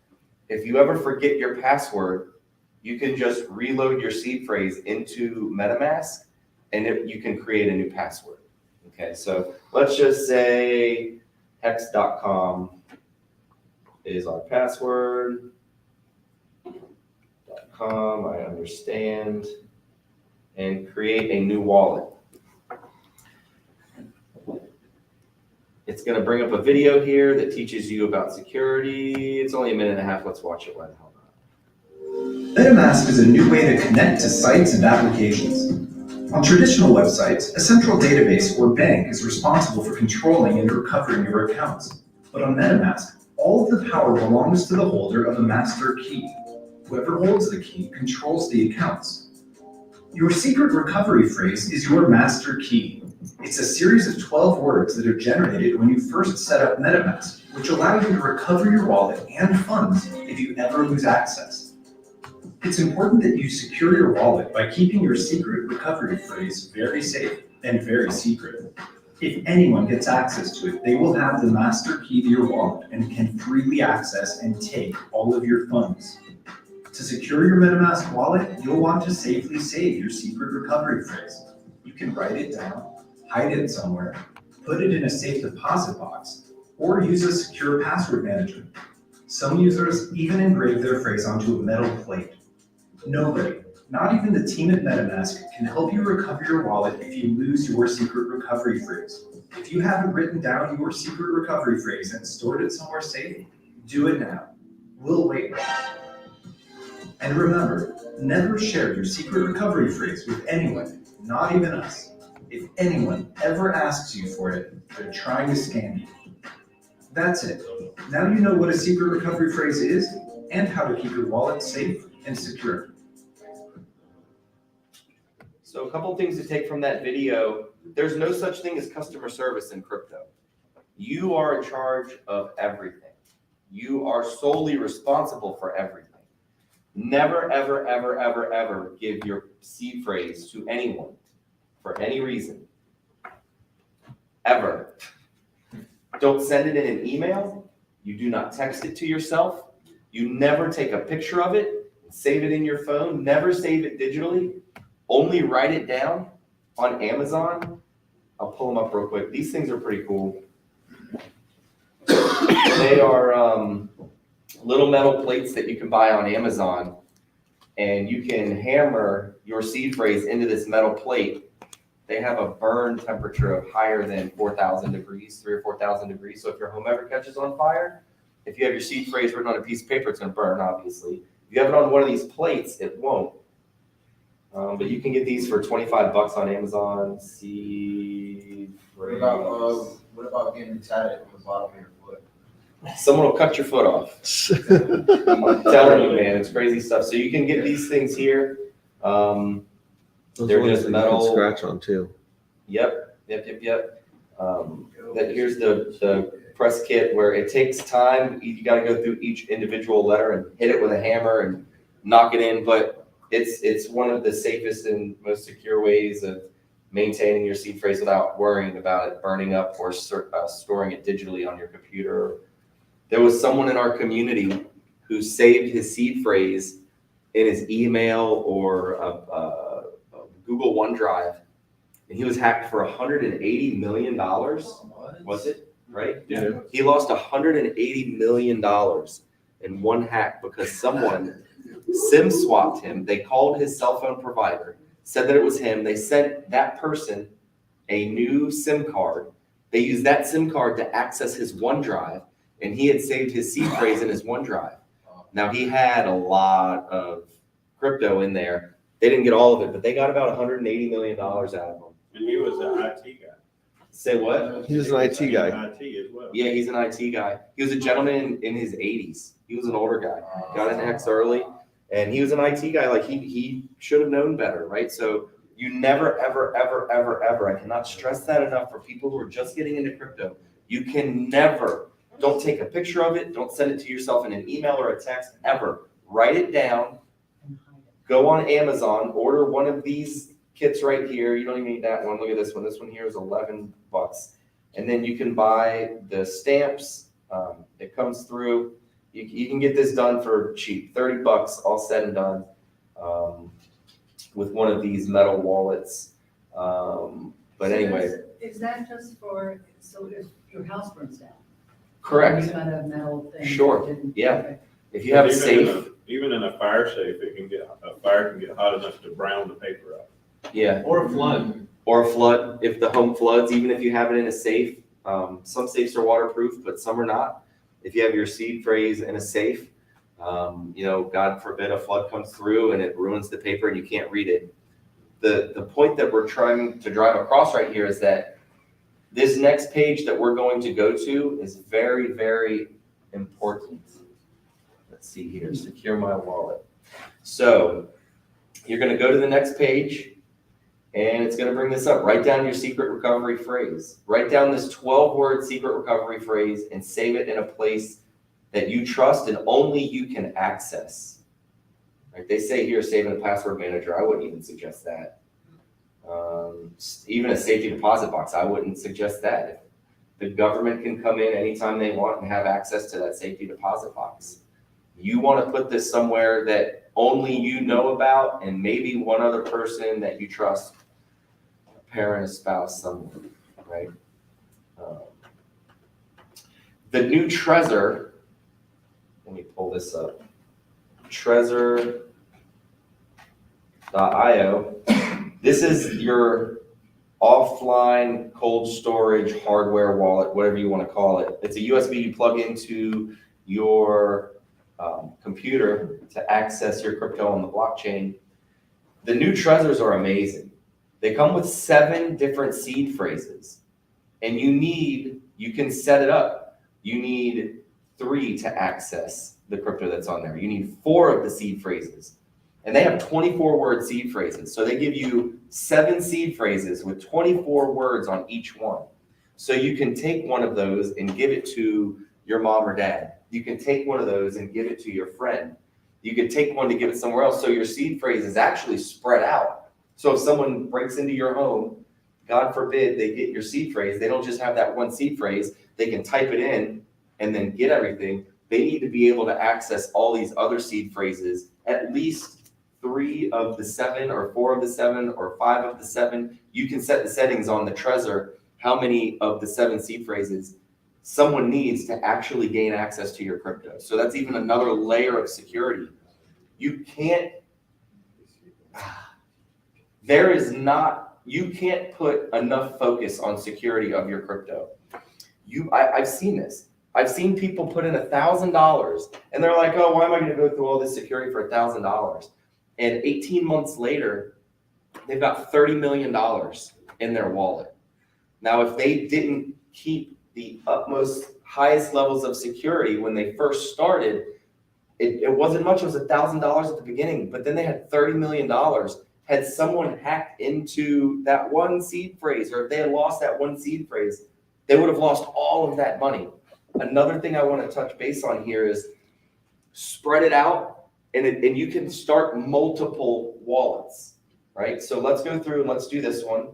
If you ever forget your password, you can just reload your seed phrase into MetaMask and you can create a new password. Okay, so let's just say hex.com is our password. .com, I understand. And create a new wallet. It's going to bring up a video here that teaches you about security. It's only a minute and a half. Let's watch it. Why the hell not? Metamask is a new way to connect to sites and applications. On traditional websites, a central database or bank is responsible for controlling and recovering your accounts. But on Metamask, all of the power belongs to the holder of a master key. Whoever holds the key controls the accounts. Your secret recovery phrase is your master key. It's a series of 12 words that are generated when you first set up MetaMask, which allow you to recover your wallet and funds if you ever lose access. It's important that you secure your wallet by keeping your secret recovery phrase very safe and very secret. If anyone gets access to it, they will have the master key to your wallet and can freely access and take all of your funds. To secure your MetaMask wallet, you'll want to safely save your secret recovery phrase. You can write it down, hide it somewhere, put it in a safe deposit box, or use a secure password manager. Some users even engrave their phrase onto a metal plate. Nobody, not even the team at Metamask, can help you recover your wallet if you lose your secret recovery phrase. If you haven't written down your secret recovery phrase and stored it somewhere safe, do it now. We'll wait. And remember, never share your secret recovery phrase with anyone, not even us. If anyone ever asks you for it, they're trying to scam you. That's it. Now you know what a secret recovery phrase is and how to keep your wallet safe and secure. So a couple things to take from that video. There's no such thing as customer service in crypto. You are in charge of everything. You are solely responsible for everything. Never, ever, ever, ever, ever give your seed phrase to anyone for any reason. Ever. Don't send it in an email. You do not text it to yourself. You never take a picture of it, save it in your phone. Never save it digitally. Only write it down on Amazon. I'll pull them up real quick. These things are pretty cool. They are little metal plates that you can buy on Amazon, and you can hammer your seed phrase into this metal plate. They have a burn temperature of higher than 4,000 degrees, 3,000 or 4,000 degrees. So if your home ever catches on fire, if you have your seed phrase written on a piece of paper, it's going to burn, obviously. If you have it on one of these plates, it won't. But you can get these for $25 on Amazon. Seed phrase. What about getting tatted on the bottom of your foot? Someone will cut your foot off. I'm telling you, man, it's crazy stuff. So you can get these things here. They're just metal. Scratch on too. Yep. That here's the press kit where it takes time. You gotta go through each individual letter and hit it with a hammer and knock it in, but it's one of the safest and most secure ways of maintaining your seed phrase without worrying about it burning up or storing it digitally on your computer. There was someone in our community who saved his seed phrase in his email or a Google OneDrive, and he was hacked for $180 million. Was it, right? Yeah. He lost $180 million in one hack because someone SIM swapped him. They called his cell phone provider, said that it was him. They sent that person a new SIM card. They used that SIM card to access his OneDrive, and he had saved his seed phrase in his OneDrive. Now, he had a lot of crypto in there. They didn't get all of it, but they got about $180 million out of him. And he was an IT guy. Say what? He was an IT guy. IT as well. Yeah, he's an IT guy. He was a gentleman in his 80s. He was an older guy. Got into X early, and he was an IT guy. Like, he should have known better, right? So you never, ever, ever, ever, ever, I cannot stress that enough for people who are just getting into crypto. You can never, don't take a picture of it. Don't send it to yourself in an email or a text, ever. Write it down. Go on Amazon, order one of these kits right here. You don't even need that one. Look at this one. This one here is $11. And then you can buy the stamps. It comes through. You can get this done for cheap, $30, all said and done, with one of these metal wallets. But anyway. Is that just for, so if your house burns down? Correct. You got a metal thing. Sure. that didn't- Yeah. okay. If you have a Even safe. Even in a fire safe, a fire can get hot enough to brown the paper up. Yeah. Or a flood. Or a flood, if the home floods, even if you have it in a safe. Some safes are waterproof, but some are not. If you have your seed phrase in a safe, God forbid a flood comes through and it ruins the paper and you can't read it. The point that we're trying to drive across right here is that this next page that we're going to go to is very, very important. Let's see here, secure my wallet. So you're going to go to the next page, and it's going to bring this up. Write down your secret recovery phrase. Write down this 12-word secret recovery phrase and save it in a place that you trust and only you can access. Right? They say here, save in a password manager. I wouldn't even suggest that. Even a safety deposit box, I wouldn't suggest that. The government can come in anytime they want and have access to that safety deposit box. You want to put this somewhere that only you know about and maybe one other person that you trust, a parent, a spouse, someone, right? The new Trezor, let me pull this up, Trezor.io. This is your offline cold storage hardware wallet, whatever you want to call it. It's a USB you plug into your computer to access your crypto on the blockchain. The new Trezors are amazing. They come with 7 different seed phrases, and you can set it up. You need 3 to access the crypto that's on there. You need 4 of the seed phrases, and they have 24-word seed phrases. So they give you 7 seed phrases with 24 words on each one. So you can take one of those and give it to your mom or dad. You can take one of those and give it to your friend. You can take one to give it somewhere else. So your seed phrase is actually spread out. So if someone breaks into your home, God forbid they get your seed phrase, they don't just have that one seed phrase. They can type it in and then get everything. They need to be able to access all these other seed phrases, at least 3 of the 7 or 4 of the 7 or 5 of the 7. You can set the settings on the Trezor, how many of the 7 seed phrases someone needs to actually gain access to your crypto. So that's even another layer of security. You can't put enough focus on security of your crypto. I've seen this. I've seen people put in $1,000 and they're like, oh, why am I going to go through all this security for $1,000? And 18 months later, they've got $30 million in their wallet. Now, if they didn't keep the utmost highest levels of security when they first started, it wasn't much. It was $1,000 at the beginning, but then they had $30 million had someone hacked into that one seed phrase, or if they had lost that one seed phrase, they would have lost all of that money. Another thing I want to touch base on here is spread it out, and you can start multiple wallets, right? So let's go through and let's do this one.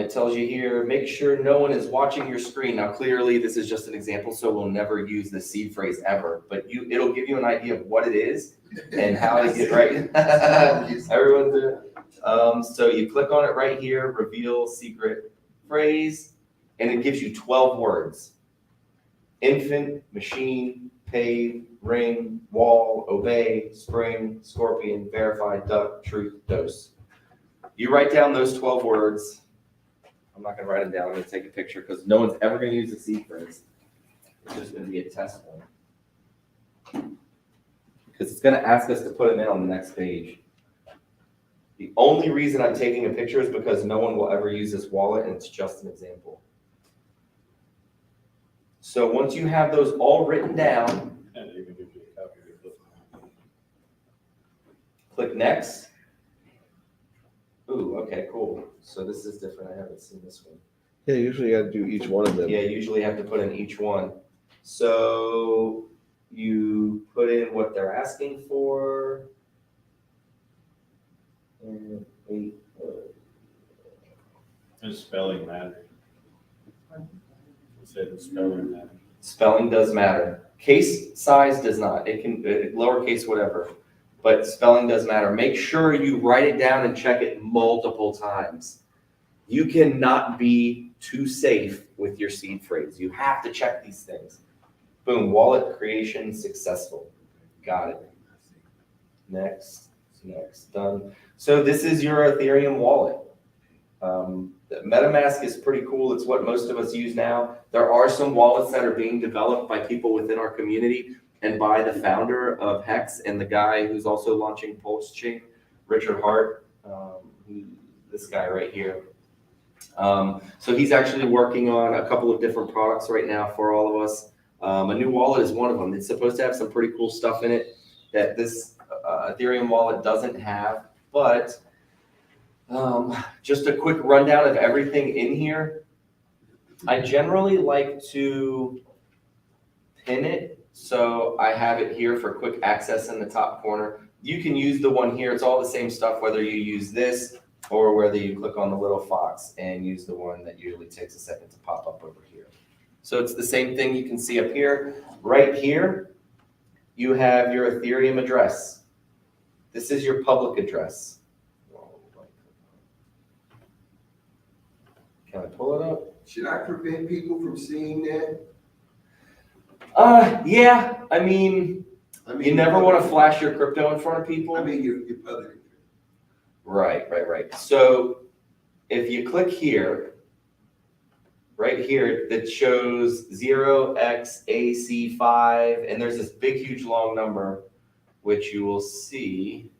It tells you here, make sure no one is watching your screen. Now, clearly, this is just an example, so we'll never use the seed phrase ever, but it'll give you an idea of what it is and how to get right. Everyone do it. So you click on it right here, reveal secret phrase, and it gives you 12 words. Infant, machine, pave, ring, wall, obey, spring, scorpion, verify, duck, truth, dose. You write down those 12 words. I'm not gonna write them down, I'm gonna take a picture because no one's ever gonna use the seed phrase. It's just gonna be a test one. Because it's gonna ask us to put them in on the next page. The only reason I'm taking a picture is because no one will ever use this wallet, and it's just an example. So once you have those all written down, And even give you a copy of it. click next. Ooh, okay, cool. So this is different. I haven't seen this one. Yeah, usually you gotta do each one of them. Yeah, usually have to put in each one. So you put in what they're asking for. And wait. And spelling matters. It said the spelling matters. Spelling does matter. Case size does not. It can, lowercase, whatever. But spelling does matter. Make sure you write it down and check it multiple times. You cannot be too safe with your seed phrase. You have to check these things. Boom, wallet creation successful. Got it. Next, done. So this is your Ethereum wallet. Metamask is pretty cool. It's what most of us use now. There are some wallets that are being developed by people within our community and by the founder of Hex and the guy who's also launching Pulse Chain, Richard Hart, this guy right here. So he's actually working on a couple of different products right now for all of us. A new wallet is one of them. It's supposed to have some pretty cool stuff in it that this Ethereum wallet doesn't have, but just a quick rundown of everything in here. I generally like to pin it, so I have it here for quick access in the top corner. You can use the one here. It's all the same stuff, whether you use this or whether you click on the little fox and use the one that usually takes a second to pop up over here. So it's the same thing you can see up here. Right here, you have your Ethereum address. This is your public address. Can I pull it up? Should I prevent people from seeing that? Yeah. I mean, you never want to flash your crypto in front of people. I mean, your public. Right. So if you click here, right here, that shows 0xAC5, and there's this big, huge, long number, which you will see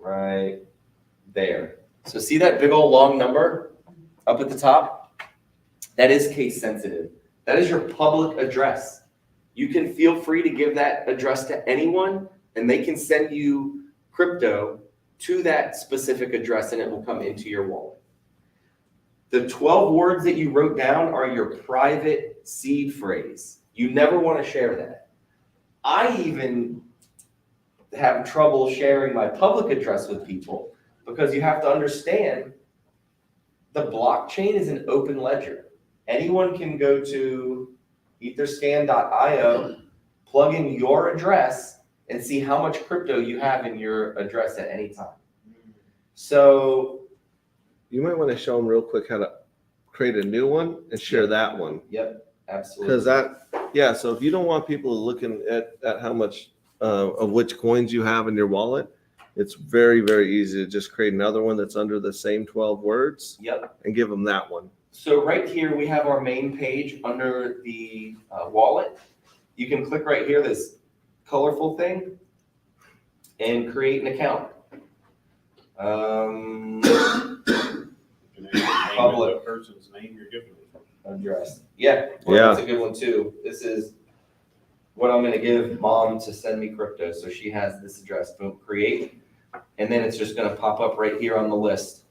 right there. So see that big old long number up at the top? That is case sensitive. That is your public address. You can feel free to give that address to anyone, and they can send you crypto to that specific address, and it will come into your wallet. The 12 words that you wrote down are your private seed phrase. You never want to share that. I even have trouble sharing my public address with people because you have to understand the blockchain is an open ledger. Anyone can go to etherscan.io, plug in your address, and see how much crypto you have in your address at any time. So You might want to show them real quick how to create a new one and share that one. Yep, absolutely. Because so if you don't want people looking at how much of which coins you have in your wallet, it's very, very easy to just create another one that's under the same 12 words. Yep. And give them that one. So right here, we have our main page under the wallet. You can click right here, this colorful thing, and create an account. Public The person's name you're giving it. address. Yeah, Yeah. that's a good one too. This is what I'm gonna give mom to send me crypto. So she has this address, boom, create. And then it's just gonna pop up right here on the list.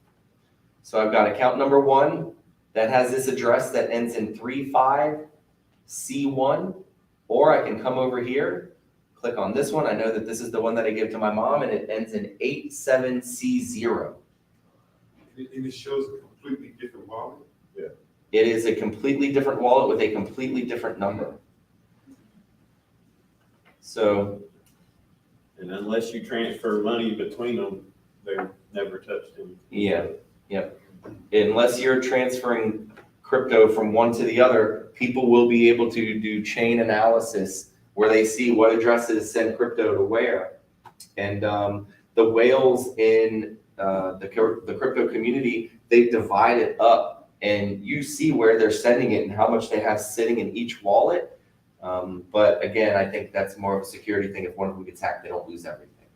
So I've got account number 1 that has this address that ends in 35C1, or I can come over here, click on this one. I know that this is the one that I give to my mom, and it ends in 87C0. And it shows a completely different wallet? It is a completely different wallet with a completely different number. So, And unless you transfer money between them, they're never touched anything. yeah, yep. Unless you're transferring crypto from one to the other, people will be able to do chain analysis where they see what addresses send crypto to where. And the whales in the crypto community, they divide it up, and you see where they're sending it and how much they have sitting in each wallet. But again, I think that's more of a security thing. If one of them gets hacked, they don't lose everything.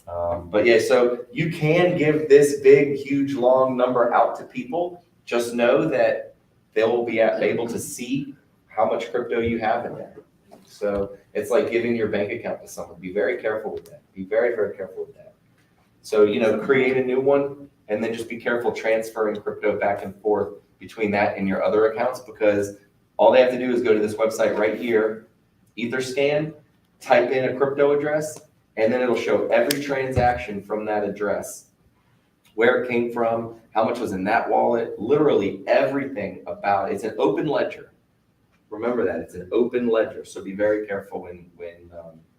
But yeah, so you can give this big, huge, long number out to people. Just know that they'll be able to see how much crypto you have in there. So it's like giving your bank account to someone. Be very careful with that. Be very, very careful with that. So, create a new one, and then just be careful transferring crypto back and forth between that and your other accounts, because all they have to do is go to this website right here, Etherscan, type in a crypto address, and then it'll show every transaction from that address, where it came from, how much was in that wallet, literally everything about it. It's an open ledger. Remember that, it's an open ledger, so be very careful when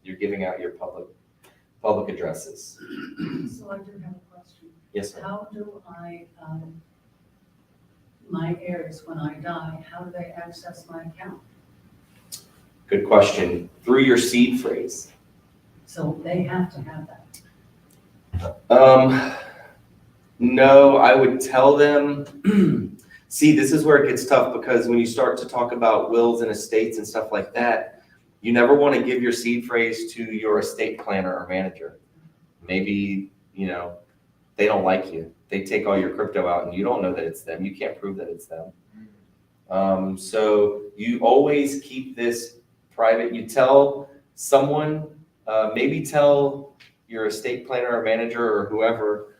you're giving out your public addresses. So I do have a question. Yes, ma'am. How do I, my heirs, when I die, how do they access my account? Good question. Through your seed phrase. So they have to have that. No, I would tell them, see, this is where it gets tough, because when you start to talk about wills and estates and stuff like that, you never want to give your seed phrase to your estate planner or manager. Maybe, they don't like you. They take all your crypto out and you don't know that it's them. You can't prove that it's them. So you always keep this private. You tell someone, maybe tell your estate planner or manager or whoever,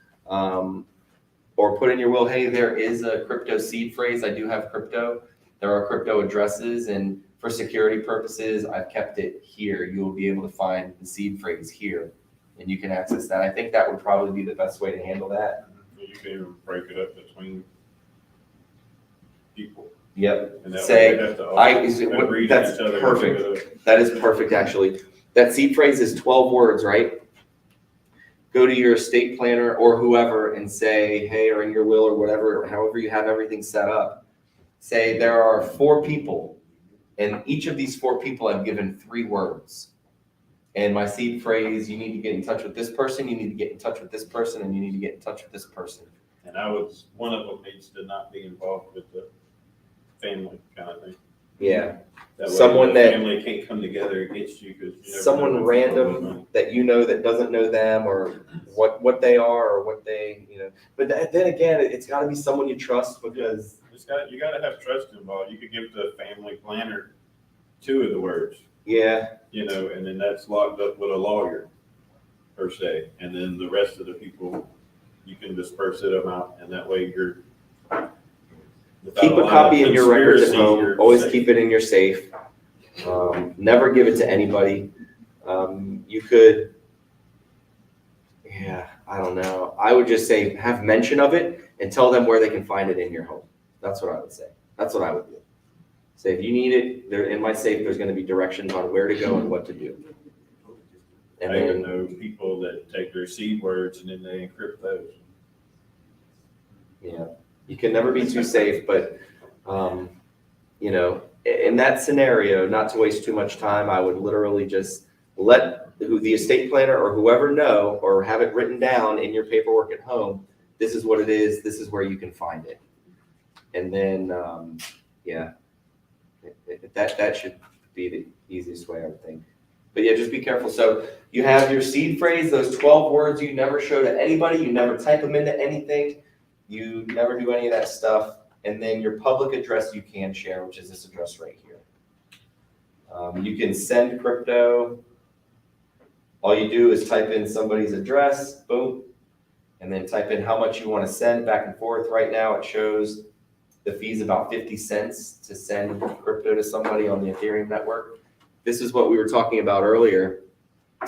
or put in your will, hey, there is a crypto seed phrase. I do have crypto. There are crypto addresses, and for security purposes, I've kept it here. You will be able to find the seed phrase here, and you can access that. I think that would probably be the best way to handle that. You can even break it up between people. Yep. And that Say, way they have to all agree to that's each other. perfect. That is perfect, actually. That seed phrase is 12 words, right? Go to your estate planner or whoever and say, hey, or in your will or whatever, however you have everything set up, say there are 4 people, and each of these 4 people I've given 3 words. And my seed phrase, you need to get in touch with this person, you need to get in touch with this person, and you need to get in touch with this person. And one of them needs to not be involved with the family kind of thing. Yeah. That way Someone the that- family can't come together against you because you never know Someone what's random going on. that that doesn't know them, or what they are, or what they, But then again, it's got to be someone you trust, because You gotta have trust involved. You could give the family planner 2 of the words, yeah, and then that's locked up with a lawyer per se. And then the rest of the people, you can disperse it out, and that way you're. keep a copy in your records at Conspiracy, home. you're Always safe. keep it in your safe. Never give it to anybody. You could, I don't know. I would just say have mention of it and tell them where they can find it in your home. That's what I would say. That's what I would do. Say if you need it, there in my safe, there's going to be directions on where to go and what to do. And I even then, know people that take their seed words and then they encrypt those. you can never be too safe, but, in that scenario, not to waste too much time, I would literally just let the estate planner or whoever know, or have it written down in your paperwork at home. This is what it is. This is where you can find it. And then, that should be the easiest way, I would think. But yeah, just be careful. So you have your seed phrase, those 12 words you never show to anybody. You never type them into anything. You never do any of that stuff. And then your public address you can share, which is this address right here. You can send crypto. All you do is type in somebody's address, boom, and then type in how much you want to send back and forth. Right now it shows the fee's about 50 cents to send crypto to somebody on the Ethereum network. This is what we were talking about earlier.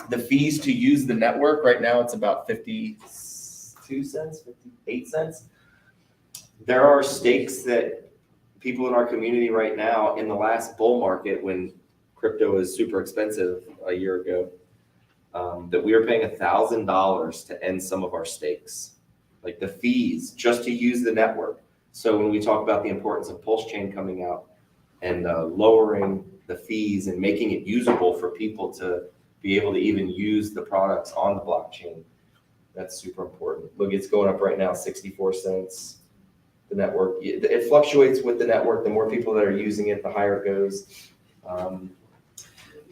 The fees to use the network, right now it's about 52 cents, 58 cents. There are stakes that people in our community right now, in the last bull market when crypto was super expensive a year ago, that we were paying $1,000 to end some of our stakes, like the fees just to use the network. So when we talk about the importance of Pulse Chain coming out and lowering the fees and making it usable for people to be able to even use the products on the blockchain, that's super important. Look, it's going up right now, 64 cents. The network, it fluctuates with the network. The more people that are using it, the higher it goes.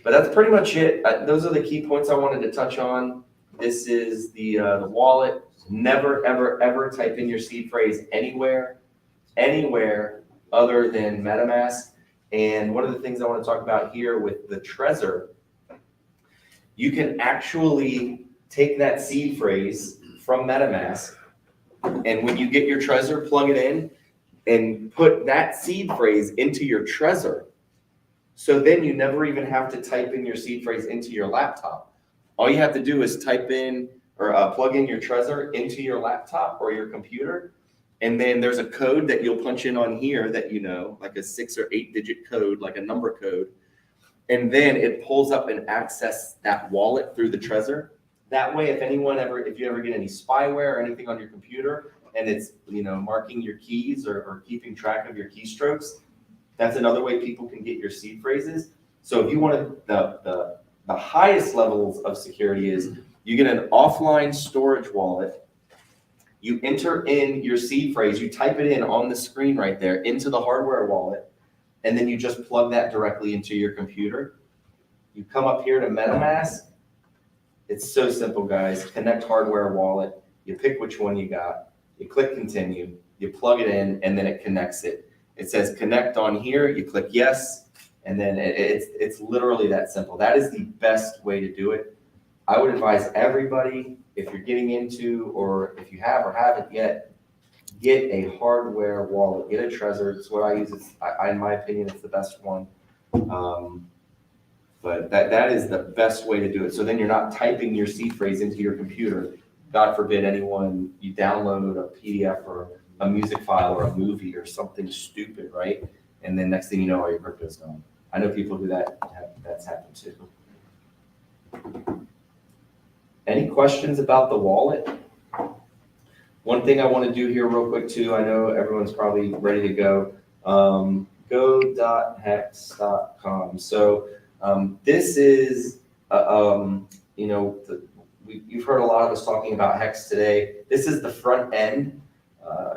But that's pretty much it. Those are the key points I wanted to touch on. This is the wallet. Never, ever, ever type in your seed phrase anywhere other than MetaMask. And one of the things I want to talk about here with the Trezor, you can actually take that seed phrase from MetaMask, and when you get your Trezor, plug it in and put that seed phrase into your Trezor. So then you never even have to type in your seed phrase into your laptop. All you have to do is type in or plug in your Trezor into your laptop or your computer. And then there's a code that you'll punch in on here that you know, like a 6 or 8 digit code, like a number code. And then it pulls up and access that wallet through the Trezor. That way, if you ever get any spyware or anything on your computer and it's, marking your keys or keeping track of your keystrokes, that's another way people can get your seed phrases. So if you want the highest levels of security is you get an offline storage wallet, you enter in your seed phrase, you type it in on the screen right there into the hardware wallet, and then you just plug that directly into your computer. You come up here to MetaMask. It's so simple, guys. Connect hardware wallet. You pick which one you got. You click continue. You plug it in, and then it connects it. It says connect on here. You click yes, and then it's literally that simple. That is the best way to do it. I would advise everybody, if you're getting into, or if you have or haven't yet, get a hardware wallet. Get a Trezor. It's what I use. In my opinion, it's the best one. But that is the best way to do it. So then you're not typing your seed phrase into your computer. God forbid you download a PDF or a music file or a movie or something stupid, right? And then next thing you know, all your crypto's gone. I know people who that's happened to. Any questions about the wallet? One thing I want to do here real quick too, I know everyone's probably ready to go. Go.hex.com. So this is, you've heard a lot of us talking about Hex today. This is the front end.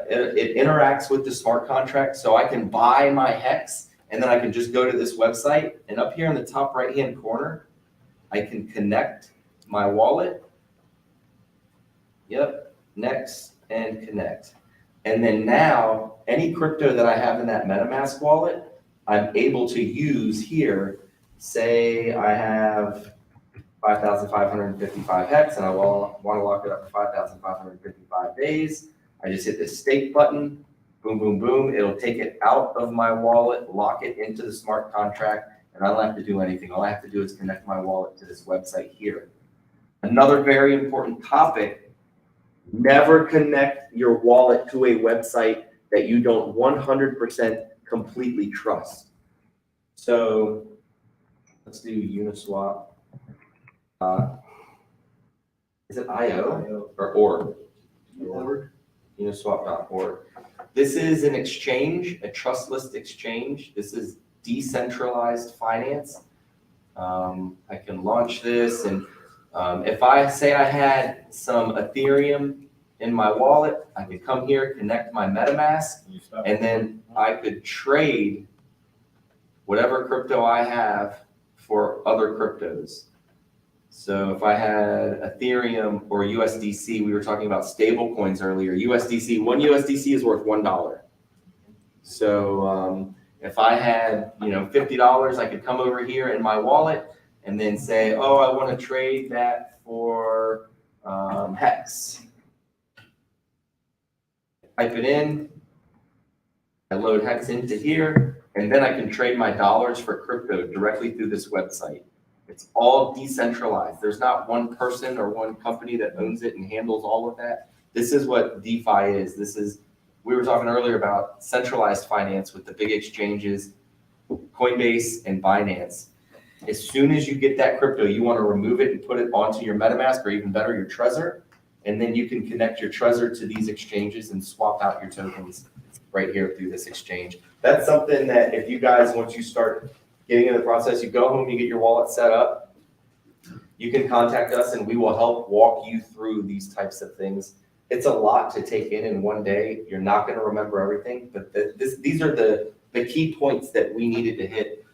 It interacts with the smart contract, so I can buy my Hex, and then I can just go to this website, and up here in the top right-hand corner, I can connect my wallet. Yep, next, and connect. And then now, any crypto that I have in that MetaMask wallet, I'm able to use here. Say I have 5,555 Hex, and I want to lock it up for 5,555 days. I just hit this stake button, boom, boom, boom. It'll take it out of my wallet, lock it into the smart contract, and I don't have to do anything. All I have to do is connect my wallet to this website here. Another very important topic, never connect your wallet to a website that you don't 100% completely trust. So let's do Uniswap. Is it IO or org? Uniswap.org. This is an exchange, a trustless exchange. This is decentralized finance. I can launch this, and if I say I had some Ethereum in my wallet, I could come here, connect my MetaMask, and then I could trade whatever crypto I have for other cryptos. So if I had Ethereum or USDC, we were talking about stable coins earlier. USDC, one USDC is worth $1. So If I had, $50, I could come over here in my wallet and then say, oh, I want to trade that for Hex. Type it in, I load Hex into here, and then I can trade my dollars for crypto directly through this website. It's all decentralized. There's not one person or one company that owns it and handles all of that. This is what DeFi is. We were talking earlier about centralized finance with the big exchanges, Coinbase and Binance. As soon as you get that crypto, you want to remove it and put it onto your Metamask, or even better, your Trezor. And then you can connect your Trezor to these exchanges and swap out your tokens right here through this exchange. That's something that if you guys, once you start getting in the process, you go home, you get your wallet set up, you can contact us and we will help walk you through these types of things. It's a lot to take in one day. You're not going to remember everything, but these are the key points that we needed to hit.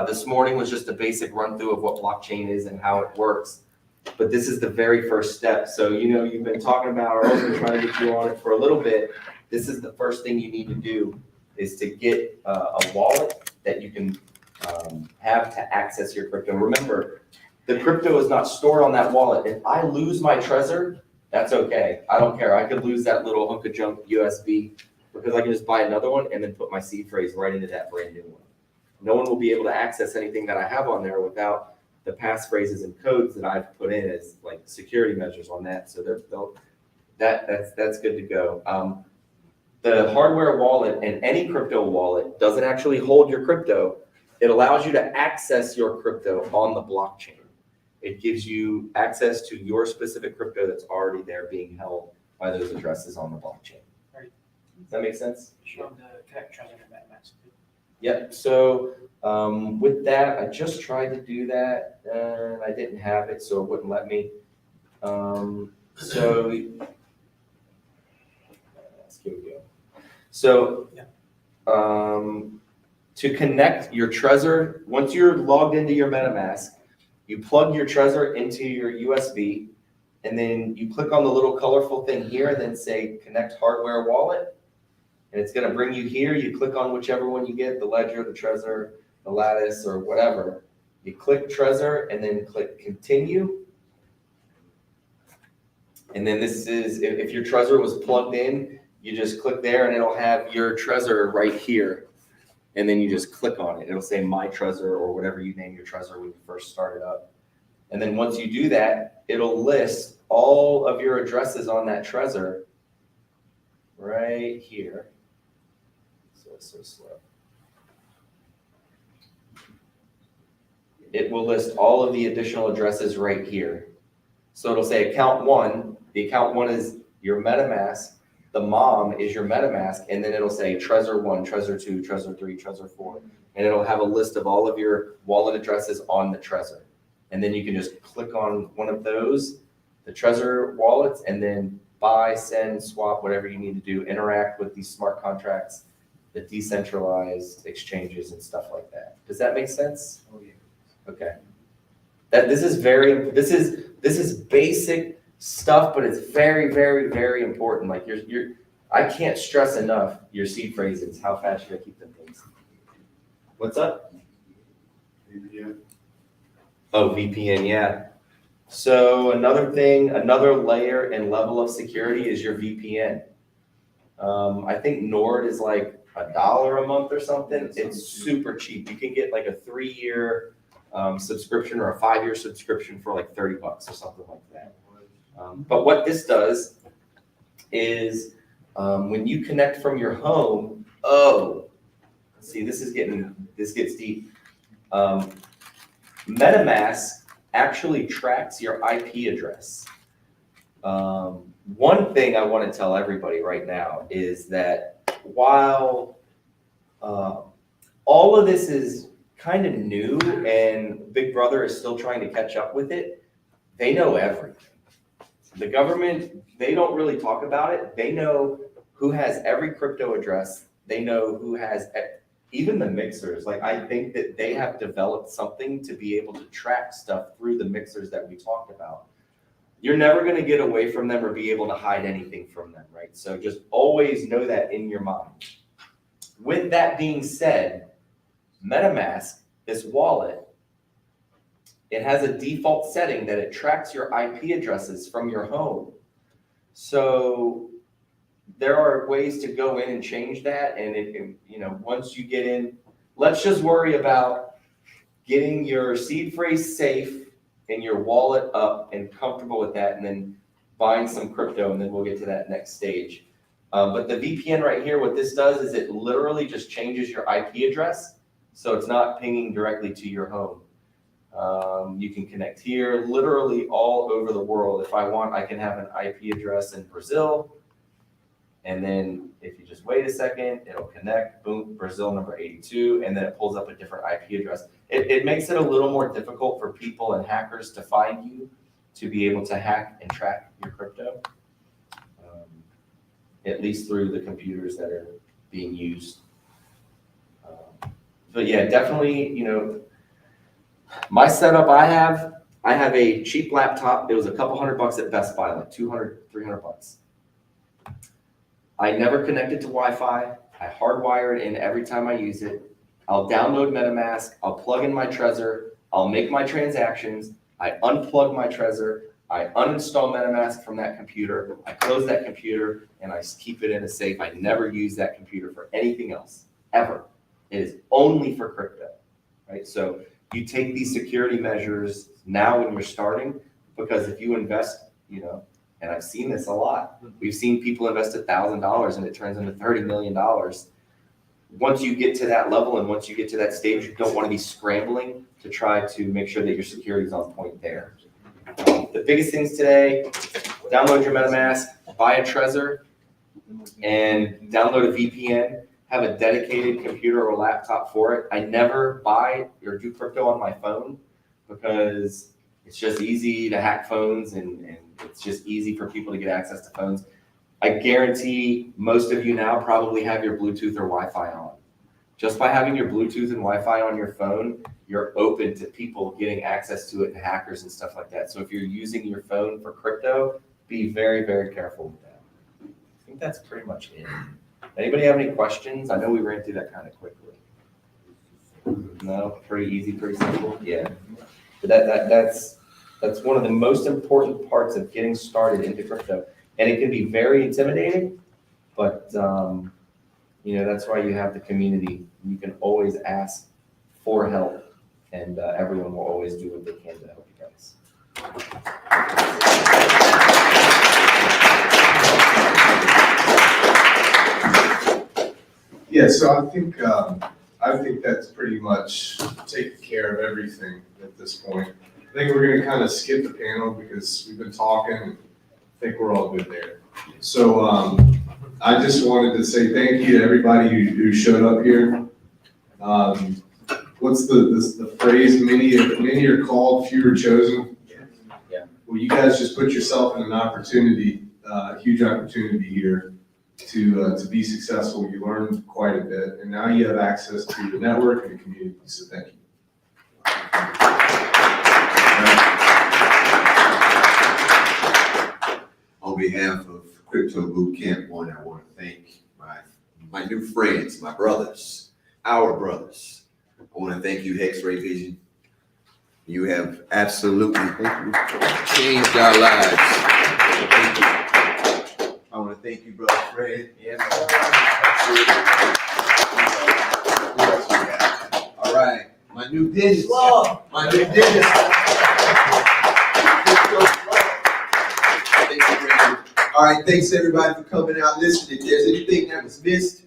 This morning was just a basic run through of what blockchain is and how it works. But this is the very first step. So, you've been talking about, or I've been trying to get you on it for a little bit. This is the first thing you need to do, is to get a wallet that you can have to access your crypto. Remember, the crypto is not stored on that wallet. If I lose my Trezor, that's okay. I don't care. I could lose that little hunk of junk USB because I can just buy another one and then put my seed phrase right into that brand new one. No one will be able to access anything that I have on there without the passphrases and codes that I've put in as like security measures on that. So that's good to go. The hardware wallet and any crypto wallet doesn't actually hold your crypto. It allows you to access your crypto on the blockchain. It gives you access to your specific crypto that's already there being held by those addresses on the blockchain. Right. Does that make sense? Show them the connect Trezor to MetaMask. Yep. So with that, I just tried to do that and I didn't have it, so it wouldn't let me. Here we go. So to connect your Trezor, once you're logged into your MetaMask, you plug your Trezor into your USB, and then you click on the little colorful thing here and then say connect hardware wallet. And it's going to bring you here. You click on whichever one you get, the Ledger, the Trezor, the Lattice, or whatever. You click Trezor and then click continue. And then this is, if your Trezor was plugged in, you just click there and it'll have your Trezor right here. And then you just click on it. It'll say my Trezor or whatever you name your Trezor when you first start it up. And then once you do that, it'll list all of your addresses on that Trezor right here. So it's so slow. It will list all of the additional addresses right here. So it'll say account 1. The account 1 is your MetaMask. The mom is your MetaMask, and then it'll say Trezor 1, Trezor 2, Trezor 3, Trezor 4, and it'll have a list of all of your wallet addresses on the Trezor. And then you can just click on one of those, the Trezor wallets, and then buy, send, swap, whatever you need to do, interact with these smart contracts, the decentralized exchanges and stuff like that. Does that make sense? Oh, yeah. Okay. This is basic stuff, but it's very, very, very important. Like I can't stress enough your seed phrases, how fast you gotta keep them things. What's up? VPN. Oh, VPN, yeah. So another thing, another layer and level of security is your VPN. I think Nord is like $1 a month or something. It's super cheap. You can get like a 3-year subscription or a 5-year subscription for like $30 or something like that. But what this does is when you connect from your home, see, this gets deep. MetaMask actually tracks your IP address. One thing I want to tell everybody right now is that while all of this is kind of new and Big Brother is still trying to catch up with it, they know everything. The government, they don't really talk about it. They know who has every crypto address. They know who has even the mixers. Like, I think that they have developed something to be able to track stuff through the mixers that we talked about. You're never going to get away from them or be able to hide anything from them, right? So just always know that in your mind. With that being said, MetaMask, this wallet, it has a default setting that it tracks your IP addresses from your home. So there are ways to go in and change that. And once you get in, let's just worry about getting your seed phrase safe and your wallet up and comfortable with that, and then buying some crypto, and then we'll get to that next stage. But the VPN right here, what this does is it literally just changes your IP address. So it's not pinging directly to your home. You can connect here, literally all over the world. If I want, I can have an IP address in Brazil. And then if you just wait a second, it'll connect, boom, Brazil number 82, and then it pulls up a different IP address. It makes it a little more difficult for people and hackers to find you, to be able to hack and track your crypto, at least through the computers that are being used. But yeah, definitely, my setup I have a cheap laptop. It was a couple $100 at Best Buy, like $200, $300. I never connected to Wi-Fi. I hardwire it in every time I use it. I'll download MetaMask. I'll plug in my Trezor. I'll make my transactions. I unplug my Trezor. I uninstall MetaMask from that computer. I close that computer and I keep it in a safe. I never use that computer for anything else, ever. It is only for crypto, right? So you take these security measures now when you're starting, because if you invest, and I've seen this a lot. We've seen people invest $1,000 and it turns into $30 million. Once you get to that level and once you get to that stage, you don't want to be scrambling to try to make sure that your security is on point there. The biggest things today, download your MetaMask, buy a Trezor, and download a VPN. Have a dedicated computer or laptop for it. I never buy or do crypto on my phone because it's just easy to hack phones and it's just easy for people to get access to phones. I guarantee most of you now probably have your Bluetooth or Wi-Fi on. Just by having your Bluetooth and Wi-Fi on your phone, you're open to people getting access to it and hackers and stuff like that. So if you're using your phone for crypto, be very, very careful with that. I think that's pretty much it. Anybody have any questions? I know we ran through that kind of quickly. No, pretty easy, pretty simple. Yeah, but that's one of the most important parts of getting started into crypto, and it can be very intimidating. But that's why you have the community. You can always ask for help, and everyone will always do what they can to help you guys. Yeah, so I think that's pretty much taken care of everything at this point. I think we're gonna kind of skip the panel because we've been talking and I think we're all good there. So I just wanted to say thank you to everybody who showed up here. What's the phrase, many are called, few are chosen? Yeah. Well, you guys just put yourself in an opportunity, a huge opportunity here to be successful. You learned quite a bit, and now you have access to the network and the community, so thank you. On behalf of Crypto Boot Camp One, I want to thank my new friends, my brothers, our brothers. I want to thank you, X-Ray Vision. You have absolutely changed our lives. Thank you. I want to thank you, brother Fred. Yeah. All right, my new dentist. My new dentist. Thank you, Brandon. All right, thanks everybody for coming out. Listen, if there's anything that was missed,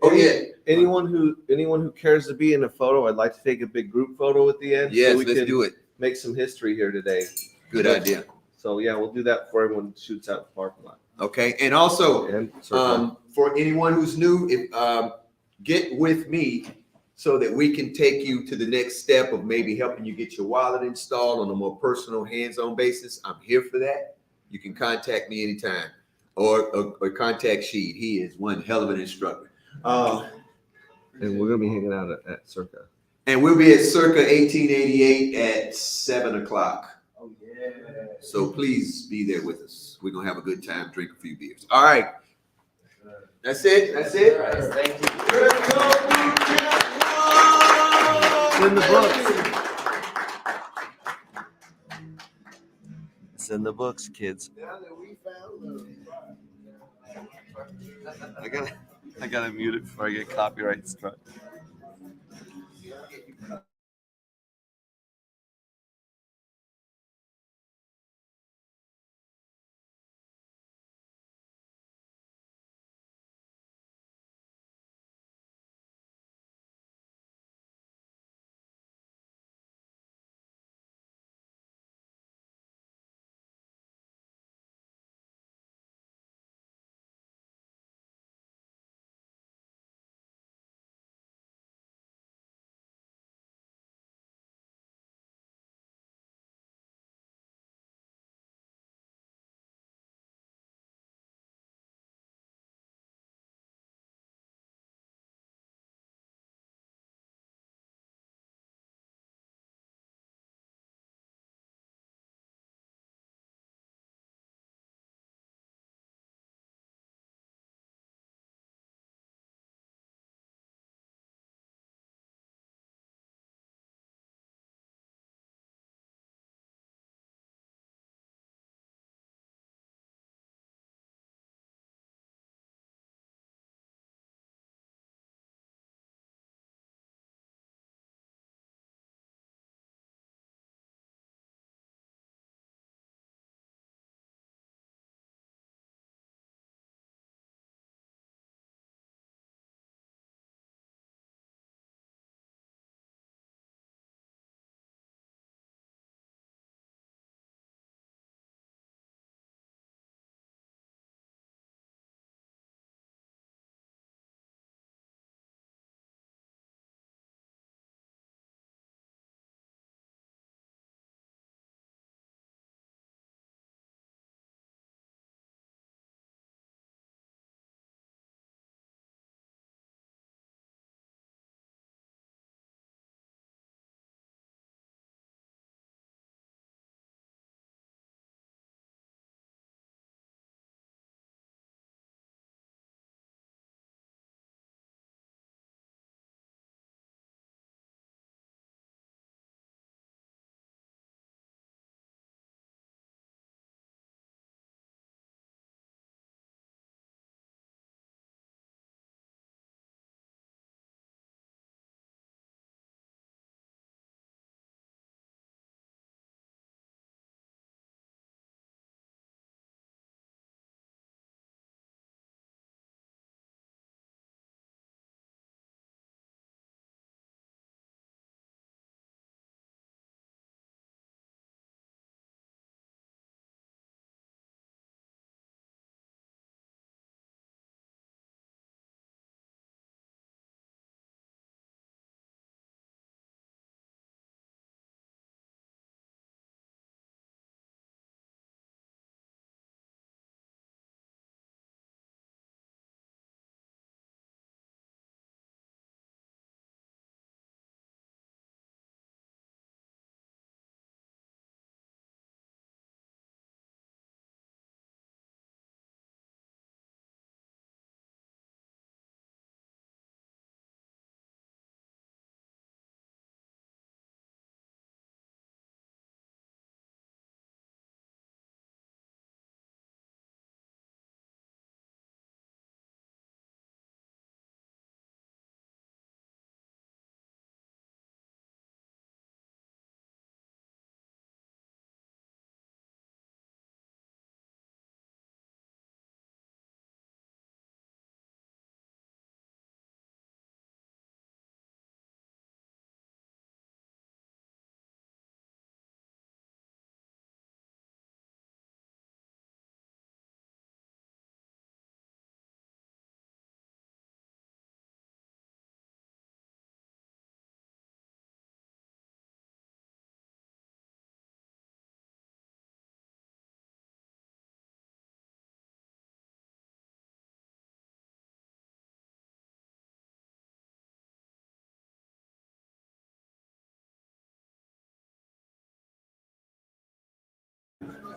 oh yeah. Anyone who cares to be in a photo, I'd like to take a big group photo at the end. Yes, so we let's can do it. make some history here today. Good idea. So yeah, we'll do that before everyone shoots out the parking lot. Okay, and also, And for anyone who's new, if get with me so that we can take you to the next step of maybe helping you get your wallet installed on a more personal, hands-on basis. I'm here for that. You can contact me anytime, or contact Sheed. He is one hell of an instructor. and we're gonna be hanging out at Circa. And we'll be at Circa 1888 at 7 o'clock. Oh, yeah. So please be there with us. We're gonna have a good time, drink a few beers. All right. That's it, that's it. All right, thank you. Crypto Boot Camp It's in the books. It's in the books, kids. Now that we found love. I gotta mute it before I get copyright struck.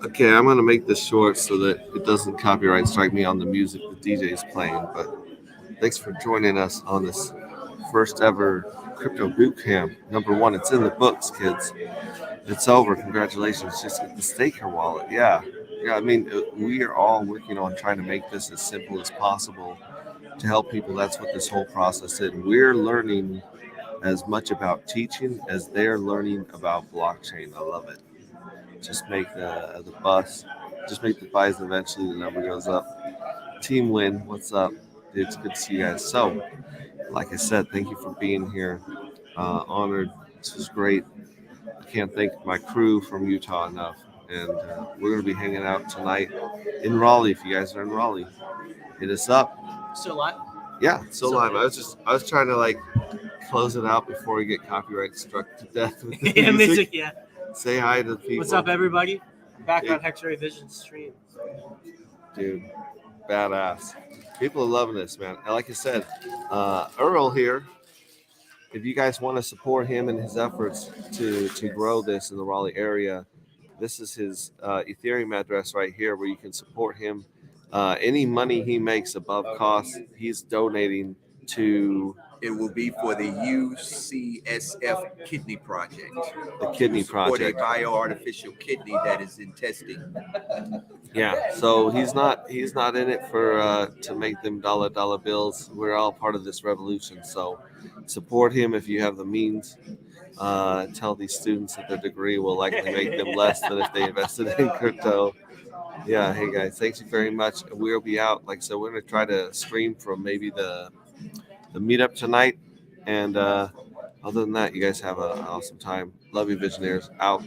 Okay, I'm gonna make this short so that it doesn't copyright strike me on the music the DJ is playing. But thanks for joining us on this first ever crypto boot camp. Number one, it's in the books, kids. It's over. Congratulations. Just get the Staker wallet. Yeah. Yeah. I mean, we are all working on trying to make this as simple as possible to help people. That's what this whole process is. We're learning as much about teaching as they're learning about blockchain. I love it. Just make the bus, just make the buys, and eventually the number goes up. Team win. What's up? It's good to see you guys. So, like I said, thank you for being here. Honored. This was great. I can't thank my crew from Utah enough. And we're going to be hanging out tonight in Raleigh. If you guys are in Raleigh, hit us up. Still live? Yeah, still live. I was trying to like close it out before we get copyright struck to death with the Yeah, music. music, yeah. Say hi to the people. What's up, everybody? Back Yeah. on Hexray Vision stream. Dude, badass. People are loving this, man. And like I said, Earl here, if you guys want to support him in his efforts to grow this in the Raleigh area, this is his Ethereum address right here where you can support him. Any money he makes above cost, he's donating to. It will be for the UCSF Kidney Project. The Kidney Project. For a bioartificial kidney that is in testing. Yeah, so he's not in it for to make them dollar bills. We're all part of this revolution. So support him if you have the means. Tell these students that their degree will likely make them less than if they invested in crypto. Yeah, hey guys, thank you very much. We'll be out. Like I said, we're gonna try to stream from maybe the meetup tonight. And other than that, you guys have an awesome time. Love you, Visionaires. Out.